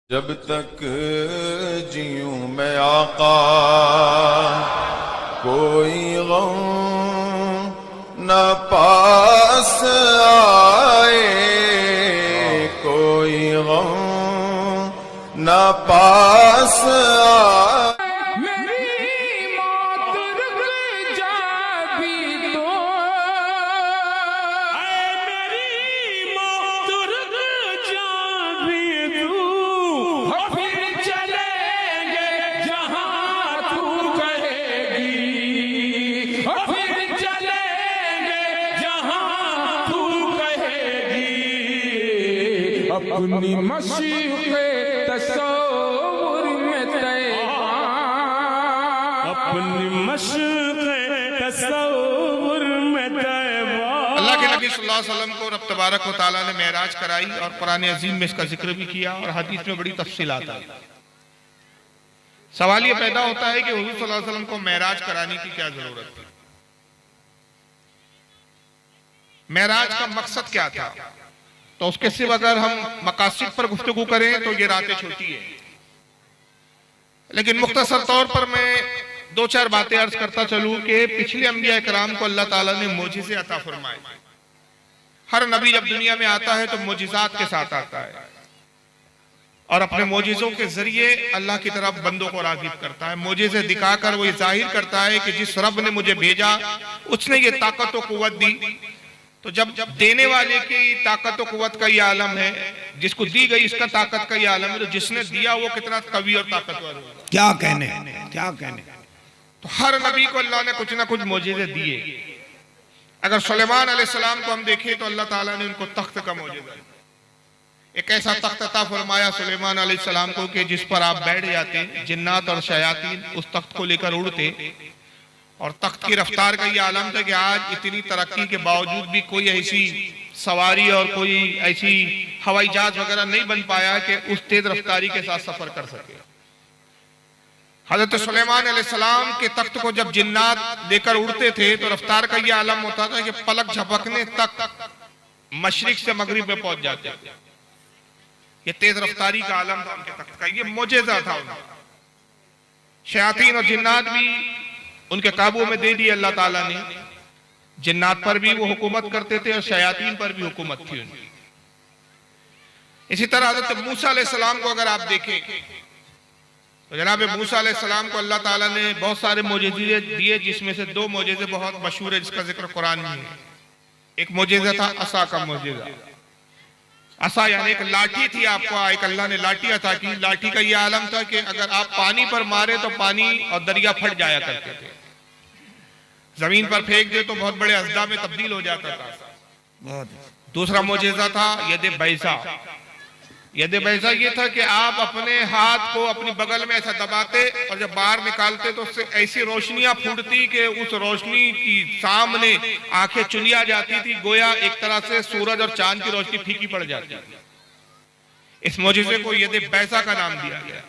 जब तक जीऊं मैं आका कोई गम न पास आए, कोई गम न पास आए। अपनी मशीक़े तसव्वुर में अपनी मशीक़े तसव्वुर में अल्लाह के नबी सल्लल्लाहु अलैहि वसल्लम को रब तबारक व तआला ने मेराज कराई और कुरान अज़ीम में इसका जिक्र भी किया और हदीस में बड़ी तफसीलात आई। सवाल ये पैदा होता है कि हुज़ूर सल्लल्लाहु अलैहि वसल्लम को मेराज कराने की क्या जरूरत थी? मेराज का मकसद क्या था? तो उसके सिवा अगर हम मकासिद पर गुफ्तगू करें तो ये रातें छोटी है, लेकिन मुख्तसर तौर पर मैं दो चार बातें अर्ज करता चलूं कि पिछले अंबिया इकराम को अल्लाह ताला ने मोजिज़े अता फरमाए। हर नबी जब दुनिया में आता है तो मोजिज़ात के साथ आता है और अपने मोजिज़ों के जरिए अल्लाह की तरफ बंदों को राग़िब करता है। मोजिज़े दिखाकर वो ये जाहिर करता है कि जिस रब ने मुझे भेजा उसने ये ताकत और कुव्वत दी। तो जब देने वाले की ताकत और कुव्वत का ये आलम है, जिसको दी गई इसका ताकत का ये आलम है, तो जिसने दिया वो कितना कवि और ताकतवर होगा। क्या कहने तो हर नबी को अल्लाह ने कुछ ना कुछ मोजिज़े दिए। अगर सुलेमान अलैहिस्सलाम को हम देखें तो अल्लाह ताला ने उनको तख्त का मोजिज़ा, एक ऐसा तख्त अता फरमाया सुलेमान अलैहिस्सलाम को कि जिस पर आप बैठ जाते, जिन्नात और शयातीन उस तख्त को लेकर उड़ते। और तख्त की रफ्तार का ये आलम था कि आज इतनी तरक्की के बावजूद भी कोई ऐसी सवारी और कोई ऐसी हवाई जहाज वगैरह नहीं बन पाया कि उस तेज रफ्तारी के साथ सफर कर सके। हजरत सुलेमान अलैहिस्सलाम के तख्त को जब जिन्नात लेकर उड़ते थे तो रफ्तार का ये आलम होता था कि पलक झपकने तक मशरिक से मगरिब में पहुंच जाते थे। ये तेज रफ्तारी का आलम था उनके तख्त का, ये मोजेज़ा था उनका। शयातीन और जिन्नात भी उनके काबू में दे दिए अल्लाह ताला ने। जिन्नात पर भी वो हुकूमत करते थे और शयातीन पर भी हुकूमत थी उनकी। इसी तरह हज़रत मूसा अलैहिस्सलाम को अगर आप देखें तो जनाब मूसा अलैहिस्सलाम को अल्लाह ताला ने बहुत सारे मोजेज़े दिए, जिसमें से दो मोजेज़े बहुत मशहूर है जिसका जिक्र कुरान में है। एक मोजेज़ा था असा का मोजेज़ा। असा यानी एक लाठी थी, आपको एक अल्लाह ने लाठी अता की। लाठी का ये आलम था कि अगर आप पानी पर मारे तो पानी और दरिया फट जाया करते थे, जमीन पर फेंक दे तो बहुत बड़े अज़दा में तब्दील हो जाता था। दूसरा मोजेज़ा था यद बैसा। यद बैसा ये था कि आप अपने हाथ को अपनी बगल में ऐसा दबाते और जब बाहर निकालते तो उससे ऐसी रोशनियां फूटती कि उस रोशनी की सामने आंखें चुनिया जाती थी, गोया एक तरह से सूरज और चांद की रोशनी फीकी पड़ जाती थी। इस मोजेज़े को यद बैसा का नाम दिया गया।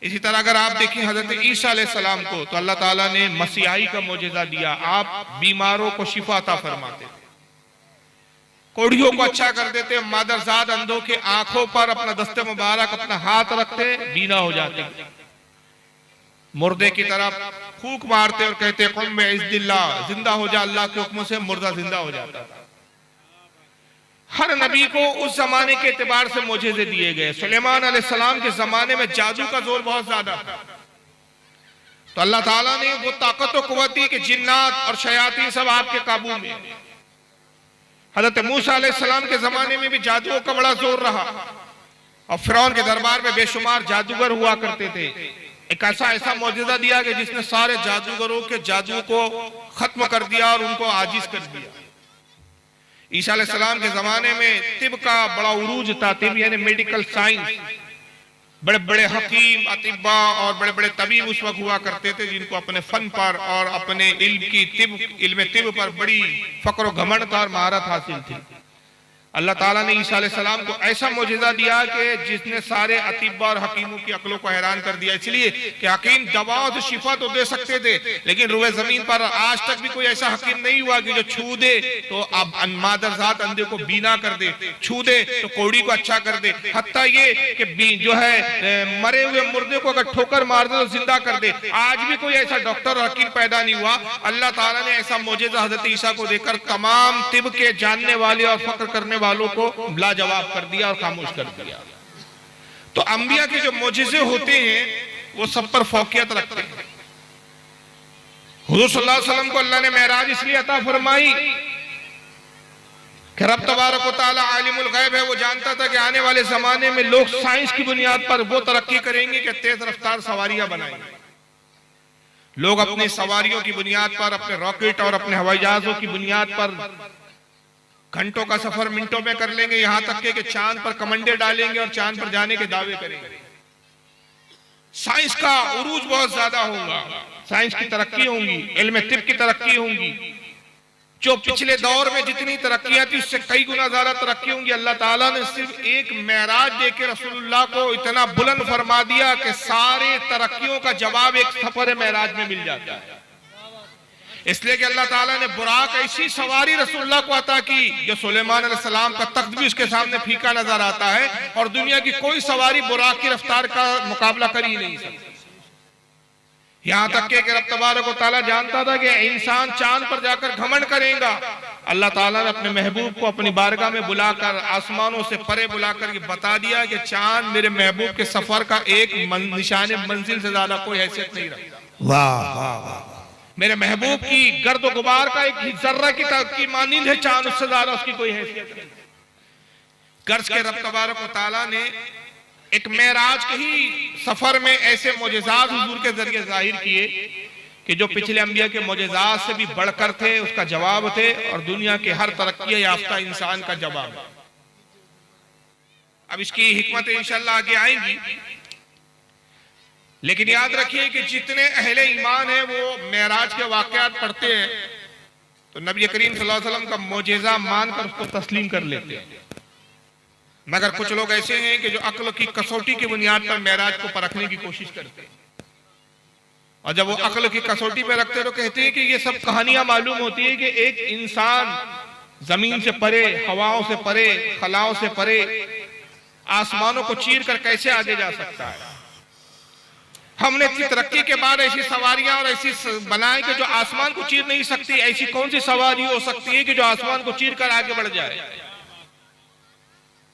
इसी तरह अगर आप देखें हजरत ईसा अलैहिस्सलाम को तो अल्लाह ताला ने मसीहाई का मोजेज़ा दिया। आप बीमारों को शिफा अता फरमाते, कोढ़ियों को अच्छा कर देते, मादरजाद अंधों के आंखों पर अपना दस्ते मुबारक अपना हाथ रखते, बीना हो जाते, मुर्दे की तरफ फूंक मारते और कहते कुम बिइज़्निल्लाह, जिंदा हो जा अल्लाह के हुक्म से, मुर्दा जिंदा हो जाता था। हर नबी को उस जमाने के एतबार से मोजेज़े दिए गए। सुलेमान अलैहिस्सलाम के जमाने में जादू का जोर बहुत ज्यादा था, तो अल्लाह ताला ने वो ताकत और कुव्वत दी कि जिन्नात और शयातीन सब आपके काबू में। हजरत मूसा अलैहिस्सलाम के जमाने में भी जादुओं का बड़ा जोर रहा और फिरौन के दरबार में बेशुमार जादूगर हुआ करते थे। एक ऐसा मोजेज़ा दिया कि जिसने सारे जादूगरों के जादू को खत्म कर दिया और उनको आजिज कर दिया। ईसा अलैहिस्सलाम के जमाने में तिब का बड़ा उरूज था। तिब यानी मेडिकल साइंस, बड़े बड़े हकीम अतिब्बा और बड़े बड़े तबीब उस वक्त हुआ करते थे, जिनको अपने फन पर और अपने इल्म पर बड़ी फक्र घमंड था और महारत हासिल थी। अल्लाह ताला ने ईसा अलैहिस्सलाम को ऐसा मौजज़ा दिया कि जिसने सारे अतिब्बा और हकीमों की अक्लों को हैरान कर दिया। इसलिए कि हकीम दवाओं से शिफा तो दे सकते थे, लेकिन रुए जमीन पर आज तक भी कोई ऐसा हकीम नहीं हुआ कि जो छू दे तो अब मादरजात अंधे को बीना कर दे, छू दे तो कोड़ी को अच्छा कर दे, हत्ता ये कि जो है मरे हुए मुर्दे को अगर ठोकर मार दे तो जिंदा कर दे। आज भी कोई ऐसा डॉक्टर और हकीम पैदा नहीं हुआ। अल्लाह ताला ने ऐसा मौजज़ा हजरत ईसा को देकर तमाम तिब के जानने वाले और फक्र करने वालों को लाजवाब कर दिया और खामोश कर दिया। तो अंबिया के जो मौजज़े होते हैं वो सब पर फौकियत रखते हैं। हुज़ूर सल्लल्लाहु अलैहि वसल्लम को अल्लाह ने मेराज इसलिए अता फरमाई कि रब तबारक व तआला आलिमुल गैब है। वो जानता था कि आने वाले जमाने में लोग साइंस की बुनियाद पर वो तरक्की करेंगे कि तेज रफ्तार सवारियां बनाएंगे। लोग अपनी सवारियों की बुनियाद पर, अपने रॉकेट और अपने हवाई जहाजों की बुनियाद पर घंटों का सफर मिनटों में कर लेंगे, यहां तक कि चांद पर कमंडे डालेंगे और चांद पर जाने के दावे करेंगे। साइंस का उरूज बहुत ज्यादा होगा, साइंस की तरक्की होगी, इल्म तिब की तरक्की होगी। जो पिछले दौर में जितनी तरक्कियां थी उससे कई गुना ज्यादा तरक्की होंगी। अल्लाह ताला ने सिर्फ एक मेराज देके रसूलुल्लाह को इतना बुलंद फरमा दिया कि सारे तरक्कियों का जवाब एक सफर मेराज में मिल जाता है। इसलिए कि अल्लाह ताला ने बुराक ऐसी सवारी रसूलुल्लाह को अता की जो सुलेमान अलैहिस्सलाम का तख्त भी उसके सामने फीका नजर आता है और दुनिया की कोई सवारी बुराक की रफ्तार का मुकाबला कर ही नहीं सकती। यहां तक कि रब तबारक व तआला जानता था कि इंसान चांद पर जाकर घमंड करेगा। अल्लाह ताला ने अपने महबूब को अपनी बारगाह में बुलाकर, आसमानों से परे बुलाकर ये बता दिया कि चांद मेरे महबूब के सफर का एक निशाने मंजिल से ज्यादा कोई हैसियत नहीं रखता। वाह वाह वाह। मेरे महबूब की गर्द गुबार का एक जर्रा की मानिंद है चांद, उससे ज्यादा उसकी कोई हैसियत नहीं। गर्ज के रब तबारक व तआला ने एक मेराज के ही सफर में ऐसे मौजज़ात हुजूर के जरिए जाहिर किए कि जो पिछले अंबिया के मौजज़ात से भी बढ़कर थे, उसका जवाब थे और दुनिया के हर तरक्की याफ्ता इंसान का जवाब। अब इसकी हिकमत इंशाअल्लाह आगे आएंगी, लेकिन याद रखिए कि जितने अहले ईमान हैं वो मेराज के वाकयात पढ़ते हैं तो नबी करीम सल्लल्लाहु अलैहि वसल्लम का मौजज़ा मानकर उसको तस्लीम कर लेते हैं। मगर कुछ लोग ऐसे हैं कि जो अक्ल की कसौटी की बुनियाद पर मेराज को परखने की कोशिश करते हैं और जब वो अक्ल की कसौटी पे रखते तो कहते हैं कि ये सब कहानियां मालूम होती है कि एक इंसान जमीन से परे, हवाओं से परे, खलाओं से परे, आसमानों को चीर कर कैसे आगे जा सकता है। हमने इतनी तरक्की के बाद ऐसी सवारियां और ऐसी बनाए कि जो आसमान को चीर नहीं सकती। ऐसी कौन सी सवारी हो सकती है कि जो आसमान को चीर कर आगे बढ़ जाए।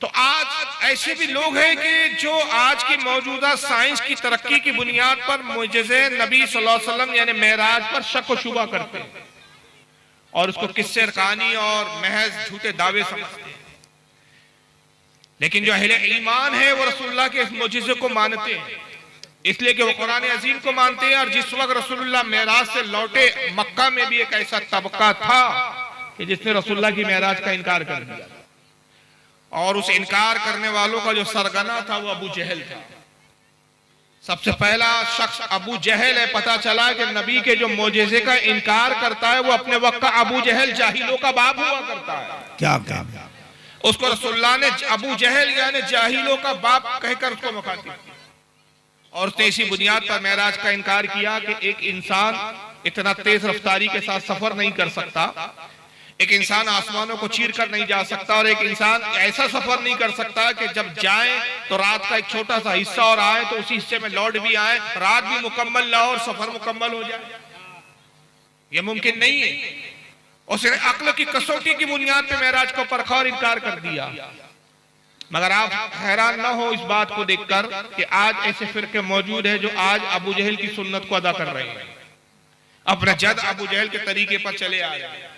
तो आज ऐसे भी लोग हैं कि जो आज की मौजूदा साइंस की तरक्की की बुनियाद पर मुअजिज़े नबी सल्लल्लाहु अलैहि वसल्लम यानी मेराज पर शक व शुबा करते हैं और उसको किस्से कहानी और महज झूठे दावे समझते हैं। लेकिन जो अहले ईमान है वो रसूलुल्लाह के इस मुअजिज़े को मानते हैं, इसलिए कि वो कुरान अजीम को मानते हैं। और जिस वक्त रसूलुल्लाह मेराज से लौटे मक्का में भी एक ऐसा तबका था कि जिसने रसूलुल्लाह की मेराज का इनकार कर दिया और उस इनकार करने वालों का जो सरगना था वो अबू जहल था। सबसे पहला शख्स अबू जहल है। पता चला कि नबी के जो मौजज़े का इनकार करता है वो अपने वक्त का अबू जहल जाहिलों का बाप हुआ करता है। क्या उसको रसूलुल्लाह ने अबू जहल यानी जाहिलों का बाप कहकर उसको मुखातिब और उसने इसी बुनियाद पर मेराज का इनकार किया कि एक इंसान इतना तेज रफ्तारी के साथ सफर नहीं कर सकता, एक इंसान आसमानों को चीर कर नहीं जा सकता और एक इंसान ऐसा सफर नहीं कर सकता कि जब जाए तो रात का एक छोटा सा हिस्सा और आए तो उसी हिस्से में लौट भी आए, रात भी मुकम्मल ना हो और सफर मुकम्मल हो जाए। यह मुमकिन नहीं है। उसने अक्ल की कसौटी की बुनियाद पे मेराज को परखा और इनकार कर दिया। मगर आप हैरान ना हो इस बात को देखकर कि आज ऐसे फिरके मौजूद है जो आज अबू जहल की सुन्नत को अदा कर रहे हैं, अपने जद अबू जहल के तरीके पर चले आ रहे हैं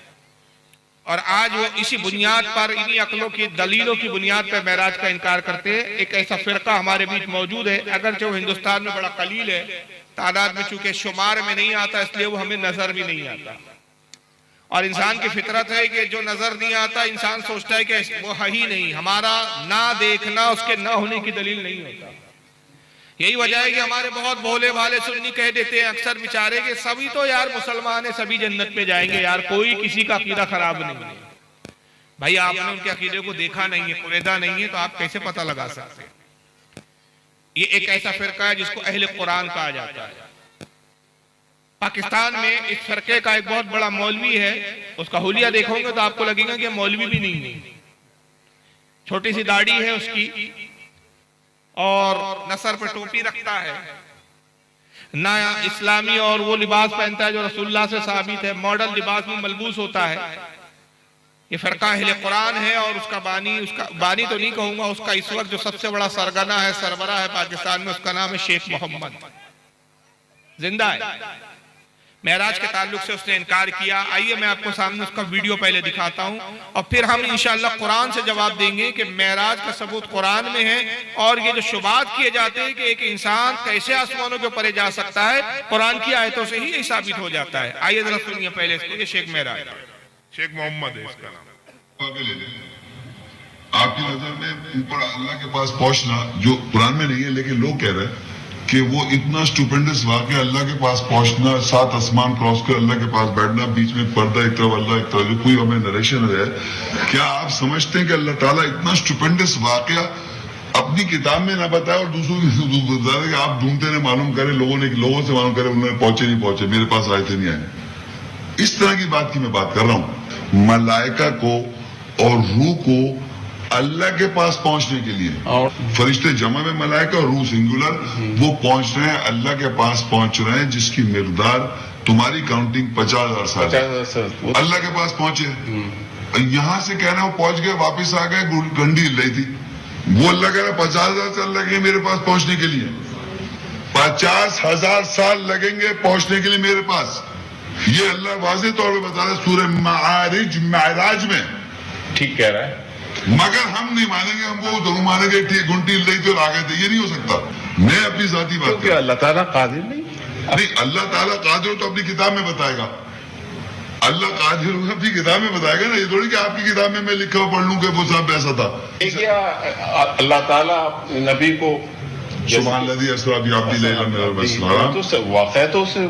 और आज वो इसी बुनियाद पर, इन्हीं अक्लों की दलीलों की बुनियाद पर मेराज का इनकार करते हैं। एक ऐसा फिरका हमारे बीच मौजूद है, अगर जो हिंदुस्तान में बड़ा कलील है, तादाद में चूंकि शुमार में नहीं आता इसलिए वो हमें नजर भी नहीं आता। और इंसान की फितरत है कि जो नजर नहीं आता इंसान सोचता है कि वो है ही नहीं, हमारा ना देखना उसके ना होने की दलील नहीं होता। यही वजह है कि हमारे बहुत भोले भाले सुन्नी कह देते हैं अक्सर बेचारे कि सभी तो यार मुसलमान है, सभी जन्नत पे जाएंगे, यार कोई किसी का अकीदा खराब नहीं है। भाई आपने उनके अकीदे को देखा नहीं है, कुरेदा नहीं है, तो आप कैसे पता लगा सकते हैं? ये एक ऐसा फिरका है जिसको अहले कुरान कहा जाता है। पाकिस्तान में इस फिरके का एक बहुत बड़ा मौलवी है, उसका हुलिया देखोगे तो आपको लगेगा कि मौलवी भी नहीं है। छोटी सी दाढ़ी है उसकी और न सर पे टोपी रखता है, ना इस्लामी और वो लिबास पहनता है जो रसूलुल्लाह से साबित है, मॉडल लिबास में मलबूस होता है। ये फरका अहले कुरान है और उसका बानी तो नहीं कहूंगा, उसका इस वक्त जो सबसे बड़ा सरगना है, सरबरा है पाकिस्तान में, उसका नाम है शेख मोहम्मद, जिंदा है। मेराज के ताल्लुक से उसने इनकार किया। आइए मैं आपको सामने उसका वीडियो पहले दिखाता हूं और फिर हम इंशाअल्लाह कुरान से जवाब देंगे कि मेराज का सबूत कुरान में है और ये जो शुबात किए जाते हैं कि एक इंसान कैसे आसमानों के ऊपर जा सकता है, कुरान की आयतों से ही यही साबित हो जाता है। आइए जरा सुनिए पहले इसको। ये शेख मेराज, शेख मोहम्मद है इसका नाम। आपकी नजर में ऊपर अल्लाह के पास पहुंचना जो कुरान में नहीं है, लेकिन लोग कह रहे हैं कि वो इतना स्टूपेंडस वाक़या, अल्लाह के पास पहुंचना, 7 आसमान क्रॉस कर अल्लाह के पास बैठना, बीच में पर्दा एक तरफ अल्लाह एक तरफ, जो कोई हमें नरेशन है। क्या आप समझते हैं कि अल्लाह ताला इतना स्टूपेंडस वाक़या अपनी किताब में ना बताए और दूसरों की बता दे कि आप ढूंढते रहे, मालूम करें, लोगों से मालूम करें, उन्होंने पहुंचे नहीं पहुंचे, मेरे पास आए थे नहीं आए। इस तरह की बात की मैं बात कर रहा हूँ। मलाइका को और रूह को अल्लाह के पास पहुंचने के लिए, और फरिश्ते जमा में मलाइका और रूह सिंगुलर, वो पहुंच रहे हैं, अल्लाह के पास पहुंच रहे हैं, जिसकी मिकदार तुम्हारी काउंटिंग 50,000 साल, अल्लाह के पास पहुंचे। यहाँ से कहना वो पहुंच गए, वापिस आ गए, गंडी हिल रही थी, वो अल्लाह कह रहा 50,000 साल लगेंगे मेरे पास पहुंचने के लिए, 50,000 साल लगेंगे पहुंचने के लिए मेरे पास। ये अल्लाह वाज़ेह तौर पर बता रहा है सूरह मारिज में। ठीक कह रहा है, मगर हम नहीं मानेंगे, हम वो जरूर मानेंगे ठीक गुंटी हिल रही थी और आ गए थे, ये नहीं हो सकता। मैं अपनी जाती बात क्योंकि अल्लाह ताला कादिर नहीं, अल्लाह ताला कादिर तो अपनी किताब में बताएगा, अल्लाह कादिर अपनी किताब में बताएगा ना, ये थोड़ी कि आपकी किताब में मैं लिखा हुआ पढ़ लूं कि वो साहब ऐसा था। अल्लाह ताला नबी को सुभान अल्लाज़ी अस्रा बिअब्दिही लैलन मिनल मस्जिदिल हराम, तो वाक़या तो उसे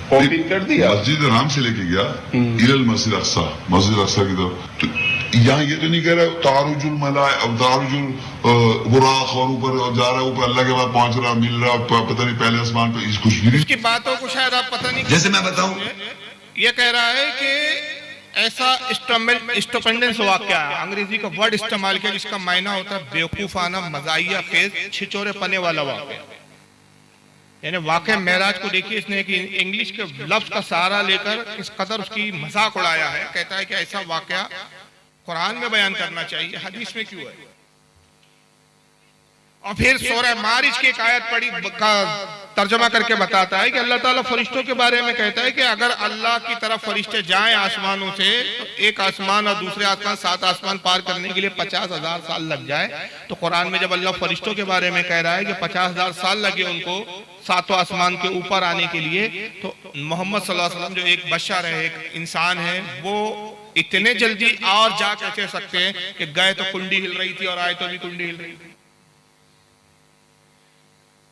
कॉपी कर दिया, मस्जिद हराम से लेके गया इलल मस्जिद अक्सा, मस्जिद अक्सा की तरफ। यहाँ ये तो नहीं कह रहा तारुजुल मलाए, अब तारुजुल बुराक और ऊपर जा रहा है, ऊपर अल्लाह के बाद पहुंच रहा, मिल रहा, पता नहीं पहले आसमान पे, कुछ भी नहीं। इसकी बातों को शायद आप पता नहीं, जैसे मैं बताऊं, ये कह रहा है कि ऐसा स्टूपेंडेंस वाक़या, अंग्रेजी का वर्ड इस्तेमाल किया जिसका मायना होता है बेवकूफाना, मजाइया खेज, छिचोरे पने वाला वाक़या। यानी वाक़या मेराज को देखिए, इसने कि इंग्लिश के लफ्ज का सहारा लेकर इस कदर उसकी मजाक उड़ाया है। कहता है कि ऐसा वाक़या कुरान में बयान करना चाहिए, हदीस में क्यों है? और फिर सूरह मारिज की एक आयत पढ़ी का तर्जमा करके बताता है कि अल्लाह ताला फरिश्तों के बारे में कहता है कि अगर अल्लाह की तरफ फरिश्ते जाएं आसमानों से, तो एक आसमान और दूसरे आसमान, 7 आसमान पार करने के लिए 50,000 साल लग जाए। तो कुरान में जब अल्लाह फरिश्तों के बारे में कह रहा है कि 50,000 साल लगे उनको 7वें आसमान के ऊपर आने के लिए, तो मोहम्मद सल्लल्लाहु अलैहि वसल्लम जो एक बशर है, एक इंसान है, वो इतने जल्दी और जा कैसे सकते हैं कि गए तो कुंडी हिल रही थी और आए तो भी कुंडी हिल रही थी।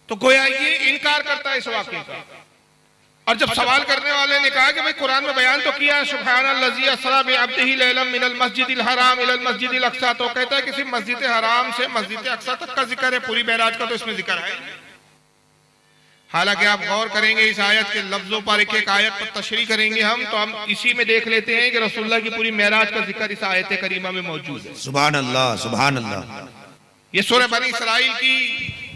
तो गोया ये इनकार करता है इस वाक़े का। और जब सवाल करने वाले ने कहा कि भाई कुरान में बयान तो किया है सुब्हानल्लाज़ी अस्रा बिअब्दिही लैलन मिनल मस्जिदिल हराम इलल मस्जिदिल अक्सा, तो कहता है किसी मस्जिद हराम से मस्जिद अक्सा तक का जिक्र है, पूरी मेराज का तो इसमें जिक्र है। हालांकि आप गौर करेंगे इस आयत के लफ्जों पर, एक एक आयत पर तशरीह करेंगे हम, तो हम इसी में देख लेते हैं कि रसूलुल्लाह की पूरी मेराज का जिक्र इस आयत करीमा में मौजूद है। सुभान अल्लाह, सुभान अल्लाह। ये सूरह बनी इसराइल की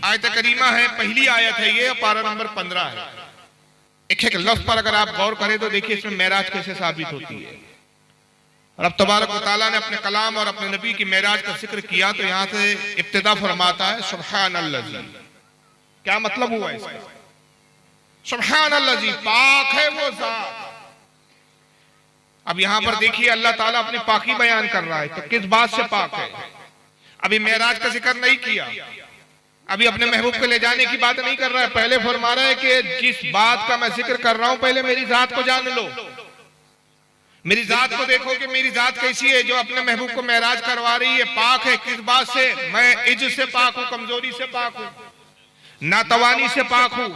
आयत करीमा है, पहली आयत है ये, पारा नंबर 15 है। एक एक लफ्ज पर अगर आप गौर करें तो देखिए इसमें मेराज कैसे साबित होती है। और अब तबारक व तआला ने अपने कलाम और अपने नबी की मेराज का जिक्र किया, तो यहां से इब्तिदा फरमाता है सुब्हानल्लाज़ी। क्या मतलब हुआ इसका? सुब्हानल्लाज़ी, पाक है वो ज़ात। अब यहां पर देखिए अल्लाह ताला अपनी पाकी बयान कर रहा है, तो किस बात से पाक है? अभी मेराज का जिक्र नहीं किया, अभी अपने महबूब को ले जाने की बात नहीं कर रहा है। पहले फरमा रहा है कि जिस बात का मैं जिक्र कर रहा हूं, पहले मेरी जात को जान लो, मेरी जात को देखो कि मेरी जात कैसी है जो अपने महबूब को मेराज करवा रही है। पाक है किस बात से? मैं इज्ज से पाक हूं, कमजोरी से पाक हूं, नातवानी से पाक हूं,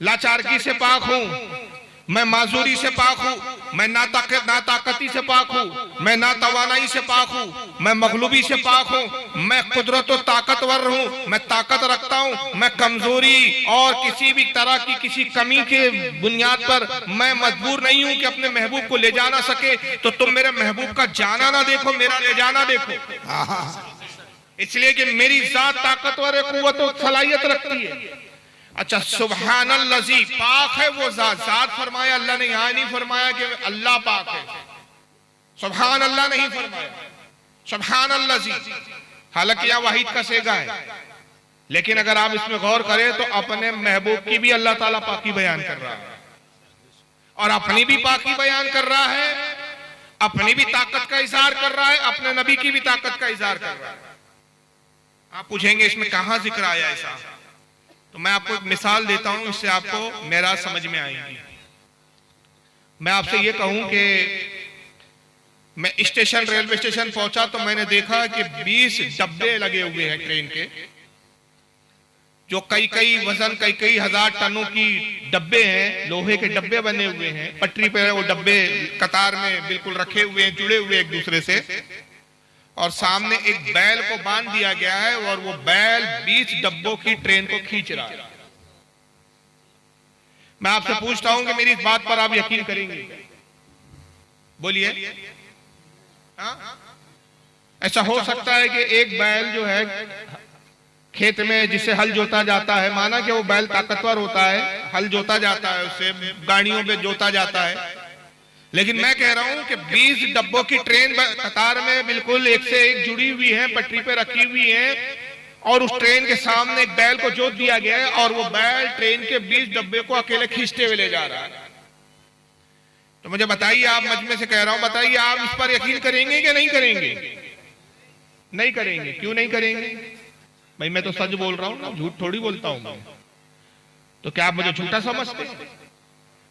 लाचारगी से पाक हूं, मैं माजूरी से पाक हूं, मैं ना ताकती से पाक हूँ, मैं ना तवानाई से पाक हूँ, मैं मगलूबी से पाक हूँ, मैं कुदरत और ताकतवर हूँ, मैं ताकत रखता हूँ, मैं कमजोरी और किसी भी तरह की किसी कमी के बुनियाद पर मैं मजबूर नहीं हूँ कि अपने महबूब को ले जाना सके। तो तुम मेरे महबूब का जाना ना देखो, मेरा ले जाना देखो, इसलिए कि मेरी जात ताकतवर है, कुव्वत और सलाहियत रखती है। अच्छा, सुब्हानल्लज़ी, पाक है वो जात फरमाया अल्लाह ने, यहां नहीं फरमाया कि अल्लाह पाक है, सुब्हान अल्लाह नहीं फरमाया, सुब्हानल्लज़ी। हालांकि यहां वाहिद का सेगा है, लेकिन अगर आप इसमें गौर करें तो अपने महबूब की भी अल्लाह ताला पाकी बयान कर रहा है और अपनी भी पाकी बयान कर रहा है, अपनी भी ताकत का इजहार कर रहा है, अपने नबी की भी ताकत का इजहार कर रहा है। आप पूछेंगे इसमें कहां जिक्र आया ऐसा, तो मैं आपको एक मिसाल देता हूं, इससे आपको मेरा समझ में आएगी। मैं आपसे ये कहूं कि मैं स्टेशन, रेलवे स्टेशन पहुंचा तो मैंने देखा कि 20 डब्बे लगे हुए हैं ट्रेन के, जो कई वजन कई हजार टनों की डब्बे हैं, लोहे के डब्बे बने हुए हैं, पटरी पे वो डब्बे कतार में बिल्कुल रखे हुए हैं, जुड़े हुए एक दूसरे से, और सामने एक बैल को बांध दिया गया है और वो बैल 20 डब्बों की ट्रेन को खींच रहा है। मैं आपसे पूछता हूं कि मेरी इस बात पर आप यकीन करेंगे? बोलिए। ऐसा हो सकता है कि एक बैल जो है खेत में जिसे हल जोता जाता है, माना कि वो बैल ताकतवर होता है, हल जोता जाता है, उससे गाड़ियों पे जोता जाता है, लेकिन मैं कह रहा हूं कि 20 डब्बों की ट्रेन कतार में बिल्कुल एक से एक जुड़ी हुई है, पटरी पे रखी हुई है, और उस ट्रेन के सामने एक बैल को जोत दिया गया है और वो बैल ट्रेन के 20 डब्बे को अकेले खींचते हुए ले जा रहा है। तो मुझे बताइए, आप मजमे से कह रहा हूं, बताइए आप इस पर यकीन करेंगे कि नहीं करेंगे? नहीं करेंगे। क्यों नहीं करेंगे भाई? मैं तो सच बोल रहा हूं ना, झूठ थोड़ी बोलता हूं मैं। तो क्या आप मुझे झूठा समझते?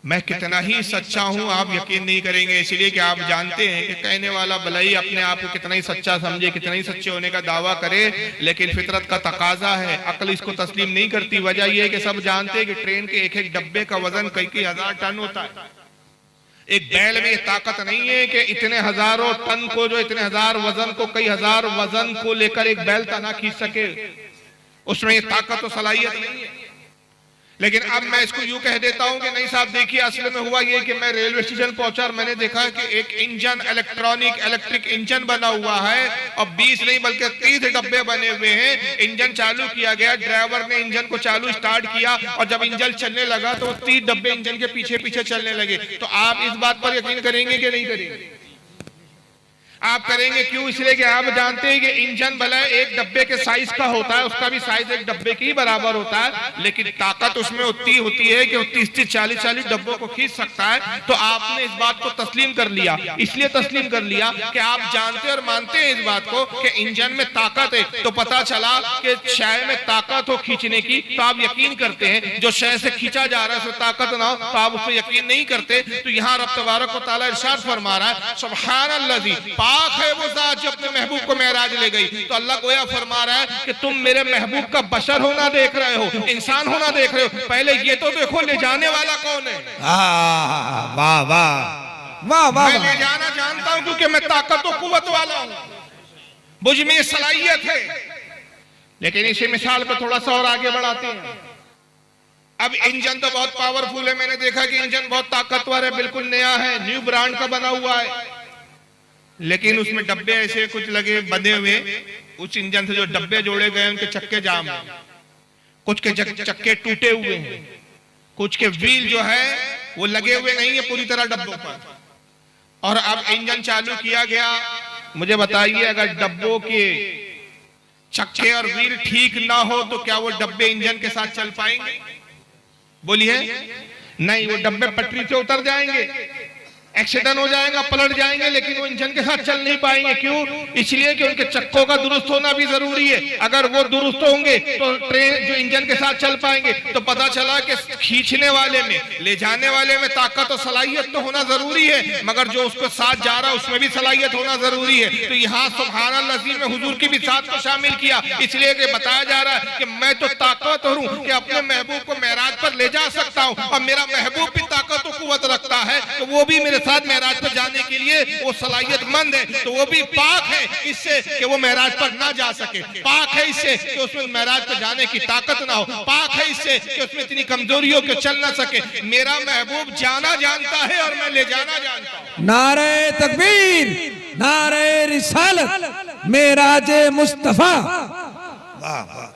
मैं कितना ही सच्चा हूं आप यकीन नहीं करेंगे, इसलिए कि आप जानते हैं कि कहने वाला भलाई अपने आप को कितना ही सच्चा समझे, कितना ही सच्चे होने का दावा करे, लेकिन फितरत का तकाजा है, अक्ल इसको तस्लीम नहीं करती। वजह यह है कि सब जानते हैं कि ट्रेन के एक डब्बे का वजन कई हजार टन होता है। एक बैल में ये ताकत नहीं है कि इतने हजारों टन को, जो इतने हजार वजन को, कई हजार वजन को लेकर एक बैल तना खींच सके, उसमें ये ताकत और सलाहियत नहीं है। लेकिन अब मैं इसको यूं कह देता हूं कि नहीं साहब, देखिए असल में हुआ ये कि मैं रेलवे स्टेशन पहुंचा और मैंने देखा कि एक इंजन, इलेक्ट्रिक इंजन बना हुआ है और 20 नहीं बल्कि 30 डब्बे बने हुए हैं। इंजन चालू किया गया, ड्राइवर ने इंजन को चालू स्टार्ट किया और जब इंजन चलने लगा तो 30 डब्बे इंजन के पीछे पीछे चलने लगे। तो आप इस बात पर यकीन करेंगे कि नहीं करेंगे? आप करेंगे। क्यों? इसलिए कि आप जानते हैं कि इंजन भला एक डब्बे के साइज का होता है, उसका भी साइज एक डब्बे के ही बराबर होता है, लेकिन ताकत उसमें उतनी होती है कि 30-40 डब्बों को खींच सकता है। तो आपने इस बात को तस्लीम कर लिया, इसलिए तस्लीम कर लिया कि आप जानते और मानते हैं इस बात को कि इंजन में ताकत है। तो पता चला कि शय में ताकत हो खींचने की तो आप यकीन करते हैं, जो शय से खींचा जा रहा है उसमें ताकत ना हो तो आप उस पर यकीन नहीं करते। तो यहाँ रब तबारक व तआला इरशाद फरमा रहा है, सुब्हानल्लाज़ी, पाक है वो जात जो अपने महबूब को मेराज ले गई। तो अल्लाह गोया फरमा रहा है कि तुम मेरे महबूब का बशर होना देख रहे हो, इंसान होना देख रहे हो, पहले ये तो देखो ले जाने वाला कौन है। वाह वाह वाह वाह। मैं ले जाना जानता हूं क्योंकि मैं ताकत और कुव्वत वाला हूं, मुझ में ये सलाहियत है। लेकिन इसी मिसाल पर थोड़ा सा और आगे बढ़ाते हैं। अब इंजन तो बहुत पावरफुल है, मैंने देखा कि इंजन बहुत ताकतवर है, बिल्कुल नया है, न्यू ब्रांड का बना हुआ है, लेकिन उसमें डब्बे ऐसे कुछ लगे बंधे हुए, उस इंजन से जो डब्बे जोड़े गए उनके चक्के जाम हैं, कुछ के चक्के टूटे हुए हैं, कुछ के व्हील जो है वो लगे हुए नहीं है पूरी तरह डब्बों पर। और अब इंजन चालू किया गया, मुझे बताइए अगर डब्बों के चक्के और व्हील ठीक ना हो तो क्या वो डब्बे इंजन के साथ चल पाएंगे? बोलिए नहीं, वो डब्बे पटरी से उतर जाएंगे, एक्सीडेंट हो जाएगा, पलट जाएंगे, लेकिन वो इंजन के साथ चल नहीं पाएंगे। क्यों? इसलिए कि उनके चक्कों का दुरुस्त होना भी जरूरी है। अगर वो दुरुस्त होंगे तो ट्रेन जो इंजन के साथ चल पाएंगे। तो पता चला कि खींचने वाले में, ले जाने वाले में ताकत और सलाहियत तो होना जरूरी है, मगर जो उसको साथ जा रहा है उसमें भी सलाहियत होना जरूरी है। तो यहाँ सुब्हानल्लाह में हुजूर की भी साथ को शामिल किया, इसलिए कि बताया जा रहा है कि मैं तो ताकतवर हूँ कि अपने महबूब को मेराज पर ले जा सकता हूँ, और मेरा महबूब भी ताकत और कुव्वत रखता है, तो वो भी मेरे साथ मेराज पर जाने के लिए वो सलाहियतमंद है, तो वो भी पाक है इससे कि वो मेराज पर ना जा सके, पाक है इससे कि उसमें मेराज पर जाने की ताकत ना हो, पाक है इससे कि उसमें इतनी कमजोरी हो कि चल ना सके। मेरा महबूब जाना जानता है और मैं ले जाना जानता हूं। नारे तकबीर, नारे रिसालत, मेराजे मुस्तफा। वाह वाह।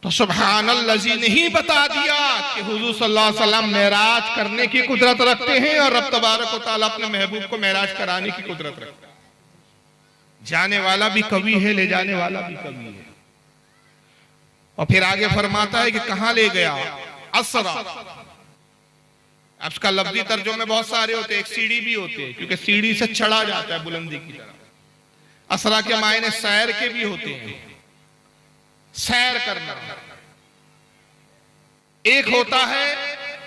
तो सुब्हानल्लाजी ने ही बता दिया कि हुजूर सल्लल्लाहु अलैहि वसल्लम मेराज करने की कुदरत रखते हैं और रब तबारक व तआला अपने महबूब को मेराज कराने की कुदरत रखता है। जाने वाला भी कवि है, ले जाने वाला भी कवि है। और फिर आगे फरमाता है कि कहां ले गया, असरा। अब इसका लफ्जी तर्जुमे बहुत सारे होते हैं, एक सीढ़ी भी होते हैं क्योंकि सीढ़ी से चढ़ा जाता है बुलंदी की तरफ। असरा के मायने सैर के भी होते हैं, सैर करना। एक होता है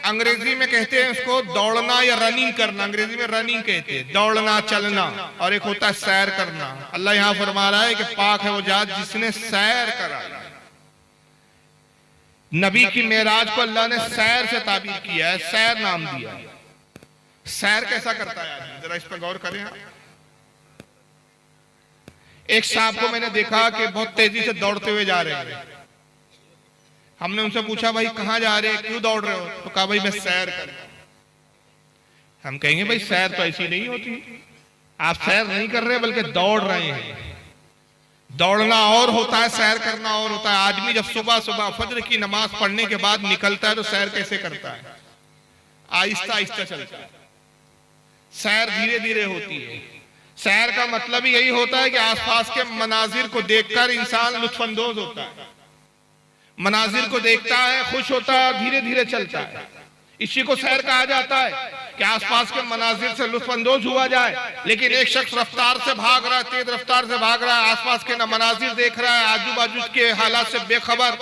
अंग्रेजी में कहते हैं उसको दौड़ना या रनिंग करना, अंग्रेजी में रनिंग कहते हैं, दौड़ना चलना, और एक होता है सैर करना। अल्लाह यहां फरमा रहा है कि पाक है वो जात जिसने सैर करा। नबी की मेराज को अल्लाह ने सैर से ताबीर किया है, सैर नाम दिया है। सैर कैसा करता है, जरा इस पर गौर करें। एक साहब को मैंने देखा कि बहुत तेजी से दौड़ते हुए जा रहे हैं। हमने उनसे पूछा भाई कहां जा रहे हैं, क्यों दौड़ रहे हो? तो कहा भाई मैं सैर कर। हम कहेंगे भाई सैर तो ऐसी नहीं होती, आप सैर नहीं कर रहे बल्कि दौड़ रहे हैं। दौड़ना और होता है, सैर करना और होता है। आदमी जब सुबह सुबह फज्र की नमाज पढ़ने के बाद निकलता है तो सैर कैसे करता है? आहिस्ता आहिस्ता चलता है, सैर धीरे धीरे होती है। सैर का मतलब ही यही होता है कि आसपास के मनाजिर को देखकर इंसान लुत्फानंदोज होता है, मनाजिर को देखता है, खुश होता है, धीरे धीरे चलता है। इसी को सैर कहा जाता है कि आसपास के मनाजिर से लुत्फानंदोज हुआ जाए। लेकिन एक शख्स रफ्तार से भाग रहा है, तेज रफ्तार से भाग रहा है, आसपास के न मनाजिर देख रहा है, आजू बाजू के हालात से बेखबर,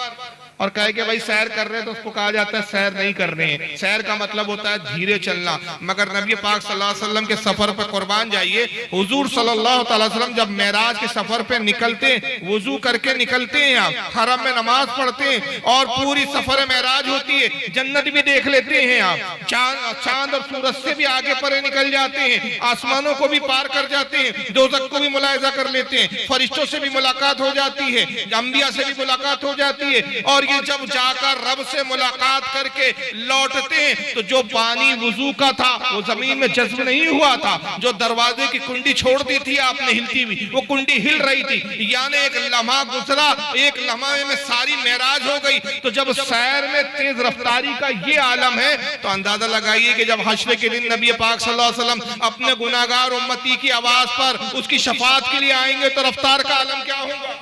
और कहे कि भाई सैर कर रहे हैं, तो उसको कहा जाता है सैर नहीं कर रहे हैं। सैर का मतलब होता है धीरे चलना। मगर नबी पाक सल्लल्लाहु अलैहि वसल्लम के सफर पर कुर्बान जाइए, हुजूर सल्लल्लाहु अलैहि वसल्लम जब मेराज के सफर पे निकलते, वुजू करके निकलते हैं, आप हरम में नमाज पढ़ते हैं और पूरी सफर मेराज होती है। जन्नत भी देख लेते हैं आप, चांद और सूरज से भी आगे परे निकल जाते हैं, आसमानों को भी पार कर जाते हैं, दोज़ख को भी मुलाहिजा कर लेते हैं, फरिश्तों से भी मुलाकात हो जाती है, अंबिया से भी मुलाकात हो जाती है। और ये जब जाकर रब से मुलाकात करके लौटते हैं तो जो पानी वुजू का था वो जमीन में जज्ब नहीं हुआ था, जो दरवाजे की कुंडी छोड़ दी थी आपने हिलती हुई, वो कुंडी हिल रही थी, यानी एक लम्हा गुजरा, एक लम्हे में सारी मेराज हो गई। तो जब सैर में तेज रफ्तारी का ये आलम है तो अंदाजा लगाइए कि जब हश्र के दिन नबी पाक सल्लल्लाहु अलैहि वसल्लम अपने गुनाहगार उम्मती की आवाज पर उसकी शफाअत के लिए आएंगे तो रफ्तार का आलम क्या होगा?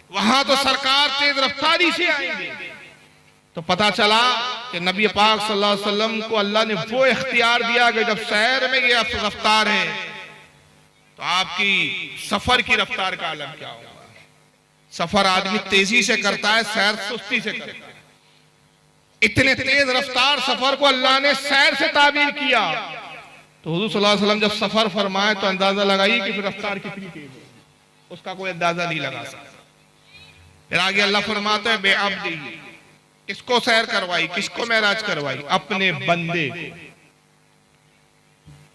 वहां तो सरकार तेज रफ्तारी से आएंगे। तो पता चला कि नबी पाक सल्लल्लाहु अलैहि वसल्लम को अल्लाह ने वो इख्तियार दिया कि जब सैर में ये रफ्तार है तो आपकी सफर की रफ्तार का आलम क्या होगा? सफर आदमी तेजी से करता है, सैर सुस्ती से करता है। इतने तेज रफ्तार सफर को अल्लाह ने सैर से ताबीर किया। तो हुजूर सल्लल्लाहु अलैहि वसल्लम जब सफर फरमाए तो अंदाजा लगाइए कि फिर रफ्तार कितनी तेज है, उसका कोई अंदाजा नहीं लगा सकता। फिर आगे अल्लाह फरमाता है बेअब्दी, किसको सैर करवाई, किसको मेराज करवाई? अपने बंदे को।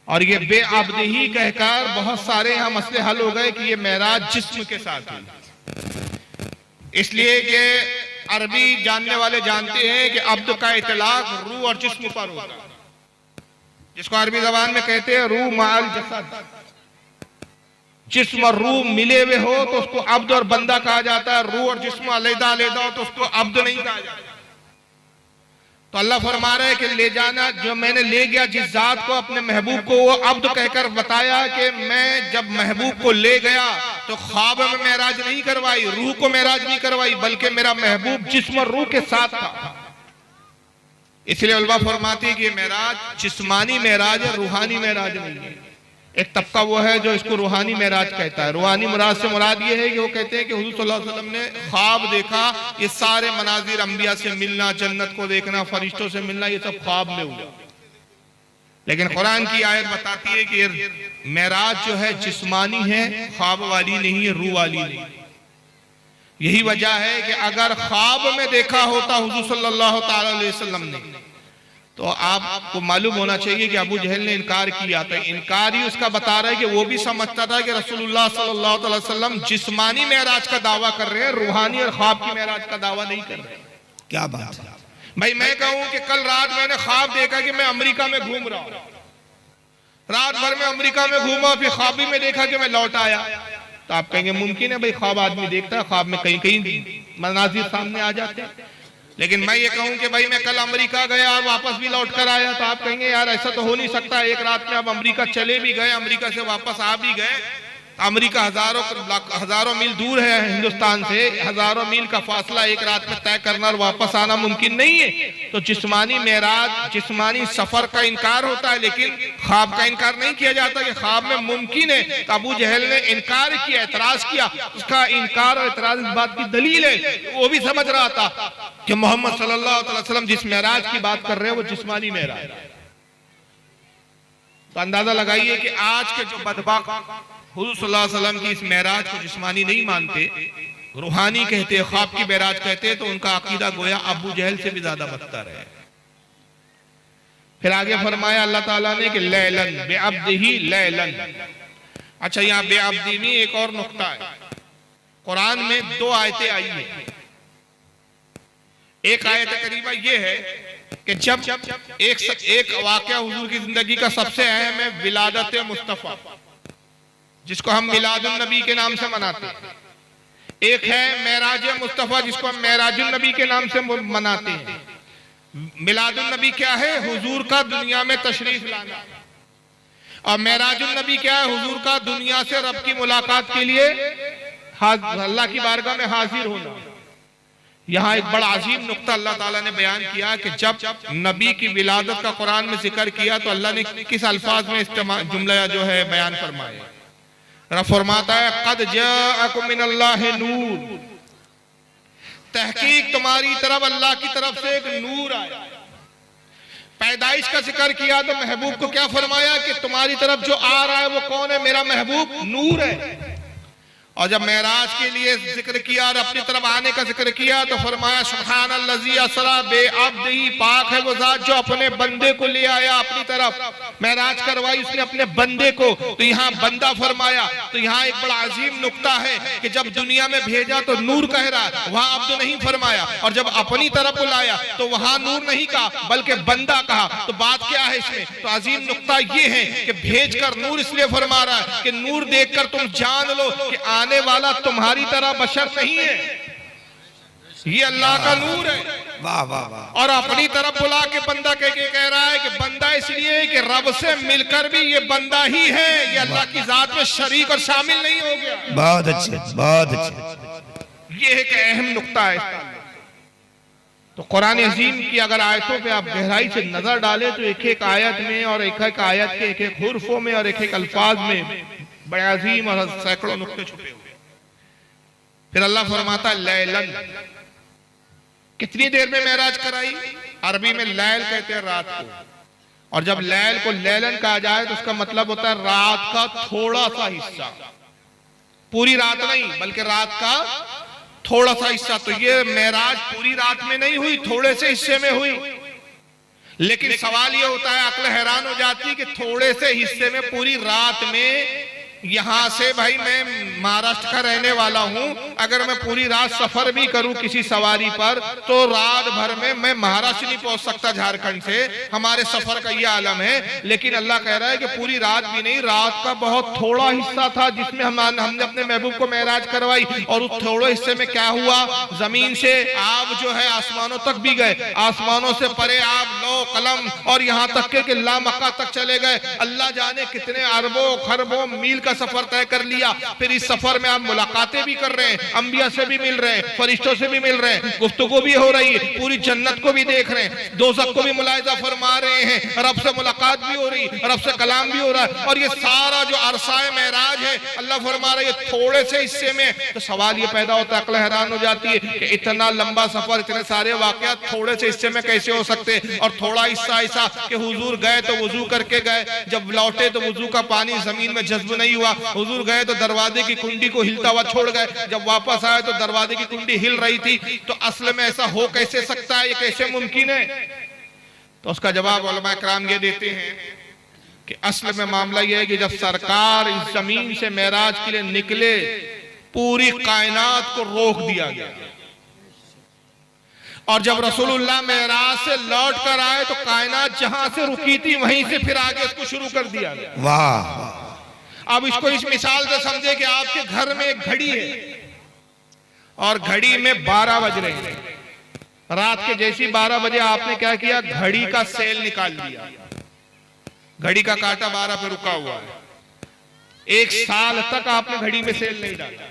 और ये बेअब्दी ही कहकर बहुत सारे यहाँ मसले हल हो गए कि ये मेराज जिस्म के साथ है, इसलिए कि अरबी जानने वाले जानते हैं कि अब्द का इतलाक रूह और जिस्म पर होता है, जिसको अरबी जबान में कहते हैं रूह माल जसद। जिस्म और रूह मिले हुए हो तो उसको अब्द और बंदा कहा जाता है, रूह और जिस्म अलग अलग हो तो उसको अब्द नहीं कहा जाता। तो अल्लाह फरमा रहा है कि ले जाना, जो मैंने ले गया जिस जात को अपने महबूब को, वो अब्द कहकर बताया कि मैं जब महबूब को ले गया तो ख्वाब में मेराज नहीं करवाई, रूह को मेराज नहीं करवाई, बल्कि मेरा महबूब जिस्म और रूह के साथ था। इसलिए उलमा फरमाती है कि मेराज जिस्मानी मेराज है, रूहानी मेराज नहीं है। एक तबका वो है जो इसको रूहानी मेराज कहता है। रूहानी मुराद से मुराद ये है कि वो कहते हैं कि हुजूर सल्लल्लाहु अलैहि वसल्लम ने ख्वाब देखा, ये सारे मनाजिर अंबिया से मिलना, जन्नत को देखना, फरिश्तों से मिलना, ये सब ख्वाब में हुआ। लेकिन कुरान की आयत बताती है कि मेराज जो है जिस्मानी है, ख्वाब वाली नहीं है, रूह वाली नहीं। यही वजह है कि अगर ख्वाब में देखा होता हुजूर सल्लल्लाहु अलैहि वसल्लम ने तो आपको मालूम होना चाहिए कि अबू जहल ने इनकार किया, तो इनकार ही उसका बता रहा है कि वो भी समझता था कि रसूलुल्लाह सल्लल्लाहु अलैहि वसल्लम जिस्मानी मेराज का दावा कर रहे हैं, रूहानी और ख्वाब की मेराज का दावा नहीं कर रहे। क्या बात है भाई, मैं कहूं कि कल रात मैंने ख्वाब देखा कि मैं अमेरिका में घूम रहा हूं, रात भर में अमेरिका में घूमा, फिर ख्वाबी में देखा कि मैं लौट आया, तो आप कहेंगे मुमकिन है भाई, ख्वाब आदमी देखता है, ख्वाब में कहीं कहीं मनाजिर सामने आ जाते हैं। लेकिन मैं ये कहूं कि भाई मैं कल अमेरिका गया और वापस भी लौट कर आया, तो आप कहेंगे यार ऐसा तो हो नहीं सकता, एक रात में आप अमेरिका चले भी गए, अमेरिका से वापस आ भी गए, अमेरिका हजारों मील दूर है हिंदुस्तान से, हजारों मील का फासला एक रात में तय करना और वापस आना मुमकिन नहीं है। तो जिस्मानी मेराज, जिस्मानी सफर का इनकार होता है, लेकिन ख्वाब का इनकार नहीं किया जाता कि ख्वाब में मुमकिन है। तो अबू जहल ने इनकार किया, एतराज किया, उसका इनकार और एतराज इस बात की दलील है, वो भी समझ रहा था कि मोहम्मद सल्लल्लाहु अलैहि वसल्लम जिस मेराज की बात कर रहे हैं वो जिस्मानी मेराज। तो अंदाजा लगाइए कि आज के जो बदबख्त हुजूर सल्लल्लाहु अलैहि वसल्लम की इस मेराज को जिस्मानी नहीं मानते, रूहानी कहते, ख्वाब की मेराज कहते, तो उनका अकीदा गोया अबू जहल से भी ज्यादा बदतर है। फिर आगे फरमाया अल्लाह ताला ने कि लैलन बेअब्दिही लैलन। अच्छा, यहाँ बेअब्दी में एक और नुक्ता है, कुरान में 2 आयतें आई है। एक आयत करीबा ये है कि जब एक वाक़या हुजूर की जिंदगी का सबसे अहम है, विलादत मुस्तफ़ा, जिसको हम मिलादुन नबी के नाम से मनाते हैं। एक है मेराज मुस्तफ़ा, जिसको हम मेराजुन नबी के नाम से मनाते हैं। मिलादुन नबी क्या है? हुजूर का दुनिया में तशरीफ लाना। और मेराजुन नबी क्या है? हुजूर का दुनिया से रब की मुलाकात के लिए अल्लाह की बारगाह में हाजिर होना। यहाँ एक बड़ा अजीम नुक्ता अल्लाह ताला ने बयान किया कि जब नबी की विलादत का कुरान में जिक्र किया तो अल्लाह ने किस अल्फाज में जुमला जो है बयान फरमाया। फरमाता है कद जाअकुम मिनल्लाहि नूर, तहकीक तुम्हारी तरफ अल्लाह की तरफ से एक नूर आया। पैदाइश का जिक्र किया तो महबूब को क्या फरमाया कि तुम्हारी तरफ जो आ रहा है वो कौन है? मेरा महबूब नूर है। और जब मेराज के लिए जिक्र किया और अपनी तरफ आने का जिक्र किया तो फरमाया सुब्हानल्लज़ी असरा बेअब्दिही, पाक है वो जात जो अपने बंदे को ले आया अपनी तरफ, मेराज करवाई उसने अपने बंदे को। तो यहाँ बंदा फरमाया। तो यहाँ एक बड़ा अजीम नुक्ता है कि जब दुनिया में भेजा तो नूर कह रहा, वहां अब्द नहीं फरमाया, और जब अपनी तरफ बुलाया तो वहां नूर नहीं कहा बल्कि बंदा कहा। तो बात क्या है इसमें? तो अजीम नुक्ता ये है कि भेज कर नूर इसलिए फरमा रहा है कि नूर देखकर तुम जान लो कि आने वाला तुम्हारी तरह बशर नहीं है, ये अल्लाह का नूर है। वाह वाह वाह। और अपनी तरफ बुला के बंदा कह रहा है कि बंदा इसलिए कि रब से मिलकर भी ये बंदा ही है, ये अल्लाह की जात में शरीक और शामिल नहीं हो गया। बहुत अच्छे, बहुत अच्छे। ये एक अहम नुक्ता है। तो कुरान अजीम की अगर आयतों पे आप गहराई से नजर डालें तो एक एक आयत में और एक एक आयत के एक एक हुर्फों में और एक एक अल्फाज में बड़े अजीम और सैकड़ों नुक्ते छुपे हुए। फिर अल्लाह फरमाता है लैलन, कितनी देर में मेराज कराई? अरबी में लैल कहते हैं रात को, और जब लैल को लैलन कहा जाए तो उसका मतलब होता है रात का थोड़ा सा हिस्सा, पूरी रात नहीं बल्कि रात का थोड़ा सा हिस्सा। तो ये मेराज पूरी रात में नहीं हुई, थोड़े से हिस्से में हुई। लेकिन सवाल ये होता है, अक्ल हैरान हो जाती है कि थोड़े से हिस्से में पूरी रात में, यहां से भाई मैं महाराष्ट्र का रहने वाला हूं, अगर मैं पूरी रात सफर भी करूं किसी सवारी पर तो रात भर में मैं महाराष्ट्र नहीं पहुंच सकता झारखंड से। हमारे सफर का यह आलम है। लेकिन अल्लाह कह रहा है कि पूरी रात भी नहीं, रात का बहुत थोड़ा हिस्सा था जिसमें हमने अपने महबूब को मेराज करवाई। और उस थोड़े हिस्से में क्या हुआ? जमीन से आप जो है आसमानों तक भी गए, आसमानों से परे आप लो कलम और यहाँ तक के लामक्का तक चले गए। अल्लाह जाने कितने अरबों खरबों मील का सफर तय कर लिया। फिर इस सफर में आप मुलाकातें भी कर रहे हैं, अंबिया से भी मिल रहे हैं, फरिश्तों से भी मिल रहे हैं, गुफ्तगू भी हो रही है, पूरी जन्नत को भी देख रहे हैं, दोज़ख को भी मुलाहिजा फरमा रहे हैं, रब से मुलाकात भी हो रही, रब से कलाम भी हो रहा है। और ये सारा जो अरसाए मेराज है अल्लाह फरमा रहे हैं थोड़े से हिस्से में। तो सवाल ये पैदा होता है, अक्ल हैरान हो जाती है कि इतना लंबा सफर, इतने सारे वाकयात थोड़े से हिस्से में कैसे हो सकते? और थोड़ा हिस्सा ऐसा कि हुजूर गए तो वुजू करके गए, जब लौटे तो वुजू का पानी जमीन में जज्ब नहीं हुआ। हुजूर गए तो दरवाजे की कुंडी को हिलता हुआ छोड़ गए, जब वापस आए तो दरवाजे की कुंडी हिल रही थी। तो असल में ऐसा हो कैसे सकता है? ये कैसे मुमकिन है? तो उसका जवाब उलमा कराम ये देते हैं कि असल में मामला यह है कि जब सरकार इस जमीन से मेराज के लिए निकले, पूरी कायनात को रोक दिया गया, और जब रसूलुल्लाह मेराज से लौट कर आए तो कायनात जहां से रुकी थी वहीं से फिर आगे इसको शुरू कर दिया गया। वाह। अब इसको इस मिसाल से समझे कि आपके घर में एक घड़ी है और घड़ी में 12 बज रहे हैं, रात के जैसी 12 बजे आपने क्या किया, घड़ी का सेल निकाल लिया, घड़ी का कांटा 12 पे रुका हुआ है। 1 साल तक आपने घड़ी में सेल नहीं डाला,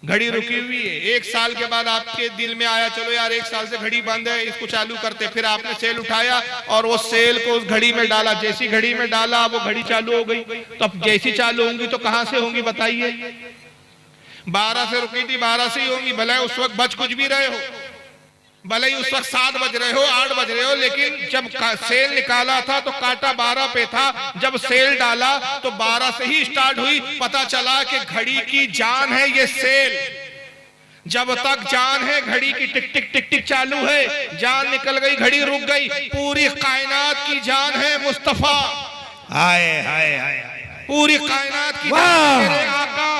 घड़ी रुकी हुई है। 1 साल के बाद आपके दिल में आया चलो यार 1 साल से घड़ी बंद है, इसको चालू करते, फिर आपने सेल उठाया और वो सेल को उस घड़ी में डाला। जैसी घड़ी में डाला वो घड़ी चालू हो गई। तो अब जैसी चालू होंगी तो कहां से होंगी बताइए? 12 से रुकी थी, 12 से ही होंगी। भले उस वक्त बज कुछ भी रहे हो, भले ही उस वक्त 7 बज रहे हो, 8 बज रहे हो, लेकिन जब सेल निकाला था तो कांटा 12 पे था। जब सेल डाला तो 12 से ही स्टार्ट हुई। पता चला कि घड़ी की जान है ये सेल। जब तक जान है घड़ी की टिक टिक टिक टिक चालू है, जान निकल गई घड़ी रुक गई। पूरी कायनात की जान है मुस्तफा। हाय हाय हाय, पूरी कायनात की जान मेरे आका।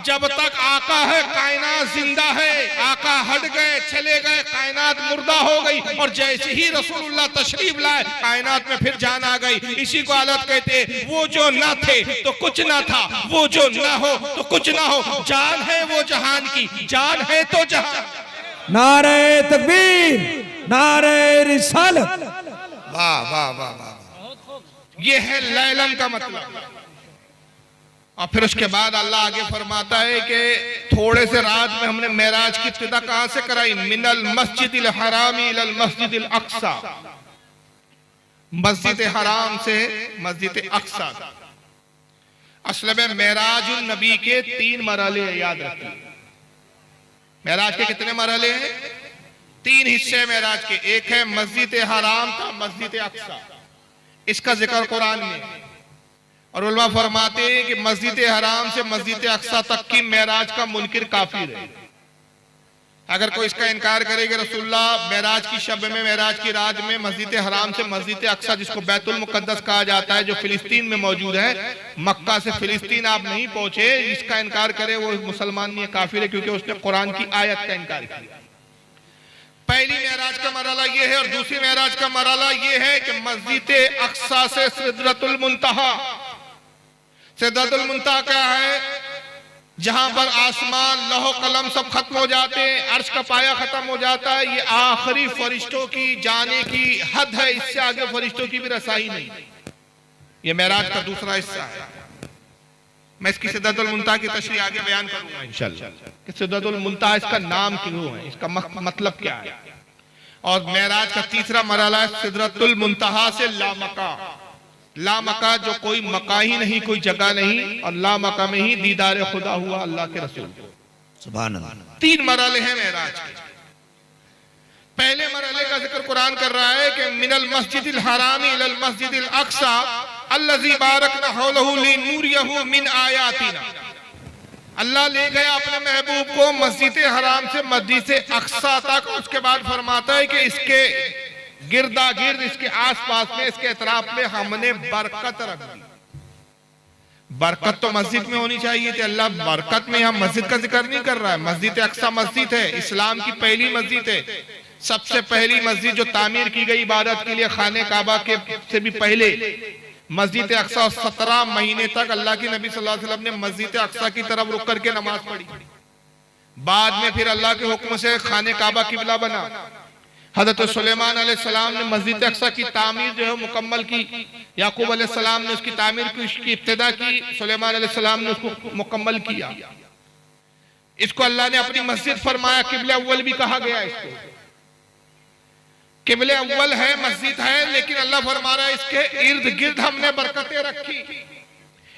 जब तक आका है कायनात जिंदा है, आका हट गए चले गए कायनात मुर्दा हो गई। और जैसे ही रसूलुल्लाह तशरीफ लाए कायनात में फिर जान आ गई। इसी को हालत कहते हैं, वो जो ना थे तो कुछ ना था, वो जो ना हो तो कुछ ना हो। जान है वो जहान की, जान है तो जहान। नारे तकबीर, नारे रिसालत। वाह वाह वाह वाह। ये है लैलन का मतलब। और फिर उसके बाद अल्लाह आगे फरमाता है कि थोड़े से रात में हमने मेराज की इब्तिदा कहां से कराई? मिनल मस्जिदिल हरामी इलल मस्जिदिल अक्सा। मस्जिद हराम से मस्जिद अक्सा। असल में मेराजुल नबी के 3 मरहले हैं, याद रखिए। मेराज के कितने मरहले हैं? 3 हिस्से मेराज के। एक है मस्जिद हराम का मस्जिद अक्सा, इसका जिक्र कुरान में। और उलमा फरमाते हैं कि मस्जिद हराम से मस्जिद अक्सा तक की मेराज का मुनकिर काफिर है। अगर कोई इसका इनकार करे कि रसूलुल्लाह मेराज की शब में, मेराज की रात में मस्जिद हराम से मस्जिद अक्सा, जिसको बैतुल मुकद्दस कहा जाता है, जो फिलिस्तीन में मौजूद है, मक्का से फिलिस्तीन आप नहीं पहुंचे, इसका इनकार करे वो मुसलमान नहीं है, काफिर है, क्योंकि उसने कुरान की आयत का इनकार किया। पहली मेराज का मरहला ये है। और दूसरी मेराज का मरहला ये है कि मस्जिद अक्सा से सिदरतुल मुंतहा। सिदरतुल मुंतहा क्या है? जहां पर आसमान, लौह कलम सब खत्म हो जाते हैं, अर्श का पाया खत्म हो जाता है। ये आखिरी फरिश्तों की जाने की हद है, इससे आगे फरिश्तों की भी रसाई नहीं। ये मेराज का दूसरा हिस्सा है। मैं इसकी सिदरतुल मुंतहा की तशरीह आगे बयान करूंगा इंशाअल्लाह कि सिदरतुल मुंतहा इसका नाम क्यों है, इसका मतलब क्या है। और मेराज का तीसरा मरहला है सिदरतुल मुंतहा से लामका। लामका जो कोई मका ही नहीं, कोई जगह नहीं, और लामका में ही दीदार खुदा हुआ अल्लाह के रसूल। सुभान अल्लाह। 3 मरहले हैं मेराज के। पहले मरहले का जिक्र कुरान कर रहा है कि मिनल मस्जिदिल हरामी इलल मस्जिदिल अक्सा अल्लज़ी बारकना हौलहु लिनूरियहु मिन आयातिना। अल्लाह ले गया अपने महबूब को मस्जिद हराम से मस्जिद अक्सा तक। उसके बाद फरमाता है कि इसके गिरदा गिर्द, इसके आसपास में, इसके इतराफ में हमने बरकत रख दी। बरकत तो मस्जिद में होनी चाहिए थी, अल्लाह बरकत में, यहाँ मस्जिद का जिक्र नहीं कर रहा है। मस्जिद अक्सा मस्जिद है, इस्लाम की पहली मस्जिद है, सबसे पहली मस्जिद जो तामीर की गई इबादत के लिए, खाने काबा के से भी पहले मस्जिद अक्सा। 17 महीने तक अल्लाह के नबी सल्लल्लाहु अलैहि वसल्लम ने मस्जिद अक्सा की तरफ रुक करके नमाज पढ़ी। बाद में फिर अल्लाह के हुक्म से खाने काबा किबला बना। हजरत सुलेमान अलैहिस्सलाम ने मस्जिद अक्सा की तामीर जो है मुकम्मल की। याकूब अलैहिस्सलाम ने उसकी तामीर की, उसकी इब्तिदा की, सुलेमान अलैहिस्सलाम ने उसको मुकम्मल किया। इसको अल्लाह ने अपनी मस्जिद फरमाया। किबले अव्वल भी कहा गया इसको। किबले अव्वल है, मस्जिद है, लेकिन अल्लाह फरमा रहा है इसके इर्द गिर्द हमने बरकतें रखी,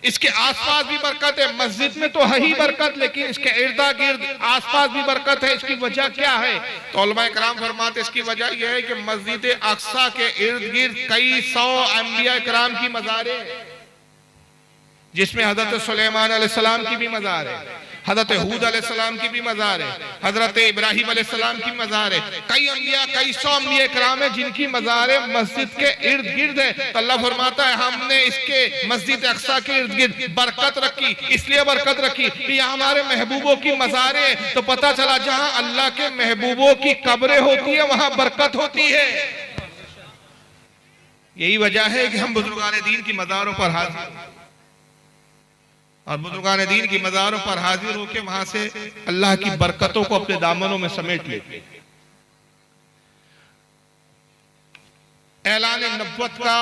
इसके आसपास भी बरकत है। मस्जिद में तो है ही बरकत, लेकिन इसके इर्दा गिर्द आसपास भी बरकत है। इसकी वजह क्या है? तो उलमा इकराम फरमाते इसकी वजह यह है कि मस्जिद अक्सा के इर्द गिर्द कई 100 अंबिया इकराम की मज़ारें हैं, जिसमें हजरत सुलेमान अलैहिस्सलाम की भी मज़ार है, हजरत हूद अलैहिस्सलाम की भी मज़ार है, हजरत इब्राहिम अलैहिस्सलाम की मज़ार है, कई अंबिया, कई सौ अंबिया इकराम है जिनकी मज़ार मस्जिद के इर्द गिर्द है। तो अल्लाह फरमाता है हमने इसके मस्जिद अक्सा के इर्द गिर्द बरकत रखी, इसलिए बरकत रखी कि यहाँ हमारे महबूबों की मज़ारें हैं। तो पता चला जहाँ अल्लाह के महबूबों की कब्रें होती है वहां बरकत होती है। यही वजह है कि हम बुजुर्गान दीन की मज़ारों पर हाजिर और बुजुर्गान दीन की मज़ारों पर हाजिर होकर वहां से अल्लाह की बरकतों को अपने दामनों में समेट लेते। ऐलान नबुव्वत का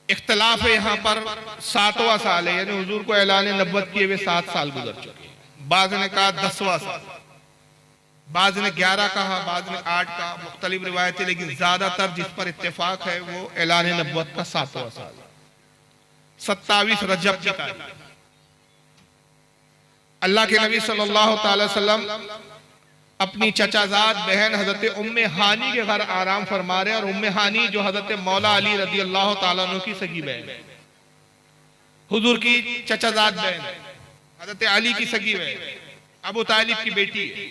इख्तिलाफ है यहाँ पर 7वां साल है, यानी हुजूर को ऐलान नबुव्वत किए हुए 7 साल गुजर चुके हैं। बाज़ ने कहा 10वां साल, बाज़ ने 11 कहा, बाज़ ने 8 कहा, मुख्तलिफ रिवायतें, लेकिन ज्यादातर जिस पर इत्तेफाक है वो ऐलान नबुव्वत का 7वां साल, 27 रजब की तारीख। अल्लाह के नबी सल्लल्लाहु अलैहि वसल्लम अपनी चचाजाद बहन हजरत उम्मे हानी के घर आराम फरमा रहे हैं, और उम्मे हानी जो हजरत मौला अली रजी अल्लाह तआला अन्हु की सगी बहन है, हुजूर की चचाजाद बहन है, हजरत अली की सगी बहन, अबू तालिब की बेटी है।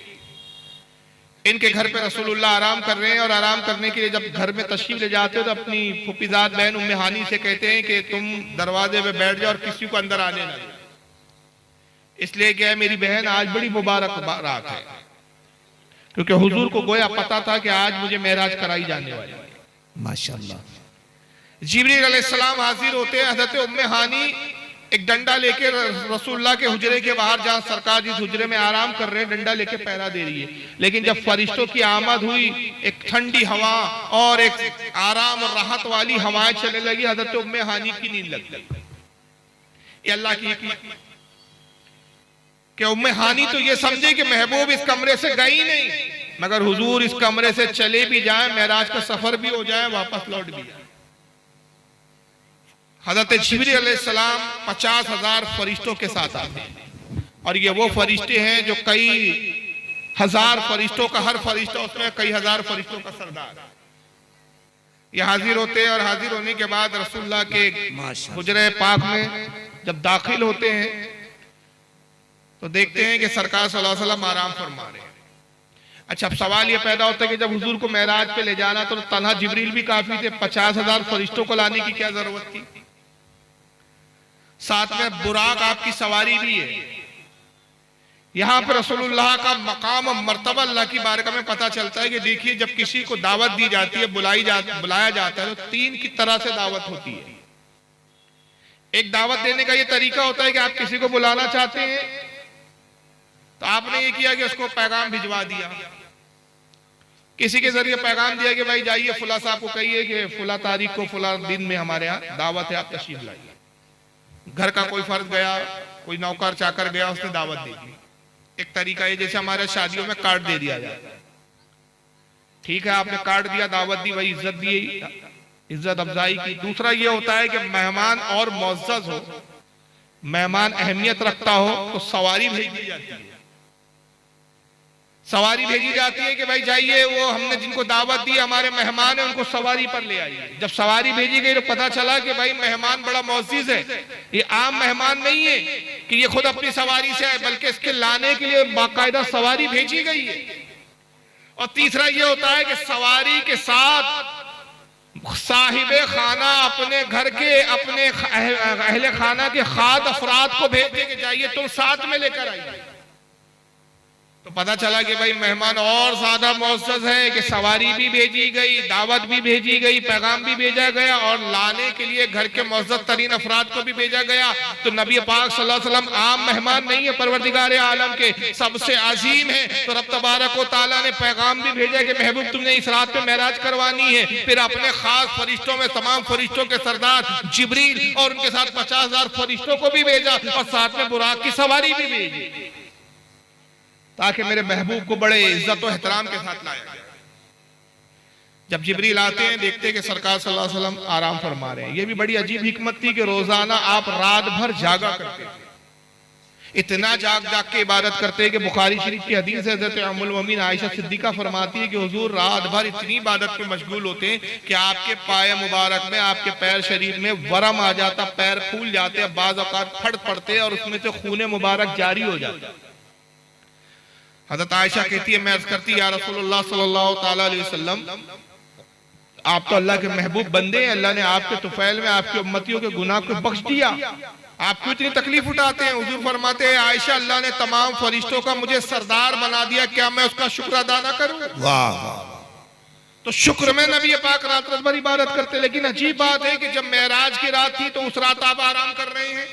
इनके घर पे रसूलुल्लाह आराम कर रहे हैं, और आराम करने के लिए जब घर में तशरीफ ले जाते हो तो अपनी फुफीजाद बहन उम्मे हानी से कहते हैं कि तुम दरवाजे पे बैठ जाओ और किसी को अंदर आने ना दो, इसलिए क्या है मेरी बहन आज बड़ी मुबारक रात है, क्योंकि हुजूर को गोया पता था कि आज मुझे मेराज कराई जाने वाली है। माशाअल्लाह। जिब्रील अलैहिस्सलाम हाजिर होते हैं, हजरत उम्मे हानी एक डंडा लेके रसूलुल्लाह के हुजरे के बाहर, जहां सरकार जिस हुजरे में आराम कर रहे हैं, डंडा लेके पहरा दे रही है। लेकिन जब फरिश्तों की आमद हुई, एक ठंडी हवा और एक आराम और राहत वाली हवाएं चलने लगी, हजरत उम्मे हानी की नींद लग गई। ये अल्लाह की हिकमत कि उम्मे हानी तो ये समझे कि महबूब इस कमरे से गई नहीं, मगर हुजूर इस कमरे से चले भी जाए, मेराज का सफर भी हो जाए, वापस लौट भी जाए। हजरत जिब्रील अलैहिस्सलाम 50,000 फरिश्तों के साथ आते हैं, और ये वो फरिश्ते हैं जो कई हजार फरिश्तों का, हर फरिश्ता उसमें कई हजार फरिश्तों का सरदार। ये हाजिर होते हैं, और हाजिर होने के बाद रसूलुल्लाह के हुजरे पाक में जब दाखिल होते हैं तो देखते हैं कि सरकार सल्लल्लाहु अलैहि वसल्लम आराम फरमा रहे हैं। अच्छा, अब सवाल ये पैदा होता है कि जब हुजूर को मेराज पे ले जाना तो तन्हा जिब्रील भी काफी थे, 50,000 फरिश्तों को लाने की क्या जरूरत थी? साथ में बुराक आपकी सवारी भी है। यहां पर रसूलुल्लाह का मकाम और मर्तबा अल्लाह की बारगाह में पता चलता है कि देखिए, जब किसी को दावत दी जाती है, बुलाया जाता है, तो 3 की तरह से दावत होती है। एक दावत देने का ये तरीका होता है कि आप किसी को बुलाना चाहते हैं तो आपने ये किया कि उसको पैगाम भिजवा दिया, किसी के जरिए पैगाम दिया कि भाई जाइए फुला साहब को कहिए कि फुला तारीख को फुला दिन में हमारे यहाँ दावत है, आप तशरीफ लाइए। घर का कोई फर्द गया, कोई नौकर चाकर गया, उसने दावत दे दी। एक तरीका है जैसे हमारे शादियों में कार्ड दे दिया जाता है, ठीक है, आपने कार्ड दिया, दावत दी, वही इज्जत दी, इज्जत अफजाई की। दूसरा ये होता है कि मेहमान और मुअज़्ज़ज़ हो, मेहमान अहमियत रखता हो तो सवारी भेजी जाती है। सवारी भेजी जाती है कि भाई जाइए, वो हमने जिनको दावत दी हमारे मेहमान है, उनको सवारी पर ले आइए। जब सवारी भेजी गई तो पता चला कि भाई मेहमान बड़ा मुअज़्ज़िज़ है, ये आम मेहमान नहीं है कि ये खुद अपनी सवारी से आए, बल्कि इसके लाने के लिए बाकायदा सवारी भेजी गई है। और तीसरा ये होता है कि सवारी के साथ साहिबे खाना अपने घर के, अपने अहले खाना के खाद अफराद को भेज दे के जाइए, तुम साथ में लेकर आइए। तो पता चला कि भाई मेहमान और ज्यादा मुअज़्ज़ज़ है कि सवारी भी भेजी गई, दावत भी भेजी गई, पैगाम भी भेजा गया, और लाने के लिए घर के मुअज़्ज़ज़ तरीन अफराद को भी भेजा गया। तो नबी पाक सल्लल्लाहु अलैहि वसल्लम आम मेहमान नहीं है, परवरदिगार आलम के सबसे अजीम है। तो रब तबारक व तआला ने पैगाम भी भेजा कि महबूब तुमने इस रात में मेराज करवानी है। फिर अपने खास फरिश्तों में तमाम फरिश्तों के सरदार जिब्रील और उनके साथ 50,000 फरिश्तों को भी भेजा, और साथ में बुराक की सवारी भी भेजी, ताकि मेरे महबूब को बड़े इज्जत और एहतराम के साथ लाया जाए। जब जिब्रील आते हैं, देखते हैं कि सरकार सल्लल्लाहु अलैहि वसल्लम आराम फरमा रहे हैं। ये भी बड़ी अजीब हिकमत थी कि रोजाना आप रात भर जागा करते थे, इतना जाग जाग के इबादत करते हैं कि बुखारी शरीफ की हदीस है, हज़रत उम्मुल मोमिन आयशा सिद्दीका फरमाती है कि हुजूर रात भर इतनी इबादत में मशगूल होते हैं कि आपके पाए मुबारक में, आपके पैर शरीफ में वरम आ जाता, पैर फूल जाते, बाज़ औक़ात फट पड़ते और उसमें से खून मुबारक जारी हो जाता। हज़रत आयशा कहती है, मैं अर्ज़ करती या रसूलुल्लाह सल्लल्लाहु तआला अलैहि वसल्लम, आप तो अल्लाह के महबूब बंदे हैं, अल्लाह ने आपके तुफैल में आपकी उम्मतियों के गुनाह को बख्श दिया, आप क्यों इतनी तकलीफ उठाते हैं? हुजूर फरमाते हैं, आयशा अल्लाह ने तमाम फरिश्तों का मुझे सरदार बना दिया, क्या मैं उसका शुक्र अदा ना करूं? वाह वाह। तो शुक्र में नबी पाक रात रात भर इबादत करते। लेकिन अजीब बात है कि जब मेराज की रात थी तो उस रात आप आराम कर रहे हैं।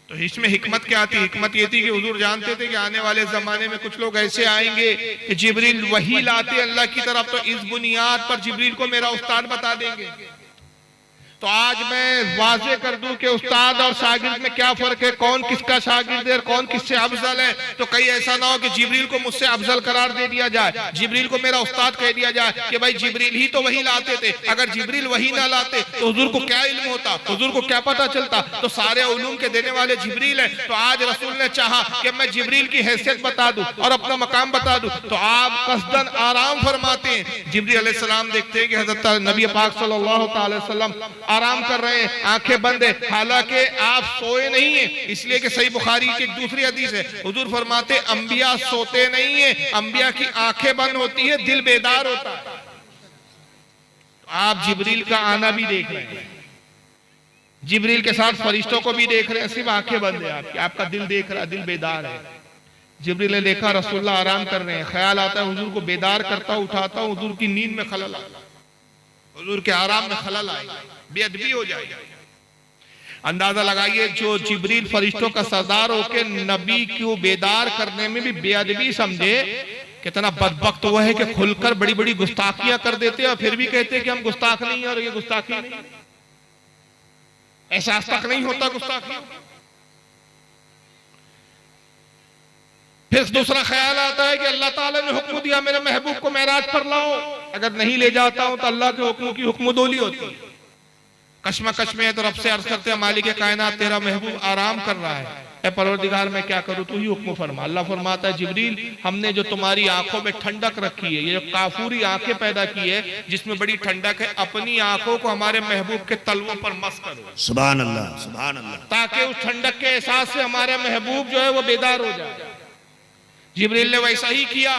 तो इसमें हिकमत क्या थी? हिकमत ये थी कि हुजूर जानते थे कि आने वाले जमाने में कुछ लोग ऐसे आएंगे कि जिब्रील वही लाते अल्लाह की तरफ, तो इस बुनियाद पर जिब्रील को मेरा उस्ताद बता देंगे। तो आज मैं वाज़े कर दूं कि उस्ताद और शागिर्द में क्या फर्क है, कौन किसका शागिर्द है और कौन किससे अफजल है। तो कहीं ऐसा ना हो कि जिब्रील को मुझसे अफजल करार दे दिया जाए, जिब्रील को मेरा उस्ताद कह दिया जाए कि भाई जिब्रील ही तो वही लाते थे, अगर जिब्रील वही ना लाते तो हुजूर को क्या इल्म होता, हुजूर को क्या पता चलता? तो सारे उलूम के देने वाले जिब्रील है। तो आज रसूल ने चाहा कि मैं जिब्रील की हैसियत बता दूं और अपना मकाम बता दूं, तो आप कसदन आराम फरमाते हैं। जिब्रील अलैहिस्सलाम देखते हैं कि हज़रत नबी पाक सल्लल्लाहु अलैहि वसल्लम आराम कर रहे हैं, आंखें बंद है, हालांकि आप सोए नहीं है। इसलिए कि सही बुखारी की एक दूसरी हदीस है, हुजूर फरमाते अंबिया सोते नहीं है, अंबिया की आंखें बंद होती है, दिल बेदार होता है। आप जिब्रील का आना भी देख रहे हैं, जिब्रील के साथ फरिश्तों को भी देख रहे हैं, सिर्फ आंखें बंद है आपकी, आपका दिल देख रहा, दिल बेदार है। जिब्रील ने देखा रसूलुल्लाह आराम कर रहे हैं, ख्याल आता है हुजूर को बेदार करता उठाता हूं, हुजूर की नींद में खलल आता, हुजूर के आराम में खलल आएगा, बेअदबी हो जाएगी। अंदाजा लगाइए, जो जिब्रील फरिश्तों का सरदार होके नबी को बेदार करने में भी बेअदबी समझे, कितना बदबख्त हुआ है कि खुलकर बड़ी बड़ी गुस्ताखियां कर देते हैं और फिर भी कहते हैं कि हम गुस्ताख नहीं है और ये गुस्ताखी नहीं, एहसास तक नहीं होता गुस्ताखी। फिर दूसरा ख्याल आता है कि अल्लाह ताला ने हुक्म दिया मेरे महबूब को मेराज पर लाओ, अगर नहीं ले जाता हूं तो अल्लाह के हुक्म की हुक्मदोली होती है। कश्मकश में है तो रब से अर्ज करते हैं, मालिक कायनात तेरा महबूब आराम कर रहा है, ए परवरदिगार मैं क्या करूं, तू ही हुक्म फरमा। अल्लाह फरमाता है, जिब्रील हमने जो तुम्हारी आंखों में ठंडक रखी है, ये जो काफूरी आंखें पैदा की है जिसमें बड़ी ठंडक है, अपनी आंखों को हमारे महबूब के तलवों पर मस करो, सुभान अल्लाह सुभान अल्लाह, ताकि उस ठंडक के एहसास से हमारे महबूब जो है वो बेदार हो जाए। जिब्रील ने वैसा ही किया,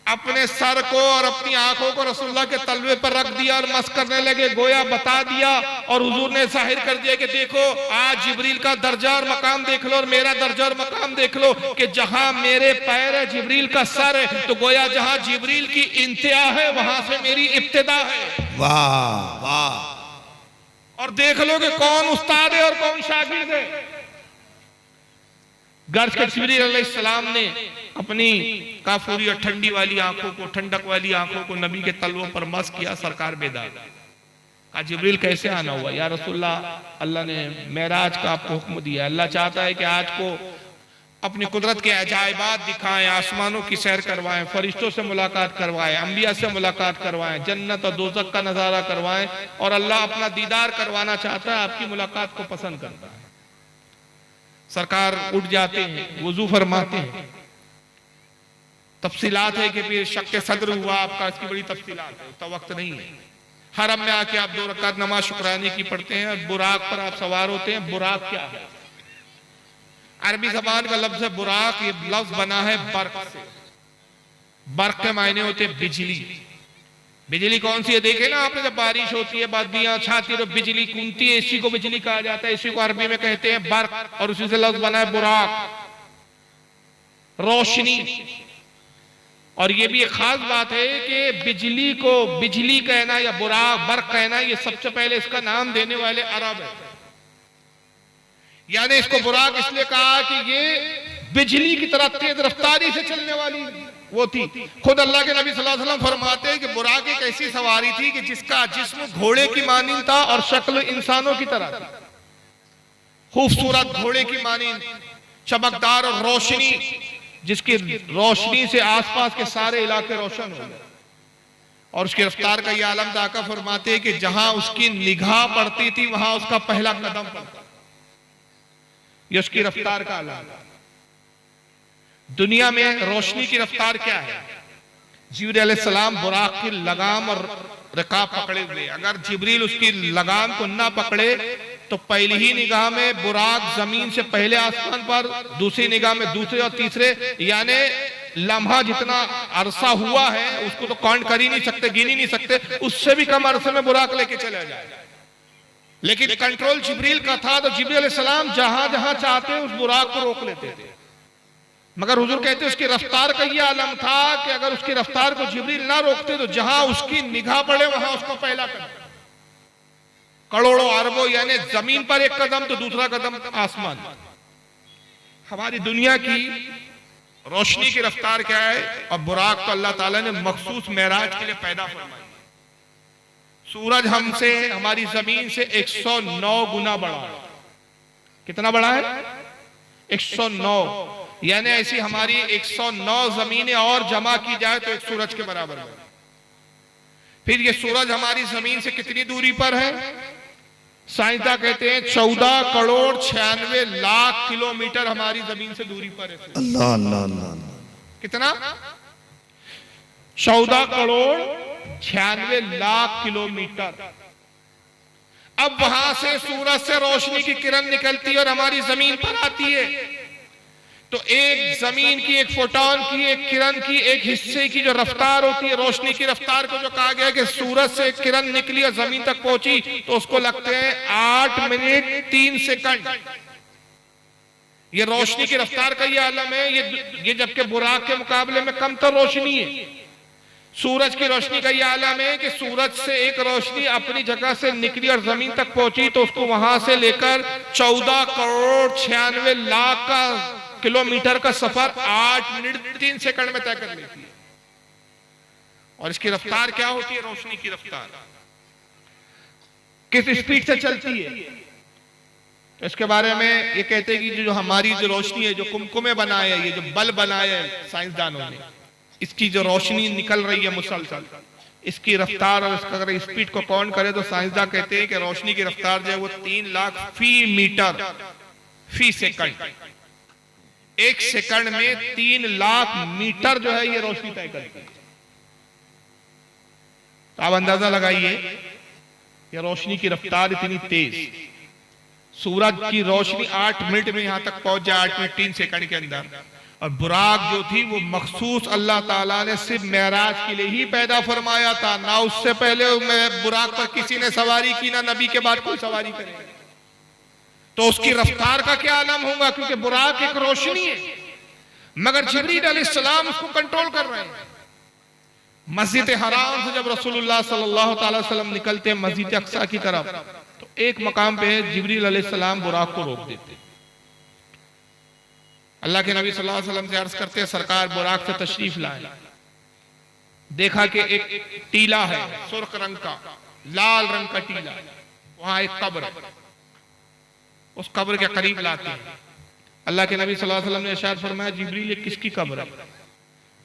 अपने सर को और अपनी आंखों को रसूलुल्लाह के तलवे पर रख दिया और मस करने लगे, गोया बता दिया और हुजूर ने जाहिर कर दिया कि देखो आज जिब्रील का दर्जा और मकाम देख लो और मेरा दर्जा और मकाम देख लो कि जहां मेरे पैर है जिब्रील का सर है, तो गोया जहां जिब्रील की इंतहा है वहां से मेरी इब्तिदा है। वाह वाह। और देख लो कि कौन उस्ताद है और कौन शागिर्द है। गर्ज के जिब्रील अलैहिस्सलाम ने अपनी काफूरी और ठंडी वाली आंखों को, ठंडक वाली आंखों को नबी के तलवों पर मस किया, सरकार बेदार। कहा जिब्रील कैसे आना हुआ? या रसूलल्लाह, अल्लाह ने मेराज का आपको हुक्म दिया, अल्लाह चाहता है कि आज को अपनी कुदरत के अजायबात दिखाएं, आसमानों की सैर करवाएं, फरिश्तों से मुलाकात करवाएं, अंबिया से मुलाकात करवाएं, जन्नत और दोज़ख का नजारा करवाएं, और अल्लाह अपना दीदार करवाना चाहता है, आपकी मुलाकात को पसंद करता है। सरकार उठ जाते हैं, वुजू फरमाते हैं। तफसीलात है कि फिर शक के सदर हुआ आपका, इसकी बड़ी तफसीलात है, उसका वक्त नहीं है। हरम में आके आप 2 रकात नमाज शुक्राने की पढ़ते हैं और बुराक पर आप सवार होते हैं। बुराक क्या है? अरबी जबान का लफ्ज है बुराक, ये लफ्ज बना है बर्क से। बर्क के मायने होते हैं बिजली। बिजली कौन सी है? देखे ना आपने, जब बारिश होती है, बादलियां छाती तो बिजली कूदती है, इसी को बिजली कहा जाता है, इसी को अरबी में कहते हैं बर्क, और उसी से लफ्ज बना है बुराक, रोशनी। और ये भी एक खास बात है कि बिजली को बिजली कहना या बुराक बर्क कहना, ये सबसे पहले इसका नाम देने वाले अरब है। यानी इसको बुराक इसलिए कहा कि ये बिजली की तरह तेज रफ्तारी से चलने वाली वो थी। खुद अल्लाह के नबी सल्लल्लाहु अलैहि वसल्लम फरमाते हैं कि बुराक एक ऐसी सवारी थी कि जिसका जिस्म घोड़े की मानिंद था और शक्ल इंसानों की तरह थी। खूबसूरत घोड़े की मानिंद, चमकदार और रोशनी, जिसकी रोशनी से आसपास के सारे इलाके रोशन हो गए। और उसकी रफ्तार का ये आलम ताका फरमाते हैं कि जहां उसकी निगाह पड़ती थी वहां उसका पहला कदम पड़ता। ये उसकी रफ्तार का आलम है। दुनिया में रोशनी की रफ्तार क्या है? जिब्रील अलैहिस्सलाम बुराक की लगाम और रिकाब पकड़े हुए, अगर जिब्रील उसकी लगाम को ना पकड़े तो पहली ही निगाह में बुराक जमीन से पहले आसमान पर, दूसरी निगाह में दूसरे और तीसरे, यानी लम्हा जितना अरसा हुआ है उसको तो काउंट कर ही नहीं सकते, गिन ही नहीं सकते, उससे भी कम अरसे में बुराक लेके चले जाए। लेकिन कंट्रोल जिब्रील का था, तो जिब्रील अलैहिस्सलाम जहां जहां चाहते उस बुराक को रोक लेते थे। मगर हुजूर कहते उसकी रफ्तार का यह आलम था कि अगर उसकी रफ्तार को जिब्रील ना रोकते तो जहां उसकी निगाह पड़े वहां उसको पहला कदम, करोड़ों अरबों यानी जमीन पर एक कदम तो दूसरा कदम आसमान। हमारी दुनिया की रोशनी की रफ्तार क्या है? और बुराक तो अल्लाह ताला ने मखसूस मेराज के लिए पैदा फरमाई। सूरज हमसे, हमारी जमीन से 109 गुना बड़ा है। कितना बड़ा है? 109, यानी ऐसी हमारी 109 जमीनें और जमा की जाए तो एक सूरज के बराबर है। फिर ये सूरज हमारी जमीन से कितनी दूरी पर है? साइंसदान कहते हैं 14 करोड़ 96 लाख किलोमीटर हमारी जमीन से दूरी पर है। अल्लाह अल्लाह अल्लाह। कितना? 14 करोड़ 96 लाख किलोमीटर। अब वहां से सूरज से रोशनी की किरण निकलती है और हमारी जमीन पर आती है, तो एक जमीन की, एक फोटोन की, एक किरण की, एक हिस्से की जो रफ्तार होती है, रोशनी की रफ्तार को जो कहा गया कि सूरज से किरण निकली और जमीन तक पहुंची तो उसको लगते हैं 8 मिनट 3 सेकंड। ये रोशनी की रफ्तार का ये आलम है। ये जबकि बुराक के मुकाबले में कम तो रोशनी है। सूरज की रोशनी का ये आलम है कि सूरज से एक रोशनी अपनी जगह से निकली और जमीन तक पहुंची तो उसको वहां से लेकर 14 करोड़ 96 लाख का किलोमीटर का सफर 8 मिनट 3 सेकंड में तय कर लेती है। और इसकी रफ्तार क्या होती है? रोशनी की रफ्तार किस स्पीड से चलती है? तो इसके बारे में ये कहते हैं कि जो हमारी जो रोशनी है, जो कुमकुमे बनाए है, ये जो बल्ब बनाए हैं साइंसदानों ने, इसकी जो रोशनी निकल रही है मुसलसल, इसकी रफ्तार और इसका अगर स्पीड को काउंट करें तो साइंसदान कहते हैं कि रोशनी की रफ्तार जो है वो 3 लाख फी मीटर फी सेकंड। एक सेकंड में 3 लाख मीटर जो है ये रोशनी तय करती है। तो आप अंदाजा लगाइए ये रोशनी की रफ्तार इतनी तेज, सूरज की रोशनी 8 मिनट में यहां तक पहुंच जाए, 8 मिनट 3 सेकंड के अंदर। और बुराक जो थी वो मखसूस अल्लाह ताला ने सिर्फ मेराज के लिए ही पैदा फरमाया था, ना उससे पहले बुराक पर किसी ने सवारी की, ना नबी के बाद कोई सवारी करेगा। तो उसकी रफ्तार का क्या आलम होगा? क्योंकि बुराक एक रोशनी है, मगर जिब्रील अलैहिस्सलाम उसको कंट्रोल कर रहे हैं। मस्जिद हराम से जब रसूलुल्लाह सल्लल्लाहु अलैहि वसल्लम निकलते हैं मस्जिद अक्सा की तरफ, तो एक मकाम पे जिब्रील अलैहिस्सलाम बुराक को रोक देते। अल्लाह के नबी सल्लल्लाहु अलैहि वसल्लम से अर्ज करते हैं, सरकार बुराक से तशरीफ लाए। देखा कि एक टीला है सुर्ख रंग का, लाल रंग का टीला, वहां एक कब्र, उस कब्र के करीब लाते हैं। अल्लाह के नबी सल्लल्लाहु अलैहि वसल्लम ने इरशाद फरमाया, जिब्रील ये किसकी कब्र है?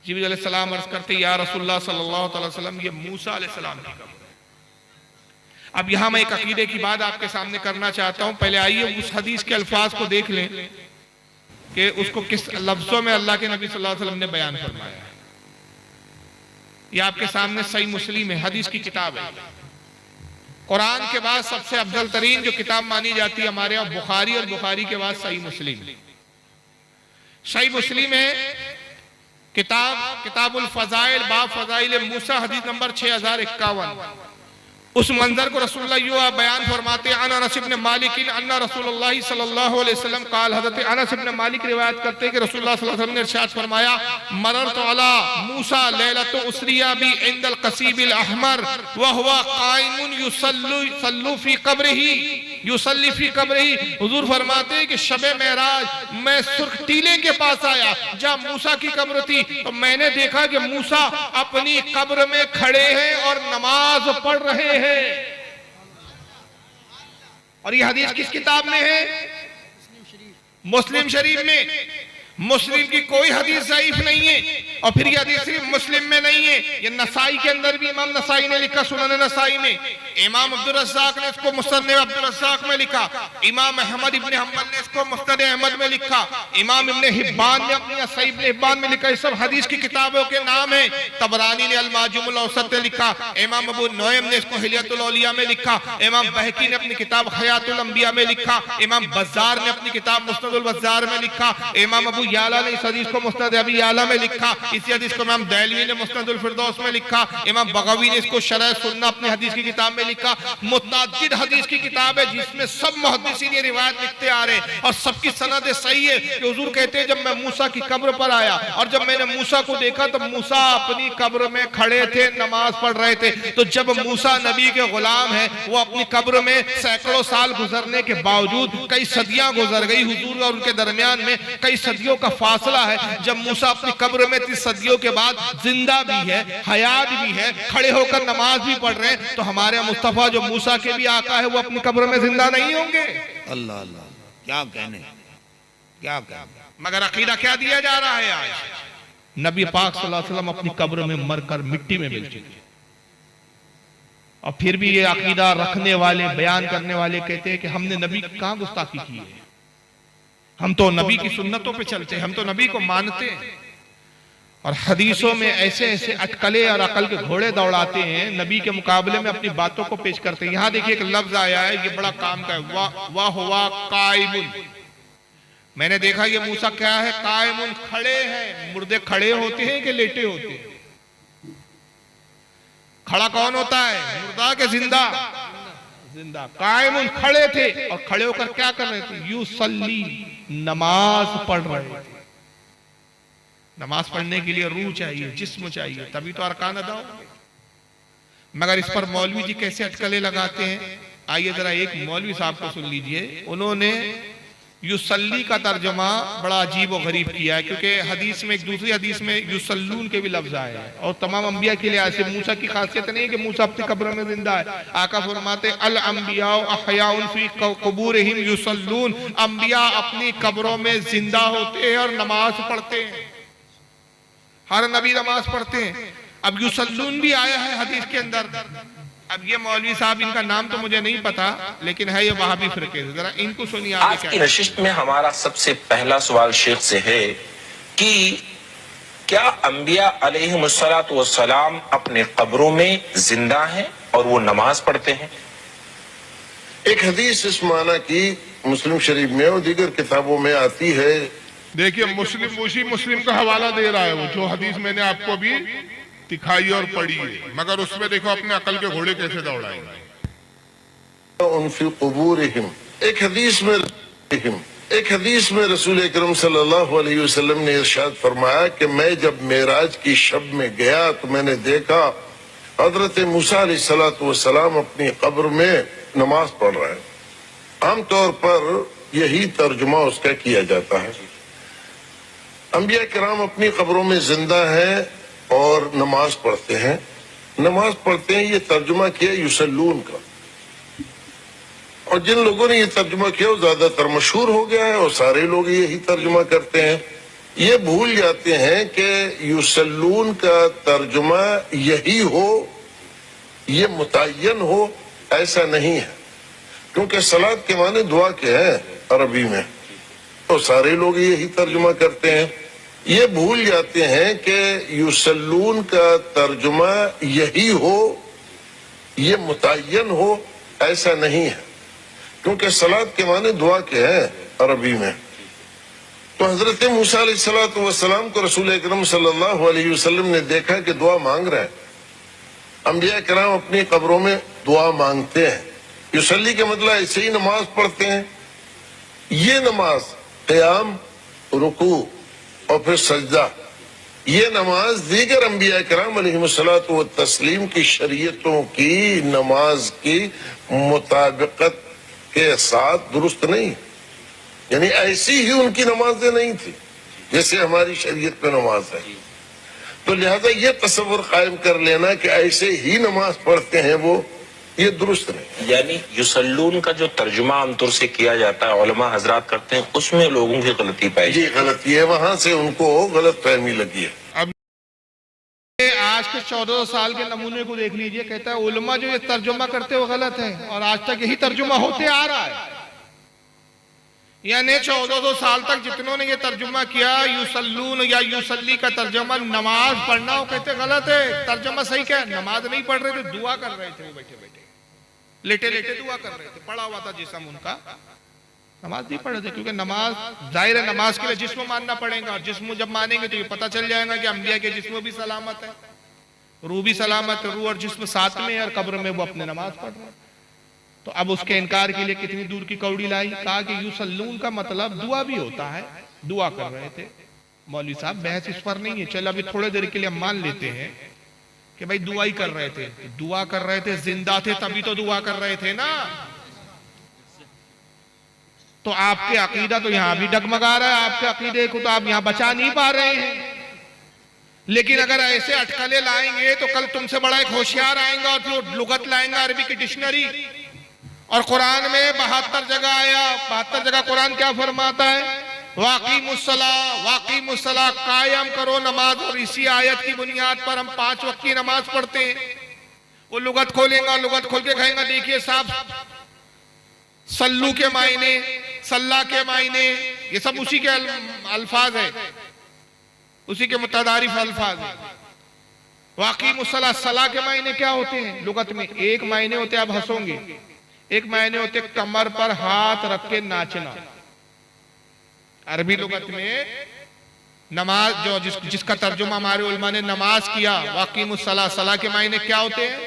जिब्रील अलैहिस्सलाम अर्ज करते, या रसूलुल्लाह सल्लल्लाहु अलैहि वसल्लम ये मूसा अलैहिस्सलाम की कब्र है। अब यहां मैं एक अकीदे की बात आपके सामने करना चाहता हूं। पहले आइए उस हदीस के अल्फाज को देख लें कि उसको किस लफ्जों में अल्लाह के नबी सल्लल्लाहु अलैहि वसल्लम ने बयान फरमाया है। ये आपके सामने सही मुस्लिम है, हदीस की किताब है। कुरान के बाद सबसे अफजल तरीन जो किताब मानी जाती है हमारे यहाँ बुखारी, और बुखारी के बाद सही मुस्लिम। सही मुस्लिम है किताबुल फजाइल, बाब फजाइल मूसा, हदीस नंबर 6051। उस मंजर को रसूलुल्लाह यूं बयान फरमाते हैं, अनस इब्न मालिक अन्ना रसूलुल्लाह सल्लल्लाहु अलैहि वसल्लम काल, हज़रत अनस इब्न मालिक रिवायत करते हैं कि रसूलुल्लाह सल्लल्लाहु अलैहि वसल्लम ने इरशाद फरमाया, मररतु अला मूसा लैलतु उसरिया बी इंदल कसीबिल अहमर व हुवा काइमुन युसल्ली फी कब्रिही। हुजूर फरमाते हैं कि शबे मेराज मैं सुर्ख टीले के पास आया जहां मूसा की कब्र थी, तो मैंने देखा कि मूसा अपनी कब्र में खड़े हैं और नमाज पढ़ रहे हैं। और ये हदीस किस किताब में है? मुस्लिम शरीफ में। मुस्लिम की कोई हदीस ज़ईफ नहीं है, और फिर ये हदीस सिर्फ मुस्लिम में नहीं है, ये नसाई के अंदर भी इमाम नसाई ने लिखा, सुनन नसाई में। इमाम अब्दुल रज़्ज़ाक़ ने इसको मुस्नद अब्दुल रज़्ज़ाक़ में लिखा, इमाम अहमद इब्न हम्बल ने इसको मुस्नद अहमद में लिखा, इमाम इब्न हिब्बान ने अपनी सहीह इब्न हिब्बान में लिखा। ये सब हदीस की किताबों के नाम है। तबरानी ने अल-माजुमुल औसत में लिखा, इमाम अबू नुएम ने इसको हिलियतुल औलिया में लिखा, इमाम बहकी ने अपनी किताब हयातुल अंबिया में लिखा, इमाम बज़्ज़ार ने अपनी किताब मुस्नदुल बज़्ज़ार में लिखा, इमाम अबू याला ने इस हदीस को मुस्नद अबी याला में लिखा, इसी हदीस को इमाम दैलवी ने मुस्नदुल फिरदौस में लिखा, इमाम बगवी ने इसको शरह सुन्ना अपनी हदीस की किताब में लिखा। मुतअद्दिद हदीस की किताब है जिसमें सब मुहद्दिसीन ये रिवायत लिखते आ रहे हैं और सबकी सनद सही है कि हुजूर कहते हैं, जब मैं मूसा की कब्र पर आया और जब मैंने मूसा को देखा तो मूसा अपनी कब्र में खड़े थे, नमाज पढ़ रहे थे। तो जब मूसा नबी के गुलाम है, वो अपनी कब्र में सैकड़ों साल गुजरने के बावजूद कई सदियां गुजर गई, हुजूर और उनके दरमियान में कई सदियों का फासला है। जब मूसा अपनी कब्र में 30 सदियों के बाद जिंदा भी है, हयात भी है, खड़े होकर नमाज भी पढ़ रहे हैं, तो हमारे मुस्तफा जो मूसा के भी आका है, वो अपनी कब्र में जिंदा नहीं होंगे। अल्लाह अल्लाह, क्या कहने, क्या कहने। मगर अकीदा क्या दिया जा रहा है आज? नबी पाक सल्लल्लाहु अलैहि वसल्लम अपनी कब्र में मरकर मिट्टी में मिल चुके, और फिर भी ये अकीदा रखने वाले, बयान करने वाले कहते हैं कि हमने नबी कहाँ गुस्ताखी की है, हम तो नबी की सुन्नतों पे चलते हैं, हम तो नबी को मानते हैं। और हदीसों में ऐसे ऐसे अटकले और अकल के घोड़े दौड़ाते हैं, नबी के मुकाबले में अपनी बातों को पेश करते हैं। यहां देखिए एक लफ्ज आया है, ये बड़ा काम का है, वाह हुआ कायमुन। मैंने देखा ये मूसा क्या है, कायमुन, खड़े हैं। मुर्दे खड़े होते हैं कि लेटे होते हैं? खड़ा कौन होता है, मुर्दा के जिंदा? जिंदा। कायमुन, खड़े थे, और खड़े होकर क्या कर रहे थे? युसल्ली, नमाज पढ़ रहे थे। नमाज पढ़ने के लिए रूह चाहिए, जिस्म चाहिए, तभी तो अरकान अदा होंगे। मगर इस पर मौलवी जी कैसे अटकलें लगाते हैं, आइए जरा एक मौलवी साहब को सुन लीजिए। उन्होंने युसल्ली का तर्जुमा बड़ा अजीब और गरीब किया है, क्योंकि हदीस में, एक दूसरी हदीस में युसल्लून के भी लफ्ज आए हैं, और तमाम अंबिया के लिए ऐसे। मूसा की खासियत नहीं है कि मूसा अपनी कब्र में जिंदा है। आका फरमाते अल अंबिया अहयाउन फी कुबूरिहिम युसल्लून, अंबिया अपनी कब्रों में जिंदा होते हैं और नमाज पढ़ते हैं। हर नबी नमाज पढ़ते हैं। अब युसल्लून भी आया है हदीस के अंदर। अब ये मौलवी साहब, इनका नाम तो मुझे नहीं पता, लेकिन है ये वहाबी फिरके से, जरा इनको सुनिए। आज की नशिस्त में हमारा सबसे पहला सवाल शेख से है कि क्या अंबिया अलैहिमुस्सलातु वस्सलाम अपने कब्रों में जिंदा हैं और वो नमाज पढ़ते हैं? एक हदीस इस माना की मुस्लिम शरीफ में और दीगर किताबों में आती है। देखिए मुस्लिम, उसी मुस्लिम का हवाला दे रहा है वो, जो हदीस मैंने आपको भी दिखाई और पढ़ी है, मगर उसमें देखो अपने अकल के घोड़े कैसे दौड़ाएंगे। उनफी कुबूरिहिम, एक हदीस में रसूल अकरम सल्लल्लाहु अलैहि वसल्लम ने इरशाद फरमाया कि मैं जब मेराज की शब में गया तो मैंने देखा हजरत मूसा अलैहिस्सलातु वस्सलाम अपनी कब्र में नमाज पढ़ रहे हैं। आमतौर पर यही तर्जुमा उसका किया जाता है। अंबिया किराम अपनी कब्रों में जिंदा हैं और नमाज पढ़ते हैं। नमाज पढ़ते हैं, ये तर्जुमा किया युसल्लून का, और जिन लोगों ने ये तर्जुमा किया वो ज्यादातर मशहूर हो गया है और सारे लोग यही तर्जुमा करते हैं। ये भूल जाते हैं कि युसल्लून का तर्जुमा यही हो, ये मुतय्यन हो, ऐसा नहीं है, क्योंकि सलात के माने दुआ के हैं अरबी में, तो सारे लोग यही तर्जुमा करते हैं। ये भूल जाते हैं कि युसल्लून का तर्जुमा यही हो, ये मुतय्यन हो, ऐसा नहीं है, क्योंकि सलात के माने दुआ के हैं अरबी में। तो हजरत मूसा अलैहिस्सलातु वस्सलाम को रसूल अकरम सल्लल्लाहु अलैहि वसल्लम ने देखा कि दुआ मांग रहे हैं। अंबिया किराम अपनी कब्रों में दुआ मांगते हैं। युसल्ली का मतलब ऐसे ही नमाज पढ़ते हैं। ये नमाज क़याम, रुकू और फिर सजदा, ये नमाज दीगर अंबिया किराम अलैहिमुस्सलातु व तस्लीम की शरीयतों की नमाज की मुताबिकत के साथ दुरुस्त नहीं, यानी ऐसी ही उनकी नमाजें नहीं थी जैसे हमारी शरीयत में नमाज है। तो लिहाजा ये तस्वुर कायम कर लेना कि ऐसे ही नमाज पढ़ते हैं वो, ये दुरुस्त नहीं। यानी युसल्लून का जो तर्जुमा आमतौर से किया जाता है, उलमा हजरात करते हैं, उसमें लोगों की गलती पाई ये गलती है, वहां से उनको गलत फहमी लगी है। अब आज के 14 साल के नमूने को देख लीजिए, कहता है उलमा जो ये तर्जुमा करते वो गलत है, और आज तक यही तर्जुमा होते आ रहा है। यानी 1400 साल तक जितनों ने ये तर्जुमा किया युसल्लून या युसल्ली का तर्जुमा नमाज पढ़ना, वो कहते गलत है। तर्जुमा सही क्या है? नमाज नहीं पढ़ रहे थे, दुआ कर रहे थे, वो बैठे बैठे लेटे लेटे दुआ कर रहे थे, पड़ा हुआ था जिस्म उनका, नमाज नहीं पढ़ रहे थे। क्योंकि नमाज जाहिर है, नमाज के लिए जिस्म मानना पड़ेगा, और जिस्म जब मानेंगे तो ये पता चल जाएगा कि अंबिया के जिस्म भी सलामत है, रूह भी सलामत है, रूह और जिस्म साथ में है, और कब्र में वो अपने नमाज पढ़ रहे हैं। तो अब उसके इनकार के लिए कितनी दूर की कौड़ी लाई। कहा कि युसल्लून का मतलब दुआ भी होता है, दुआ कर रहे थे। मौलवी साहब बहस इस पर नहीं है, चलो अभी थोड़े देर के लिए हम मान लेते हैं कि भाई दुआ ही कर रहे थे, दुआ कर रहे थे, जिंदा थे तभी तो दुआ कर रहे थे ना। तो आपके अकीदा तो यहां भी डगमगा रहा है, आपके अकीदे को तो आप यहां बचा नहीं पा रहे हैं। लेकिन अगर ऐसे अटकलें लाएंगे तो कल तुमसे बड़ा एक होशियार आएगा और फिर लुगत लाएंगा, अरबी की डिक्शनरी। और कुरान में 72 जगह आया, 72 जगह कुरान क्या फरमाता है? वाक़ीमुस्सला, कायम करो नमाज। और इसी आयत की बुनियाद पर हम 5 वक्त की नमाज पढ़ते हैं। वो लुगत खोलेगा, लुगत खोल के कहेगा देखिए साहब, सल्लू के मायने, सल्ला के मायने, ये सब उसी के अल्फाज है, उसी के मुतदारिफ अल्फाज है। वाक़ीमुस्सला, सला के मायने क्या होते हैं लुगत में? एक मायने होते, आप हंसोगे, एक मायने होते कमर पर हाथ रख के नाचना। अरबी लुगत में नमाज जो जिसका तर्जुमा हमारे उलमा ने नमाज किया, वाक़ीमुस्सला, सला के मायने क्या होते हैं?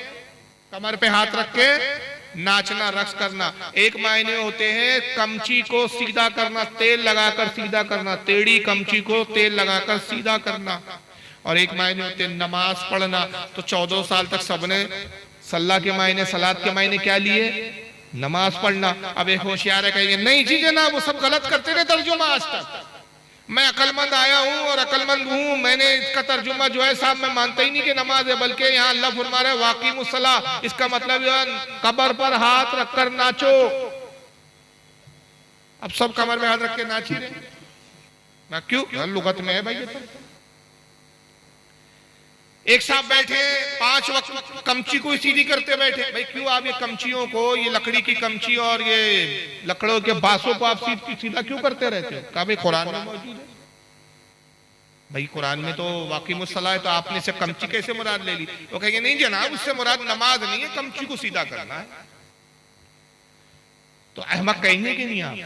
कमर पे हाथ रख के नाचना, रक्स करना। एक मायने होते हैं कमची को सीधा करना, तेल लगाकर सीधा करना, टेढ़ी कमची को तेल लगाकर सीधा करना। और एक मायने होते हैं नमाज पढ़ना। तो 14 साल तक सबने सल्ला के मायने, सलात के मायने क्या लिए? नमाज पढ़ना। अब एक होशियार है कहेंगे नहीं जी जनाब वो सब गलत करते थे तर्जुमा आज तक, मैं अकलमंद आया हूं और अकलमंद हूं, मैंने इसका तर्जुमा जो है साहब मैं मानता ही नहीं कि नमाज है, बल्कि यहाँ अल्लाह फरमा रहा है वाक़ीमुस्सला, इसका मतलब कबर पर हाथ रखकर नाचो। अब सब कमर में हाथ रख के नाच ही रहे ना, क्यों? लुगत में है भाई। ये एक साहब बैठे 5 वक्त कमची को सीधी करते बैठे, भाई क्यों आप ये कमचियों को, ये लकड़ी की कमची और ये लकड़ों के बासों को आप सीधा क्यों करते रहते हो? कहा भाई कुरान में मौजूद है। भाई कुरान में तो वाक़ीमुस्सला है, तो आपने से कमची कैसे मुराद ले ली? वो कहेंगे नहीं जनाब उससे मुराद नमाज नहीं है, कमची को सीधा करना है। तो अहमक कहेंगे कि नहीं आप?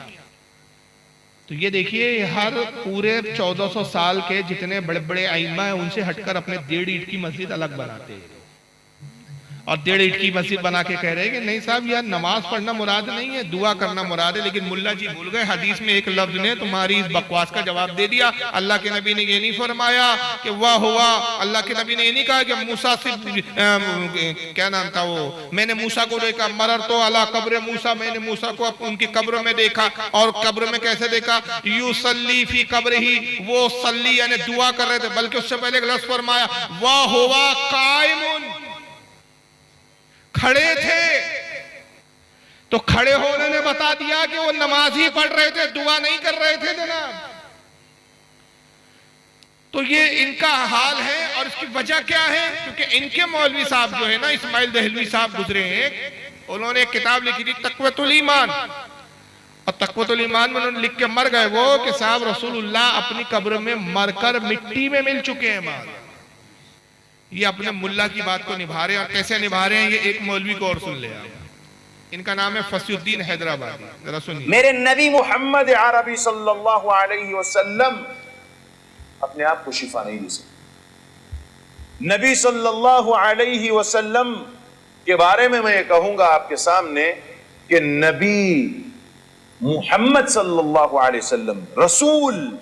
तो ये देखिए हर पूरे 1400 साल के जितने बड़े बड़े आइम्मा हैं उनसे हटकर अपने 1.5 ईंट की मस्जिद अलग बनाते हैं, और 1.5 ईंट की मस्जिद बना के कह रहे हैं कि नहीं साहब यार नमाज पढ़ना मुराद नहीं है, दुआ करना मुराद है। लेकिन मुल्ला जी भूल गए, हदीस में एक लफ्ज ने तुम्हारी इस बकवास का जवाब दे दिया। अल्लाह के नबी ने ये नहीं फरमाया कि वाह हुआ, अल्लाह के नबी ने ये नहीं कहा कि मूसा से क्या नाम था वो, मैंने मूसा को देखा, मरर तो अला कब्र मूसा, मैंने मूसा को उनकी कब्र में देखा। और कब्र में कैसे देखा? युसल्ली फी कब्र ही, वो सल्ली यानी दुआ कर रहे थे। बल्कि उससे पहले एक लफ्ज फरमाया वाह हुआ कायमुन, खड़े थे। तो खड़े होने ने बता दिया कि वो नमाज ही पढ़ रहे थे, दुआ नहीं कर रहे थे जनाब। तो ये इनका हाल है। और इसकी वजह क्या है? क्योंकि इनके मौलवी साहब जो है ना, इस्माइल दहलवी साहब गुजरे हैं, उन्होंने एक किताब लिखी थी तक़वतुल ईमान, और तक़वतुल ईमान में उन्होंने लिख के मर गए वो कि साहब रसूलुल्लाह अपनी कब्र में मरकर मिट्टी में मिल चुके हैं मां। ये अपने मुल्ला की बात को निभा रहे हैं, और कैसे निभा रहे हैं ये एक मौलवी को और सुन ले आप। इनका नाम है फसीउद्दीन हैदराबादी, जरा सुनिए। मेरे नबी मोहम्मद अरबी सल्लल्लाहु अलैहि वसल्लम अपने आप को शिफा नहीं दे सकते। नबी सल्लल्लाहु अलैहि वसल्लम के बारे में मैं कहूंगा आपके सामने कि नबी मोहम्मद सल्लल्लाहु अलैहि वसल्लम, रसूल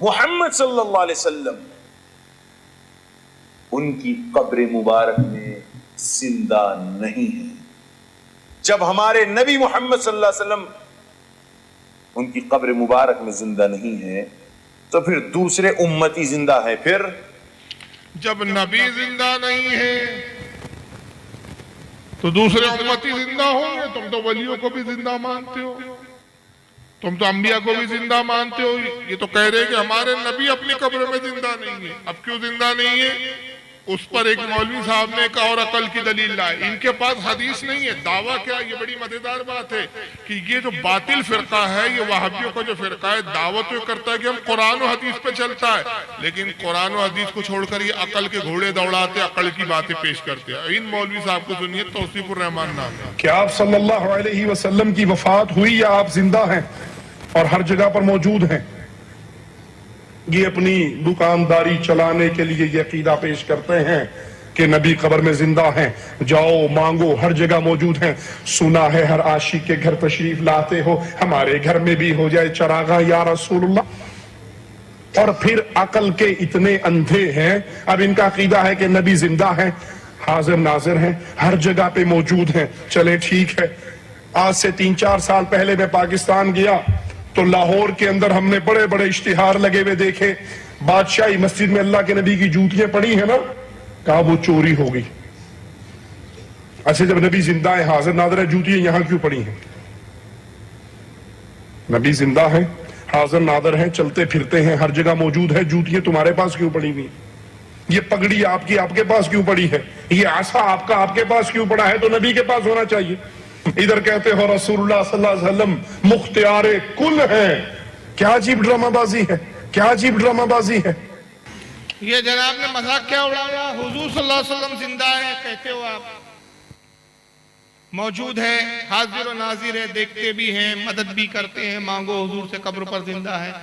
मोहम्मद सल्लल्लाहु अलैहि वसल्लम, उनकी कब्र मुबारक में जिंदा नहीं है। जब हमारे नबी मोहम्मद सल्लल्लाहु अलैहि वसल्लम उनकी कब्र मुबारक में जिंदा नहीं है, तो फिर दूसरे उम्मती जिंदा है। फिर जब नबी जिंदा नहीं है तो दूसरे उम्मती जिंदा होंगे, तुम तो वलियों को भी जिंदा मानते हो, तुम तो अंबिया को भी जिंदा मानते हो। ये तो कह रहे कि हमारे नबी अपनी कब्र में जिंदा नहीं है। अब क्यों जिंदा नहीं है? उस पर एक मौलवी साहब ने एक और अकल की दलील लाए। इनके पास हदीस नहीं है, दावा क्या? ये बड़ी मजेदार बात है कि ये जो बातिल फिरका है, ये वहाबियों का जो फिरका है, दावा तो करता है कि हम कुरान और हदीस पे चलता है, लेकिन कुरान और हदीस को छोड़कर ये अकल के घोड़े दौड़ाते, अकल की बातें पेश करते हैं। इन मौलवी साहब को सुनिए, तौसीफुर रहमान नाम है। क्या आप सल्लल्लाहु अलैहि वसल्लम की वफात हुई या आप जिंदा हैं और हर जगह पर मौजूद हैं? ये अपनी दुकानदारी चलाने के लिए ये अकीदा पेश करते हैं कि नबी कब्र में जिंदा हैं, जाओ मांगो, हर जगह मौजूद हैं। सुना है हर आशिक के घर तशरीफ लाते हो, हमारे घर में भी हो जाए चरागा या रसूलुल्लाह। और फिर अकल के इतने अंधे हैं, अब इनका अकीदा है कि नबी जिंदा है, हाजिर नाजिर हैं, हर जगह पे मौजूद हैं। चले ठीक है, आज से 3-4 साल पहले मैं पाकिस्तान गया तो लाहौर के अंदर हमने बड़े बड़े इश्तिहार लगे हुए देखे, बादशाही मस्जिद में अल्लाह के नबी की जूतियां पड़ी है ना, कहा वो चोरी हो गई। अच्छा, जब नबी जिंदा है, हाजिर नाजिर है, जूतियां यहां क्यों पड़ी हैं? नबी जिंदा है, हाजिर नाजिर है, चलते फिरते हैं, हर जगह मौजूद है, जूतियां तुम्हारे पास क्यों पड़ी हुई? ये पगड़ी आपकी आपके पास क्यों पड़ी है? ये आसा आपका आपके पास क्यों पड़ा है? तो नबी के पास होना चाहिए। इधर कहते हो रसूलुल्लाह सल्लल्लाहु अलैहि वसल्लम मुख्तियारे कुल है। क्या अजीब ड्रामाबाजी है, क्या अजीब ड्रामाबाजी है। ये जनाब ने मजाक क्या उड़ाया? हुजूर सल्लल्लाहु अलैहि वसल्लम जिंदा है कहते हो आप, मौजूद है, हाजिर और नाजिर है, देखते भी हैं, मदद भी करते हैं, मांगो हुजूर से, कब्र पर जिंदा है।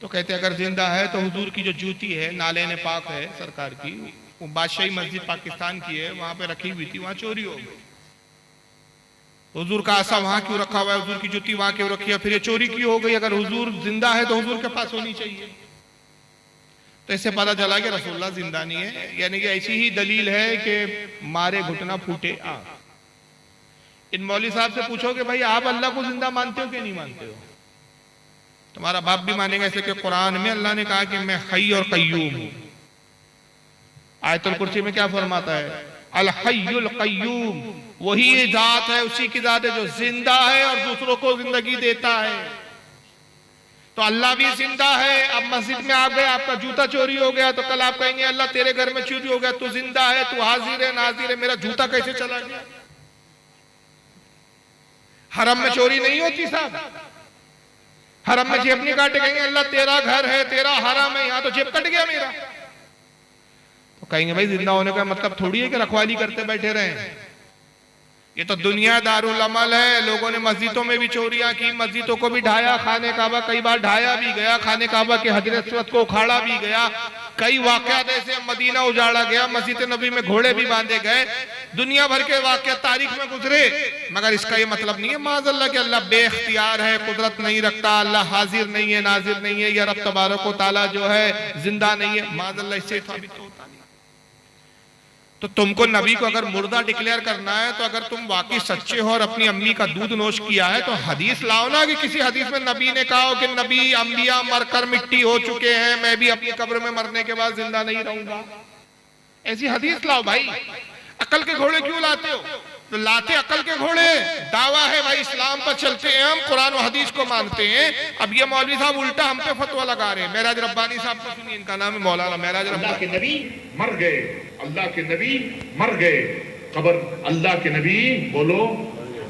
तो कहते अगर जिंदा है तो हुजूर की जो जूती है नाले ने पाक है सरकार की, वो बादशाही मस्जिद पाकिस्तान की है, वहां पे रखी हुई थी, वहां चोरी हो गई। हुजूर का आसा वहां क्यों रखा हुआ है? हुजूर की जूती वहां क्यों रखी है? फिर ये चोरी क्यों हो गई? अगर हुजूर जिंदा है तो हुजूर के पास होनी चाहिए। तो इससे पता चला कि रसूलुल्लाह जिंदा नहीं है। यानी कि ऐसी ही दलील है कि मारे घुटना फूटे आग। इन मौलवी साहब से पूछो कि भाई आप अल्लाह को जिंदा मानते हो कि नहीं मानते हो? तुम्हारा बाप भी मानेगा, इसलिए कि कुरान में अल्लाह ने कहा कि मैं हई और कय्यूम हूं। आयतुल कुर्सी में क्या फरमाता है? अल हय्युल कय्यूम, वही जात है, उसी की जात है जो जिंदा है और दूसरों को जिंदगी देता है। तो अल्लाह भी जिंदा है। अब मस्जिद में आ गए, आपका जूता चोरी हो गया, तो कल आप कहेंगे अल्लाह तेरे घर में चोरी हो गया, तू जिंदा है, तू हाजिर है, नाजिर है, मेरा जूता कैसे चला गया? हरम में चोरी नहीं होती साहब, हरम में जेब नहीं काटे, कहेंगे अल्लाह तेरा घर है, तेरा हरम है, यहाँ तो जेब कट गया मेरा। तो कहेंगे भाई जिंदा होने का मतलब थोड़ी है कि रखवाली करते बैठे रहे। ये तो दुनिया दारुल अमल है। लोगों ने मस्जिदों में भी चोरियां की, मस्जिदों को भी ढाया, खाने काबा कई बार ढाया भी गया, खाने काबा के हजरत अस्वद को उखाड़ा भी गया, कई वाकयात ऐसे, मदीना उजाड़ा गया, मस्जिद नबी में घोड़े भी बांधे गए, दुनिया भर के वाकयात तारीख में गुजरे। मगर इसका ये मतलब नहीं है माज़अल्लाह कि अल्लाह बेख्तियार है, कुदरत नहीं रखता, अल्लाह हाजिर नहीं है, नाजिर नहीं है, या रब तबारक व तआला जो है जिंदा नहीं है। माज़अल्लाह इससे साबित होता नहीं। तो तुमको नबी को अगर मुर्दा डिक्लेयर करना है, तो अगर तुम वाकई सच्चे हो और अपनी अम्मी का दूध नोश किया है, तो हदीस लाओ ना कि किसी हदीस में नबी ने कहा हो कि नबी अंबिया मरकर मिट्टी हो चुके हैं, मैं भी अपनी कब्र में मरने के बाद जिंदा नहीं रहूंगा। ऐसी हदीस लाओ भाई। अकल के घोड़े क्यों लाते हो? तो लाते अकल के घोड़े, दावा है भाई इस्लाम पर चलते हैं हम, कुरान और हदीस को मानते हैं। अब ये मौलवी साहब उल्टा हम पे फतवा लगा रहे हैं। मेराज रब्बानी साहब को सुनिए, इनका नाम है मौलाना मेराज रब्बानी। अल्लाह के नबी मर गए, अल्लाह के नबी मर गए, कब्र अल्लाह के नबी बोलो,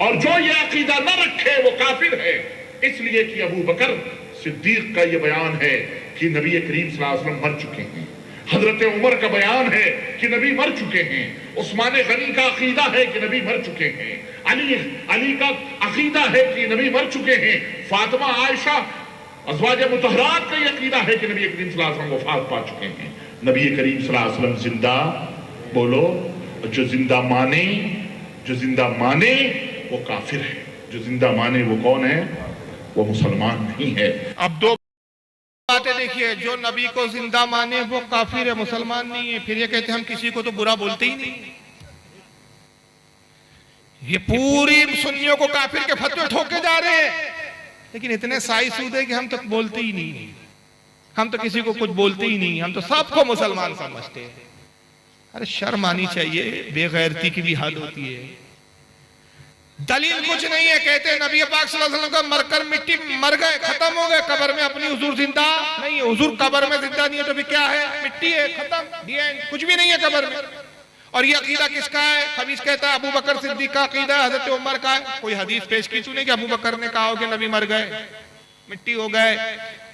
और जो ये अकीदा न रखे वो काफिर है। इसलिए कि अबू बकर सिद्दीक का ये बयान है कि नबी करीम सल्लल्लाहु अलैहि वसल्लम मर चुके हैं, हजरत उमर का बयान है कि नबी मर चुके हैं, उस्मान गनी का अकीदा है कि नबी मर चुके हैं, अली का अकीदा है कि नबी मर चुके हैं, फातिमा आयशा अज़वाज मुतहरात का ये अकीदा है कि नबी करीम सल्लल्लाहु अलैहि वसल्लम वफात पा चुके हैं। नबी करीम सल्लल्लाहु अलैहि वसल्लम जिंदा बोलो, जो जिंदा माने वो काफिर है, जो जिंदा माने वो कौन है? वो मुसलमान नहीं है। अब दो बातें देखिए, जो नबी को जिंदा माने वो काफिर है, मुसलमान नहीं है। फिर ये कहते हैं हम किसी को तो बुरा बोलते ही नहीं। ये पूरी सुन्नियों को काफिर के फतवे ठोके जा रहे हैं, लेकिन इतने साई सूदे कि हम तो बोलते ही नहीं, हम तो किसी को कुछ बोलते ही नहीं, हम तो सबको मुसलमान समझते हैं। अरे शर्म आनी चाहिए, बेगैरती की भी हद होती है। दलील कुछ नहीं है। कहते हैं नबी पाक सल्लल्लाहु अलैहि वसल्लम का मरकर मिट्टी मर गए, खत्म हो गए, कब्र में अपनी हुजूर जिंदा नहीं है। हुजूर कब्र में जिंदा नहीं है तो भी क्या है, मिट्टी है, खत्म, कुछ भी नहीं है कब्र में। और ये अकीदा किसका है? खबीस कहता है अबू बकर सिद्दीक का अकीदा है, हजरत उमर का है। कोई हदीस पेश की तूने कि अबू बकर ने कहा हो कि नबी मर गए, मिट्टी हो गए,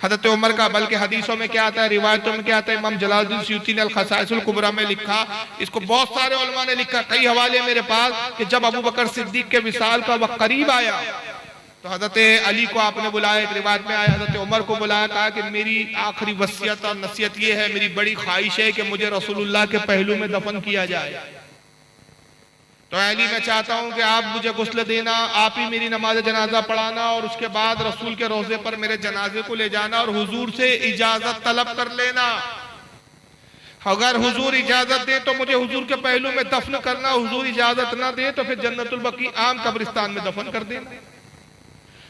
हजरत उमर का? बल्कि हदीसों में क्या आता है, रिवायतों में क्या आता है? इमाम जलालुद्दीन सयूती ने अल-खसाइसुल कुबरा में लिखा, इसको बहुत सारे उलमा ने लिखा, कई हवाले मेरे पास, कि जब अबू बकर सिद्दीक के विसाल का वक्त करीब आया तो हजरत अली को आपने बुलाया, एक रिवायत में आया हजरत उमर को बुलाया, कहा कि मेरी आखिरी वसीयत और नसीहत ये है, मेरी बड़ी ख्वाहिश है कि मुझे रसूलुल्लाह के पहलू में दफन किया जाए। तो अली मैं चाहता हूं कि आप मुझे गुस्ल देना, आप ही मेरी नमाज जनाजा पढ़ाना और उसके बाद रसूल के रोजे पर मेरे जनाजे को ले जाना और हुजूर से इजाजत तलब कर लेना। अगर हुजूर इजाजत दे तो मुझे हुजूर के पहलू में दफन करना, हुजूर इजाजत ना दे तो फिर जन्नतुल बकी आम कब्रिस्तान में दफन कर देना।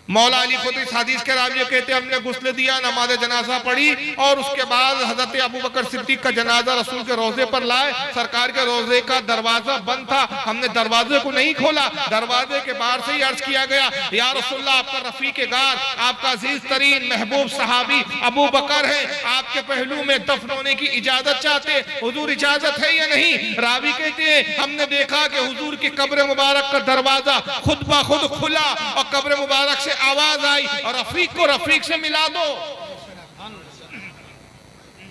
मौला अली खुद इस हदीस के रावी कहते हैं हमने गुस्ल दिया, नमाज जनाजा पढ़ी और उसके बाद हजरत अबू बकर सिद्दीक का जनाजा रसूल के रोजे पर लाए। सरकार के रोजे का दरवाजा बंद था, हमने दरवाजे को नहीं खोला, दरवाजे के बाहर से ही अर्ज किया गया, या रसूलल्लाह आपका रफीके गार, आपका अजीज तरीन महबूब सहाबी अबू बकर है, आपके पहलू में दफन होने की इजाजत चाहते, हुजूर इजाजत है या नहीं? रावी कहते हैं हमने देखा कि हुजूर की कब्र मुबारक का दरवाजा खुद ब खुद खुला और कब्र मुबारक से आवाज आई और रफीक को रफीक से मिला दो।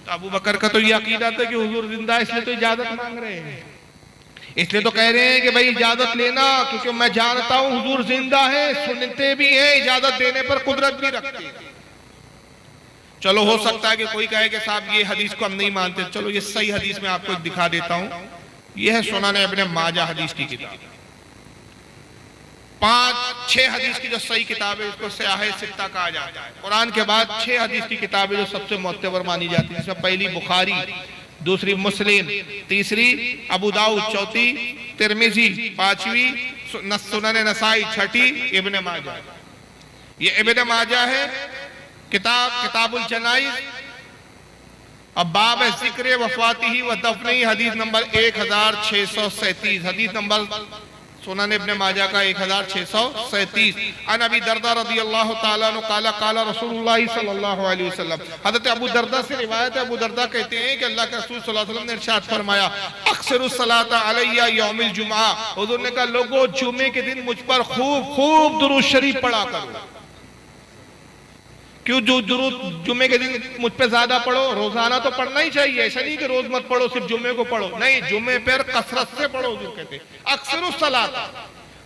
अबू बकर का तो ये अकीदा था कि हुजूर जिंदा है, इसलिए तो इजाजत मांग रहे हैं, इसलिए तो कह रहे हैं कि भाई इजाजत लेना, क्योंकि मैं जानता हूं हुजूर जिंदा है, सुनते भी हैं, इजाजत देने पर कुदरत भी रखते हैं। चलो हो सकता है कि कोई कहे कि साहब ये हदीस को हम नहीं मानते, चलो ये सही हदीस में आपको दिखा देता हूं। यह है सुनन इब्न माजा हदीस की किताब, 5-6 हदीस की जो सही किताब है उसको सियाह सित्ता कहा जाता है। कुरान के बाद 6 हदीस की किताबें जो सबसे मोतबर मानी जाती है, जिसमें पहली बुखारी, दूसरी मुस्लिम, तीसरी अबू दाऊद, चौथी तिरमिजी, 5वीं सुनन नसाई, 6ठी इब्न माजा। ये इब्न माजा है किताबुल जनाइज, अब बाब जिक्र वफाती व दफनी, हदीस नंबर 1637, हदीस नंबर सुनन इब्न माजा का 1637। अन अबी दरदा रदियल्लाहु ताला अन्हु काला काला रसूलुल्लाह सल्लल्लाहु अलैहि वसल्लम, हजरत अबू दरदा से रिवायत है, अबू दरदा कहते हैं कि अल्लाह के रसूल सल्लल्लाहु अलैहि वसल्लम ने इरशाद फरमाया, अक्सरुस सलात अलैया यौमिल जुमा, हुजूर ने कहा लोगों जुमे के दिन मुझ पर खूब खूब दुरूद शरीफ पढ़ा करो। क्यों? जो दुरूद जुम्मे के दिन मुझ पे ज्यादा पढ़ो, रोजाना तो पढ़ना ही चाहिए, ऐसा नहीं कि रोज मत पढ़ो सिर्फ जुम्मे को पढ़ो, नहीं, जुम्मे पर कसरत से पढ़ो। जो कहते अक्सरुस सलात,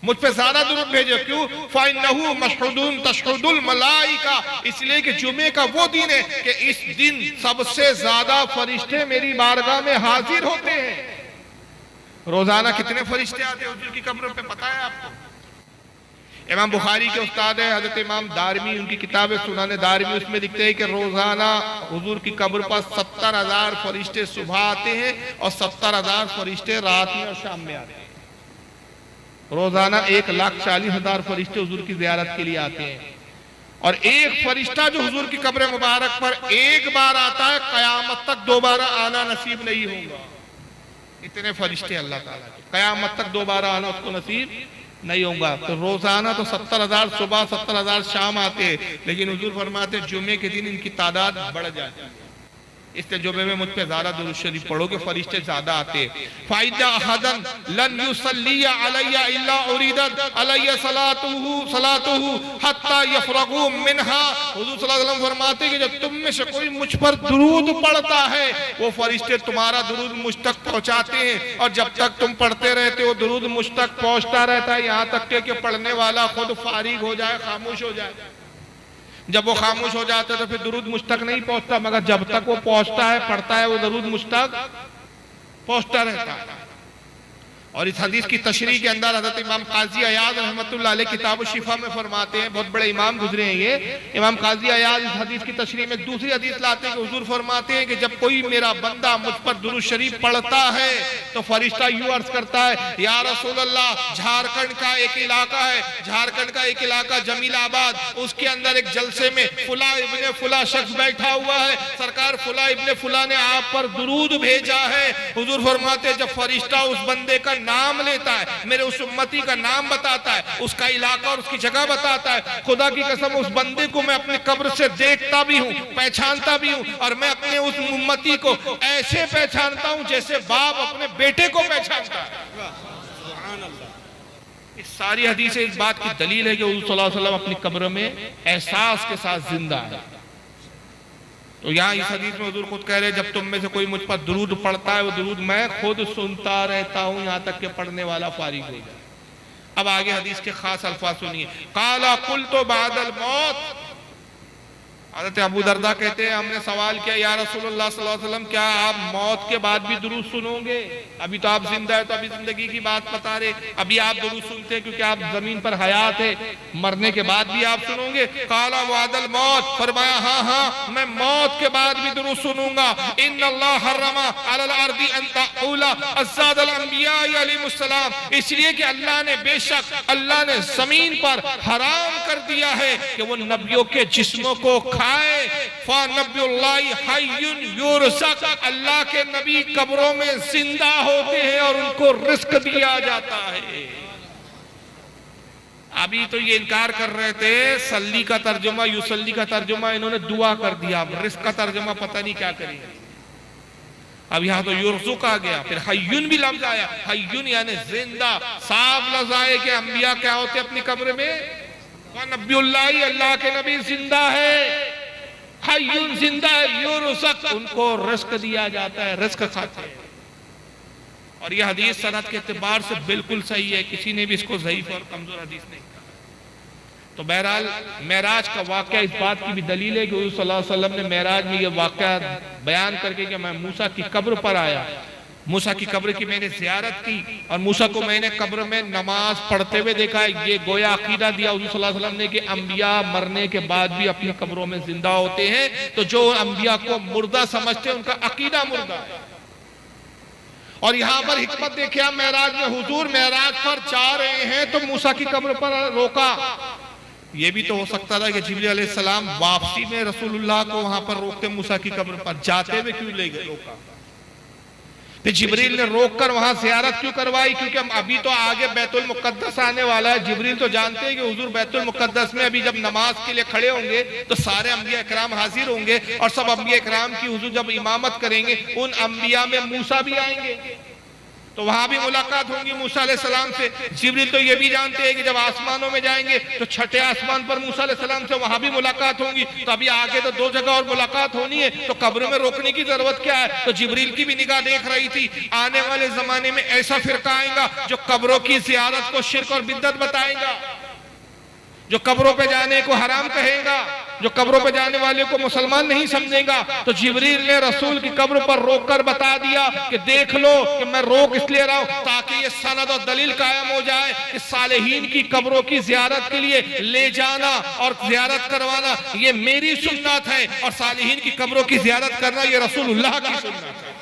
मुझ पे ज्यादा दुरूद भेजो। क्यों? फाइन्नहु मशहुदुन तशहुदुल मलाइका, इसलिए कि जुम्मे का वो दिन है कि इस दिन सबसे ज्यादा फरिश्ते मेरी बारगाह में हाजिर होते हैं। रोजाना कितने फरिश्ते आते हैं हुजूर की कब्र पे, पता है आपको? इमाम बुखारी के उस्ताद है हजरत इमाम दारमी, उनकी किताब है सुनन दारमी, उसमें लिखते हैं कि रोजाना हुजूर की कब्र पर 70,000 फरिश्ते सुबह आते हैं और 70,000 फरिश्ते रात में और शाम में आते हैं। रोजाना 1,40,000 फरिश्ते हुजूर की ज़ियारत के लिए आते हैं और एक फरिश्ता जो हुजूर की कब्र मुबारक पर एक बार आता है, कयामत तक दोबारा आना नसीब नहीं होगा। इतने फरिश्ते अल्लाह ताला के, कयामत तक दोबारा आना उसको नसीब नहीं होगा। तो रोजाना तो 70,000 सुबह 70,000 शाम आते हैं, लेकिन हुजूर फरमाते जुमे के दिन इनकी तादाद बढ़ जाती है, इसलिए जुमे में मुझ पे ज्यादा दुरूद शरीफ पढ़ो कि फरिश्ते ज्यादा आते हैं। फाइदा अहदन लन युसल्लिया अलैया इल्ला उरीदत अलैया सलातुहु हत्ता यफरगु मिनहा, हुजूर सल्लल्लाहु अलैहि वसल्लम फरमाते कि जब तुम में से कोई मुझ पर दुरूद पढ़ता है, वो फरिश्ते तुम्हारा दुरूद मुझ तक पहुंचाते हैं और जब तक तुम पढ़ते रहते हो दुरूद मुझ तक पहुंचता रहता है, यहाँ तक कि पढ़ने वाला खुद फारिग हो जाए, खामोश हो जाए। जब वो खामोश हो जाता है तो फिर दुरूद मुझ तक नहीं पहुंचता, मगर जब तक वो पहुंचता है, पढ़ता है, वो दुरूद मुझ तक पहुंचता रहता है। और इस हदीस की तशरीह के अंदर हज़रत इमाम काजी अयाज रहमतुल्लाह अलैह किताब शिफा में फरमाते हैं, बहुत बड़े इमाम गुजरे हैं ये इमाम काजी अयाज, इस हदीस की तशरीह में दूसरी हदीस लाते हैं कि हुजूर फरमाते हैं कि जब कोई मेरा बंदा मुझ पर दुरूद शरीफ पढ़ता है तो फरिश्ता यूं अर्ज करता है, या रसूल अल्लाह, झारखंड का एक इलाका है, झारखंड का एक इलाका जमीलाबाद, उसके अंदर एक जलसे में फुला इब्ने फुला शख्स बैठा हुआ है, सरकार फुला इब्ने फुला ने आप पर दुरूद भेजा है। हुजूर फरमाते जब फरिश्ता उस बंदे का नाम लेता है, मेरे उस उम्मती का नाम बताता है, उसका इलाका और उसकी जगह बताता है। खुदा की कसम उस बंदे को मैं अपनी कब्र से देखता भी हूँ, पहचानता भी हूँ, और मैं अपने उस उम्मती को ऐसे पहचानता हूँ जैसे बाप अपने बेटे को पहचानता है। इस सारी हदीसें इस बात की दलील है कि हुज़ूर सल्लल्लाहु अलैहि वसल्लम अपनी कब्र में एहसास के साथ जिंदा है। तो यहाँ इस हदीस में हुजूर खुद कह रहे हैं, जब तुम में से कोई मुझ पर दुरूद पढ़ता है, वो दुरूद मैं खुद सुनता रहता हूँ यहाँ तक कि पढ़ने वाला फारिग हो जाए। अब आगे हदीस के खास अल्फाज सुनिए। काला कुल तो बादल मौत, हज़रत अबू दरदा कहते हैं हमने सवाल किया या रसूलुल्लाह सल्लल्लाहु अलैहि वसल्लम क्या आप मौत के बाद भी दुरूद सुनोगे? अभी तो आप जिंदा है तो अभी जिंदगी की बात बता रहे, अभी आप दुरूद सुनते हैं क्योंकि आप जमीन पर हयात है, मरने के बाद भी आप सुनोगे? काला वादल मौत, फरमाया हाँ हाँ मैं मौत के बाद भी दुरूद सुनूंगा। इन्नल्लाह हर्रमा अलल अर्दी अन तऊला अज़्ज़ादल अंबिया अलैहिमुस्सलाम, इसलिए कि अल्लाह ने, बेशक अल्लाह ने जमीन पर हराम कर दिया है कि वो नबियों के जिस्मों को अल्लाह के नबी कब्रों में जिंदा होते हैं और उनको रिस्क दिया जाता है। अभी तो ये इनकार कर रहे थे, सल्ली का तर्जुमा युसल्ली का तर्जुमा इन्होंने दुआ कर दिया, अब रिस्क का तर्जुमा पता नहीं क्या करेंगे। अब यहाँ तो युर्जुक आ गया, फिर हय्युन भी लफ्ज आया, हय्युन यानी जिंदा। साफ लफ्ज आए कि अंबिया क्या होते अपनी कब्र में? नबियुल्लाह, अल्लाह के नबी जिंदा है, हय्युन जिंदा है, युरज़क़ उनको रिस्क दिया जाता है, रिस्क खाते हैं। और यह हदीस सनद के एतबार से बिल्कुल सही है, किसी ने भी इसको ज़ईफ़ और कमजोर हदीस नहीं कहा। तो बहरहाल मेराज का वाक़या इस बात की भी दलील है कि हुज़ूर सल्लल्लाहु अलैहि वसल्लम ने मेराज में यह वाक़या बयान करके कि मैं मूसा की कब्र पर आया, मूसा की कब्र की मैंने ज़ियारत की और मूसा को मैंने कब्र में नमाज पढ़ते हुए देखा है। ये गोया अकीदा दिया हुज़ूर सल्लल्लाहु अलैहि वसल्लम ने कि अंबिया मरने के बाद भी अपनी कब्रों में जिंदा होते हैं। तो जो अंबिया को मुर्दा समझते हैं उनका अकीदा मुर्दा है। और यहाँ पर हिकमत देखिए, आप मेराज में हुजूर मेराज पर जा रहे हैं तो मूसा की कब्र पर रोका। ये भी तो हो सकता था कि जिब्रील अलैहिस्सलाम वापसी में रसूलुल्लाह को वहां पर रोकते, मूसा की कब्र पर जाते हुए क्यों ले गए, रोका? फिर जिब्रील ने रोककर वहां ज़ियारत क्यों करवाई? क्योंकि अभी तो आगे बैतुल मुक़द्दस आने वाला है। जिब्रील तो जानते हैं कि हुजूर बैतुल मुक़द्दस में अभी जब नमाज के लिए खड़े होंगे तो सारे अंबिया इकराम हाजिर होंगे और सब अंबिया इकराम की हुजूर जब इमामत करेंगे उन अंबिया में मूसा भी आएंगे, तो वहां भी मुलाकात होंगी मूसा अलैहिस्सलाम से। जिब्रील तो ये भी जानते हैं कि जब आसमानों में जाएंगे तो छठे आसमान पर मूसा अलैहिस्सलाम से वहां भी मुलाकात होंगी। तो अभी आगे तो दो जगह और मुलाकात होनी है, तो कब्र में रोकने की जरूरत क्या है? तो जिब्रील की भी निगाह देख रही थी आने वाले जमाने में ऐसा फिरका आएगा जो कब्रों की ज़ियारत को शिर्क और बिद्दत बताएगा, जो कब्रों पे जाने को हराम कहेगा, जो कब्रों पे जाने वाले को मुसलमान नहीं समझेगा। तो जिब्रील ने रसूल की कब्र पर रोककर बता दिया कि देख लो कि मैं रोक इसलिए रहा हूं ताकि ये सनद और दलील कायम हो जाए कि सालेहीन की कब्रों की ज़ियारत के लिए ले जाना और ज़ियारत करवाना ये मेरी सुन्नत है और सालेहीन की कब्रों की ज़ियारत करना ये रसूलुल्लाह की सुन्नत है।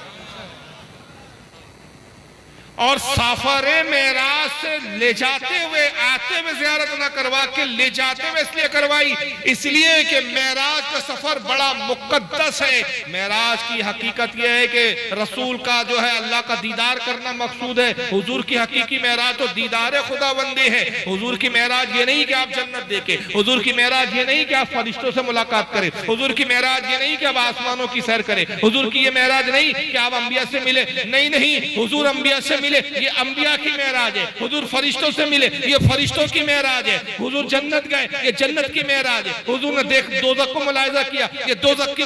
और सफरे मेराज से ले जाते हुए आते हुए ज़ियारत ना करवा के ले जाते हुए इसलिए करवाई, इसलिए कि मेराज का सफर बड़ा मुकद्दस है। मेराज की हकीकत यह है कि रसूल का जो है अल्लाह का दीदार करना मकसूद है। हुजूर की हकीकी मेराज तो दीदार खुदाबंदी है। हुजूर की मेराज ये नहीं कि आप जन्नत देखे, हुजूर की मेराज ये नहीं कि आप फरिश्तों से मुलाकात करें, हुजूर की मेराज ये नहीं कि आप आसमानों की सैर करें, हुजूर की ये मेराज नहीं कि आप अंबिया से मिले, नहीं नहीं, हुजूर अंबिया से मिले, ये अंबिया की मेराज है। हुजूर फरिश्तों से मिले, ये फरिश्तों की मेराज है। हुजूर जन्नत गए, ये जन्नत की मेराज है। हुजूर ने देख दोज़ख को मुलाहिजा किया, ये दोज़ख की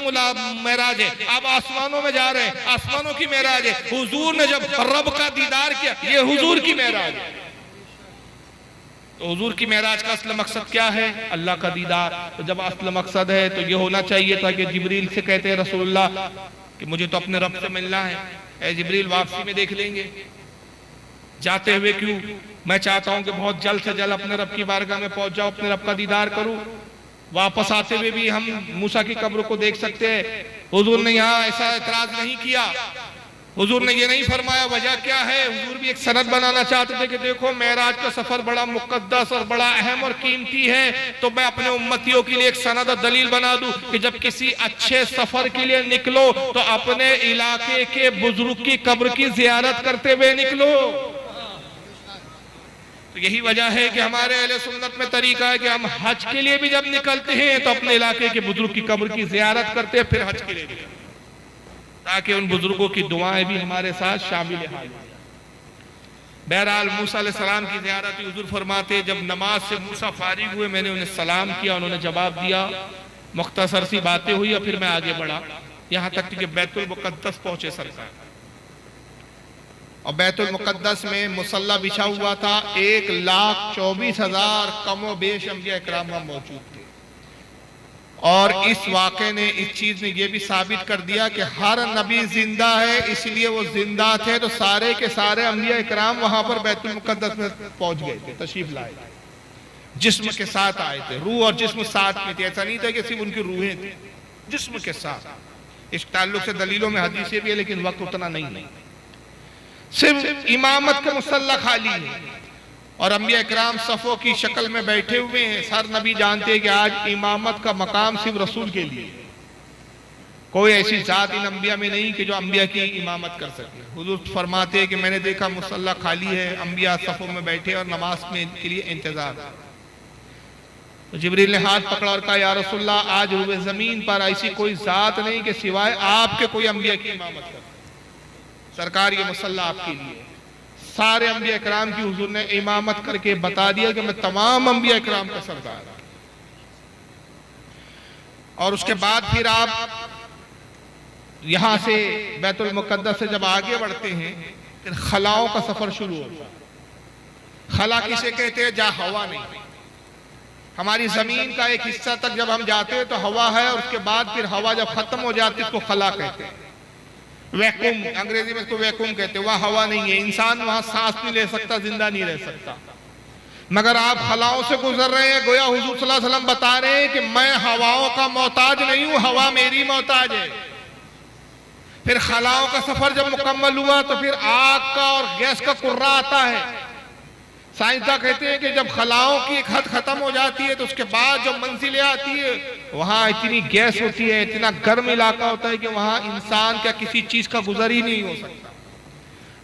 मेराज है। आप आसमानों में जा रहे हैं, आसमानों की मेराज है। हुजूर ने जब रब का दीदार किया, ये हुजूर की मेराज है। तो हुजूर की मेराज का असल मकसद क्या है? अल्लाह का दीदार। तो जब असल मकसद है तो ये होना चाहिए था कि जिब्रील से कहते हैं रसूलुल्लाह कि मुझे तो अपने रब से मिलना है, ऐ जिब्रील वापसी में देख लेंगे। जाते हुए क्यों? मैं चाहता हूं कि बहुत जल्द से जल्द अपने रब की बारगाह में पहुंच जाऊं, अपने रब का दीदार करूं। वापस आते हुए भी हम मूसा की कब्र को देख सकते हैं। हुजूर ने यहाँ ऐसा एतराज नहीं किया, हुजूर ने ये नहीं फरमाया। वजह क्या है? हुजूर भी एक सनद बनाना चाहते थे कि देखो मेराज का सफर बड़ा मुकद्दस और बड़ा अहम और कीमती है, तो मैं अपने उम्मतियों के लिए एक सनद और दलील बना दूं कि जब किसी अच्छे सफर के लिए निकलो तो अपने इलाके के बुजुर्ग की कब्र की जियारत करते हुए निकलो। तो यही वजह है कि हमारे अहले सुन्नत में तरीका है कि हम हज के लिए भी जब निकलते हैं तो अपने इलाके के बुजुर्ग की कब्र की जियारत करते हैं, फिर हज के लिए भी, ताकि उन बुजुर्गों की दुआएं भी हमारे साथ शामिल हाल हो। बहरहाल मूसा अलैहिस्सलाम की ज़ियारत हुजूर फरमाते जब नमाज से मूसा फारिग हुए मैंने उन्हें सलाम किया, उन्होंने जवाब दिया, मुख्तसर सी बातें हुई और फिर मैं आगे बढ़ा यहाँ तक कि बैतुल मुक़द्दस पहुंचे सरकार। और बैतुल मुक़द्दस में मुसल्ला बिछा हुआ था, 1,24,000 कमो बेश अंबिया इकराम वहां मौजूद थे। और इस वाक़े ने, इस चीज ने यह भी साबित कर दिया कि हर नबी जिंदा है, इसलिए वो जिंदा थे तो सारे के सारे अंबिया इकराम वहां पर बैतुल मुक़द्दस में पहुंच गए थे, तशरीफ लाए, जिस्म के साथ आए थे, रूह और जिस्म साथ में थे। ऐसा नहीं था कि सिर्फ उनकी रूहें थी, जिस्म के साथ। इस ताल्लुक से दलीलों में हदीसें भी है, लेकिन वक्त उतना नहीं। सिर्फ इमामत का मुसल्ला खाली है और अंबिया इकराम सफ़ों की शक्ल में बैठे हुए हैं। हर नबी जानते हैं कि आज इमामत का मकाम सिर्फ रसूल के लिए, कोई ऐसी जात इन अंबिया में नहीं कि जो अंबिया की इमामत कर सके। हुजूर फरमाते हैं कि मैंने देखा मुसल्ला खाली है, अंबिया सफ़ों में बैठे और नमाज में के लिए इंतजार। तो जिब्रील ने हाथ पकड़ा और कहा, या रसूलल्लाह, आज रुए जमीन पर ऐसी कोई जात नहीं कि सिवाय आपके कोई अंबिया की इमामत करे। सरकार, ये मुसल्ला आपके लिए। सारे अंबिया इकराम की हुजूर ने इमामत करके बता दिया कि मैं तमाम अंबिया इकराम का सरदार। और उसके बाद फिर आप यहां से बैतुल मुक़द्दस से जब आगे बढ़ते हैं फिर खलाओं का सफर शुरू होता है। खला किसे कहते हैं? जहां हवा नहीं। हमारी जमीन का एक हिस्सा तक जब हम जाते हैं तो हवा है, और उसके बाद फिर हवा जब खत्म हो जाती है उसको खला कहते हैं। वैक्यूम, अंग्रेजी में इसको वैक्यूम कहते हैं। वहां हवा नहीं है, इंसान वहां सांस नहीं ले सकता, जिंदा नहीं रह सकता। मगर आप खलाओं से गुजर रहे हैं, गोया हुजूर सल्लल्लाहु अलैहि वसल्लम बता रहे हैं कि मैं हवाओं का मोहताज नहीं हूं, हवा मेरी मोहताज है। फिर खलाओं का सफर जब मुकम्मल हुआ तो फिर आग का और गैस का कुर्रा आता है। साइंसदान कहते हैं कि जब खलाओं की एक हद खत्म हो जाती है तो उसके बाद जब मंजिलें आती है वहां इतनी गैस होती है, इतना गर्म इलाका होता है कि वहां इंसान का किसी चीज का गुजर ही नहीं हो सकता।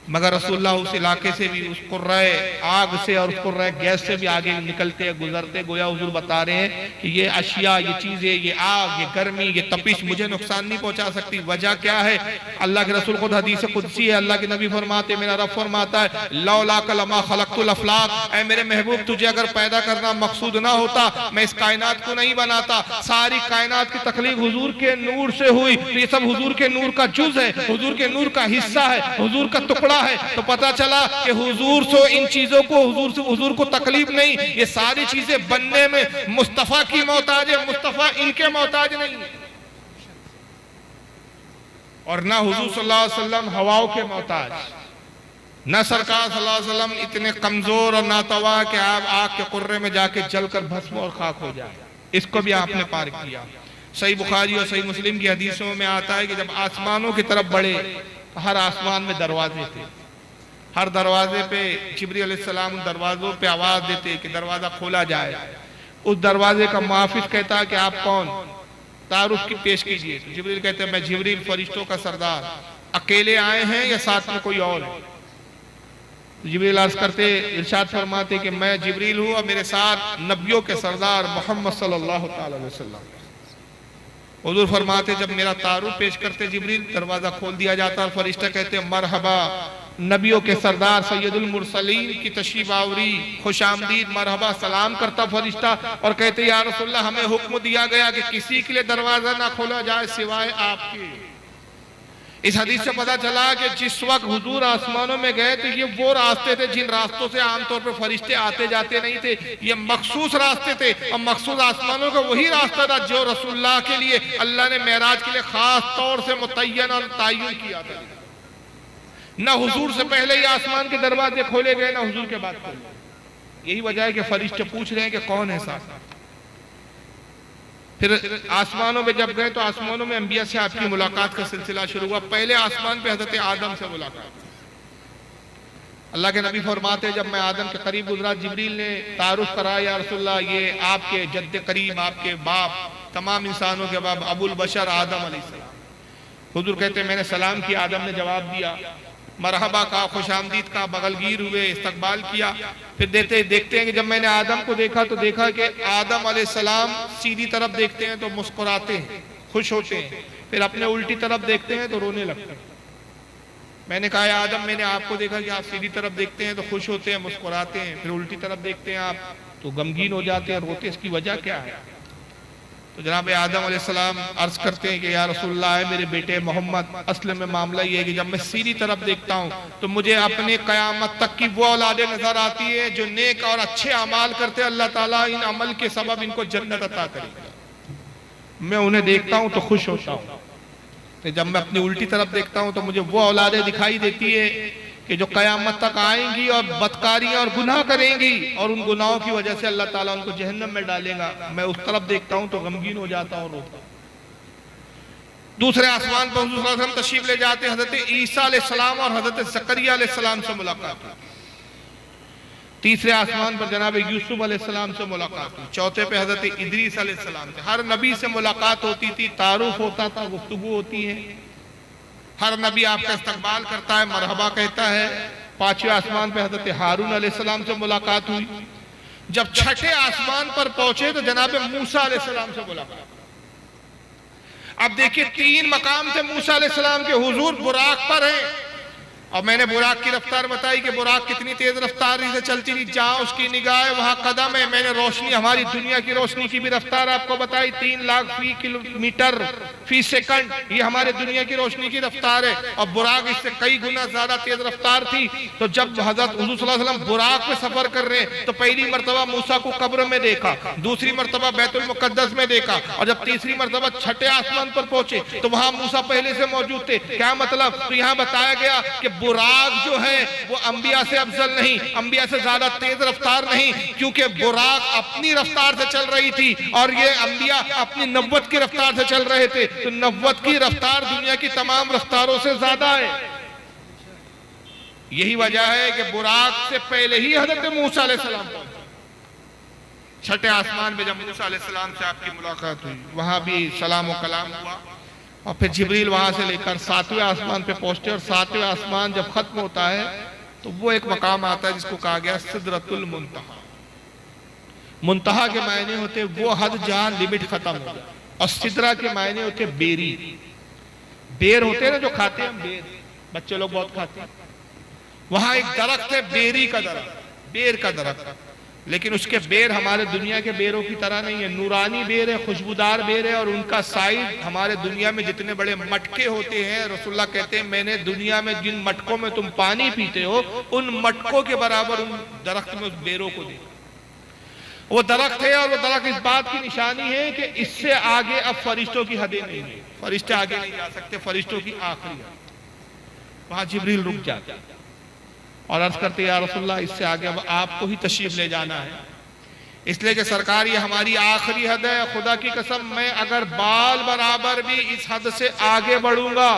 मगर रसूलुल्लाह उस इलाके से भी, उस कुर्राए आग से और उस कुर्राए गैस से भी आगे निकलते गुजरते। गोया हुजूर बता रहे हैं कि ये अशिया, ये चीजें, ये आग, ये गर्मी, ये तपिश मुझे नुकसान नहीं पहुंचा सकती। वजह क्या है? अल्लाह के रसूल खुद हदीस कुदसी है, अल्लाह के नबी फरमाते, मेरा रब फरमाता है, लौला कलमा खलक़तुल अफ़लाक, ऐ मेरे महबूब तुझे अगर पैदा करना मकसूद ना होता मैं इस कायनात को नहीं बनाता। सारी कायनात की तकलीफ हुजूर के नूर से हुई, तो ये सब हुजूर के नूर का जुज़ है, हुजूर के नूर का हिस्सा है, हुजूर का टुकड़ा है। तो पता चला कि हुजूर से इन चीजों को, हुजूर को तकलीफ नहीं, ये सारी चीजें बनने में मुस्तफा की मोहताज है, मुस्तफा इनके मोहताज नहीं। और ना हुजूर सल्लल्लाहु अलैहि वसल्लम हवाओं के मोहताज, ना सरकार सल्लल्लाहु अलैहि वसल्लम इतने कमजोर और नातवा कि आप आग के कुर्रे में जाके जलकर भस्म और खाक हो जाए। इसको भी आपने पार किया। सही बुखारी और सही मुस्लिम की हदीसों में आता है कि जब आसमानों की तरफ बढ़े तो हर आसमान में दरवाजे थे, हर दरवाजे पे जिब्रील अलैहिस्सलाम उन दरवाजों पे आवाज देते कि दरवाजा खोला जाए। उस दरवाजे का मुहाफिज कहता है कि आप कौन, तारुफ की पेश कीजिए। तो जिब्रील कहते हैं, मैं जिब्रील फरिश्तों का सरदार, अकेले आए हैं या साथ में कोई और है? तो जिब्रील अर्ज करते, इरशाद फरमाते कि मैं जिब्रील हूँ और मेरे साथ नबियों के सरदार मोहम्मद सल्लल्लाहु अलैहि वसल्लम। हुजूर फरमाते, जब मेरा तारुफ पेश करते जिब्रील, दरवाजा खोल दिया जाता और फरिश्ता कहते, मरहबा नबियों के सरदार सैयदुल मुरसलीन की तशरीफ आवरी, खुशामदीद, मरहबा। सलाम करता फरिश्ता और कहते, या रसूलल्लाह, हमें हुक्म दिया गया कि किसी के लिए दरवाजा ना खोला जाए सिवाय आपके। इस हदीस से पता चला कि जिस वक्त हुजूर आसमानों में गए तो ये वो रास्ते थे जिन रास्तों से आमतौर पर फरिश्ते आते जाते नहीं थे, ये मखसूस रास्ते थे। और मखसूस आसमानों का वही रास्ता था जो रसूलुल्लाह के लिए अल्लाह ने मेराज के लिए खास तौर से मुतय्यन और तय्युन किया था। न हुजूर से पहले ही आसमान के दरवाजे खोले गए, न हुजूर के बाद खोले। यही वजह है कि फरिश्ते पूछ रहे हैं कि कौन है साथ। फिर आसमानों में जब गए तो आसमानों में अंबिया से आपकी मुलाकात का सिलसिला शुरू हुआ। पहले आसमान पे हजरत आदम से मुलाकात। अल्लाह के नबी फरमाते, जब मैं आदम के करीब गुजरा, जिब्रील ने तारुफ कराया, या रसूलल्लाह, ये आपके जद्द करीम, आपके बाप, तमाम इंसानों के बाप, अबुल बशर आदम अलैहिस्सलाम। हुजूर कहते, मैंने सलाम किया, आदम ने जवाब दिया। मरहबा का, खुशामदीद का, बगलगीर हुए, इस्तकबाल किया। फिर देखते हैं कि जब मैंने आदम को देखा तो देखा कि आदम अलैहिस्सलाम सीधी तरफ देखते हैं तो मुस्कुराते हैं, खुश होते हैं, फिर अपने उल्टी तरफ देखते हैं तो रोने लगते हैं। मैंने कहा आदम, मैंने आपको देखा कि आप सीधी तरफ देखते हैं तो खुश होते हैं, मुस्कुराते हैं, फिर उल्टी तरफ देखते हैं आप तो गमगीन हो जाते हैं, रोते, इसकी वजह क्या है? तो जनाब आदम अलैहिस्सलाम अर्ज करते हैं कि या रसूलल्लाह है मेरे बेटे मोहम्मद, असल में मामला ये है कि जब मैं सीधी तरफ देखता हूँ तो मुझे अपने क़यामत तक की वो औलादें नजर आती है जो नेक और अच्छे अमाल करते, अल्लाह ताला इन अमल के सबब इनको जन्नत अता करेगा। मैं उन्हें देखता हूँ तो खुश होता हूँ। तो जब मैं अपनी उल्टी तरफ देखता हूँ तो मुझे वो औलादें दिखाई देती है कि जो कयामत तक आएंगी और बदकारियां और गुनाह करेंगी और उन गुनाहों की वजह से अल्लाह ताला उनको जहन्नम में डालेगा। मैं उस तरफ देखता हूं तो गमगीन हो जाता हूं, रोता हूं। दूसरे आसमान पर हुजूर सल्लल्लाहु अलैहि वसल्लम तशरीफ ले जाते, हजरत ईसा अलैहिस्सलाम और हजरत ज़करिया अलैहिस्सलाम से मुलाकात हुई। तीसरे आसमान पर जनाब यूसुफ अलैहिस्सलाम से मुलाकात हुई। चौथे पे हजरत इदरीस अलैहिस्सलाम से। हर नबी से मुलाकात होती थी, तारुफ होता था, गुफ्तगू होती है। हर नबी आपका इस्तकबाल करता है, मरहबा कहता है। पांचवें आसमान पे हजरत हारून अलैहिस्सलाम से मुलाकात हुई। जब छठे आसमान पर पहुंचे तो जनाब मूसा अलैहिस्सलाम से मुलाकात। अब देखिए 3 मकाम थे मूसा अलैहिस्सलाम के। हुजूर बुराक पर हैं और मैंने बुराक की रफ्तार बताई कि बुराक कितनी तेज रफ्तारी से चलती थी, जहां उसकी निगाह है वहां कदम है। मैंने रोशनी, हमारी दुनिया की रोशनी की भी रफ्तार आपको बताई, 3 लाख किलोमीटर फी सेकंड, ये हमारे दुनिया की रोशनी की रफ्तार है। और बुराक इससे कई गुना ज्यादा तेज रफ्तार थी। तो जब हजरत हुजूर सल्लल्लाहु अलैहि वसल्लम बुराक पे सफर कर रहे हैं तो पहली मरतबा मूसा को कब्र में देखा, दूसरी मरतबा बैतुल मुकद्दस में देखा, और जब तीसरी मरतबा छठे आसमान पर पहुंचे तो वहां मूसा पहले से मौजूद थे। क्या मतलब? तो यहाँ बताया गया कि बुराक जो है वो अंबिया से अफजल नहीं, अंबिया से ज्यादा तेज रफ्तार नहीं, क्योंकि बुराक अपनी रफ्तार से चल रही थी और ये अंबिया अपनी नब्वत की रफ्तार से चल रहे थे। तो नब्वत की रफ्तार दुनिया की तमाम रफ्तारों से ज्यादा है। यही वजह है कि बुराक से पहले ही हजरत मूसा अलैहिस्सलाम छठे आसमान में जब मूसा अलैहिस्सलाम से आपकी मुलाकात हुई, वहां भी सलाम व कलाम हुआ। और फिर जिब्रील वहां से लेकर 7वें आसमान पे पहुंचते और 7वें आसमान जब खत्म होता है तो वो एक मकाम आता है जिसको कहा गया सिदरतुल मुंतहा। मुंतहा के मायने होते वो हद जहां लिमिट खत्म हो जाए, और सिदरा के मायने होते बेरी। बेर होते हैं ना जो खाते हैं, बेर बच्चे लोग बहुत खाते हैं। वहां एक दरख्त है बेरी का दरख्त, बेर का दरख्त, लेकिन उसके बेर हमारे दुनिया के बेरों की तरह नहीं है। नूरानी बेर है, खुशबूदार बेर है, और उनका साइज हमारे दुनिया में जितने बड़े मटके होते हैं, रसूलुल्लाह कहते हैं मैंने दुनिया में जिन मटकों में तुम पानी पीते हो उन मटकों के बराबर उन दरख्त में उस बेरों को देखा। वो दरख्त है और वो दरख्त इस बात की निशानी है कि इससे आगे अब फरिश्तों की हदें नहीं है, फरिश्ते आगे नहीं जा सकते, फरिश्तों की आखिरी हद। वहां जिब्रील रुक जाते और अर्ज करते या रसूलल्लाह इससे आगे अब आपको ही तशरीफ ले जाना है, इसलिए कि सरकार ये हमारी आखिरी हद है। खुदा की कसम मैं अगर बाल बराबर भी इस हद से आगे बढ़ूंगा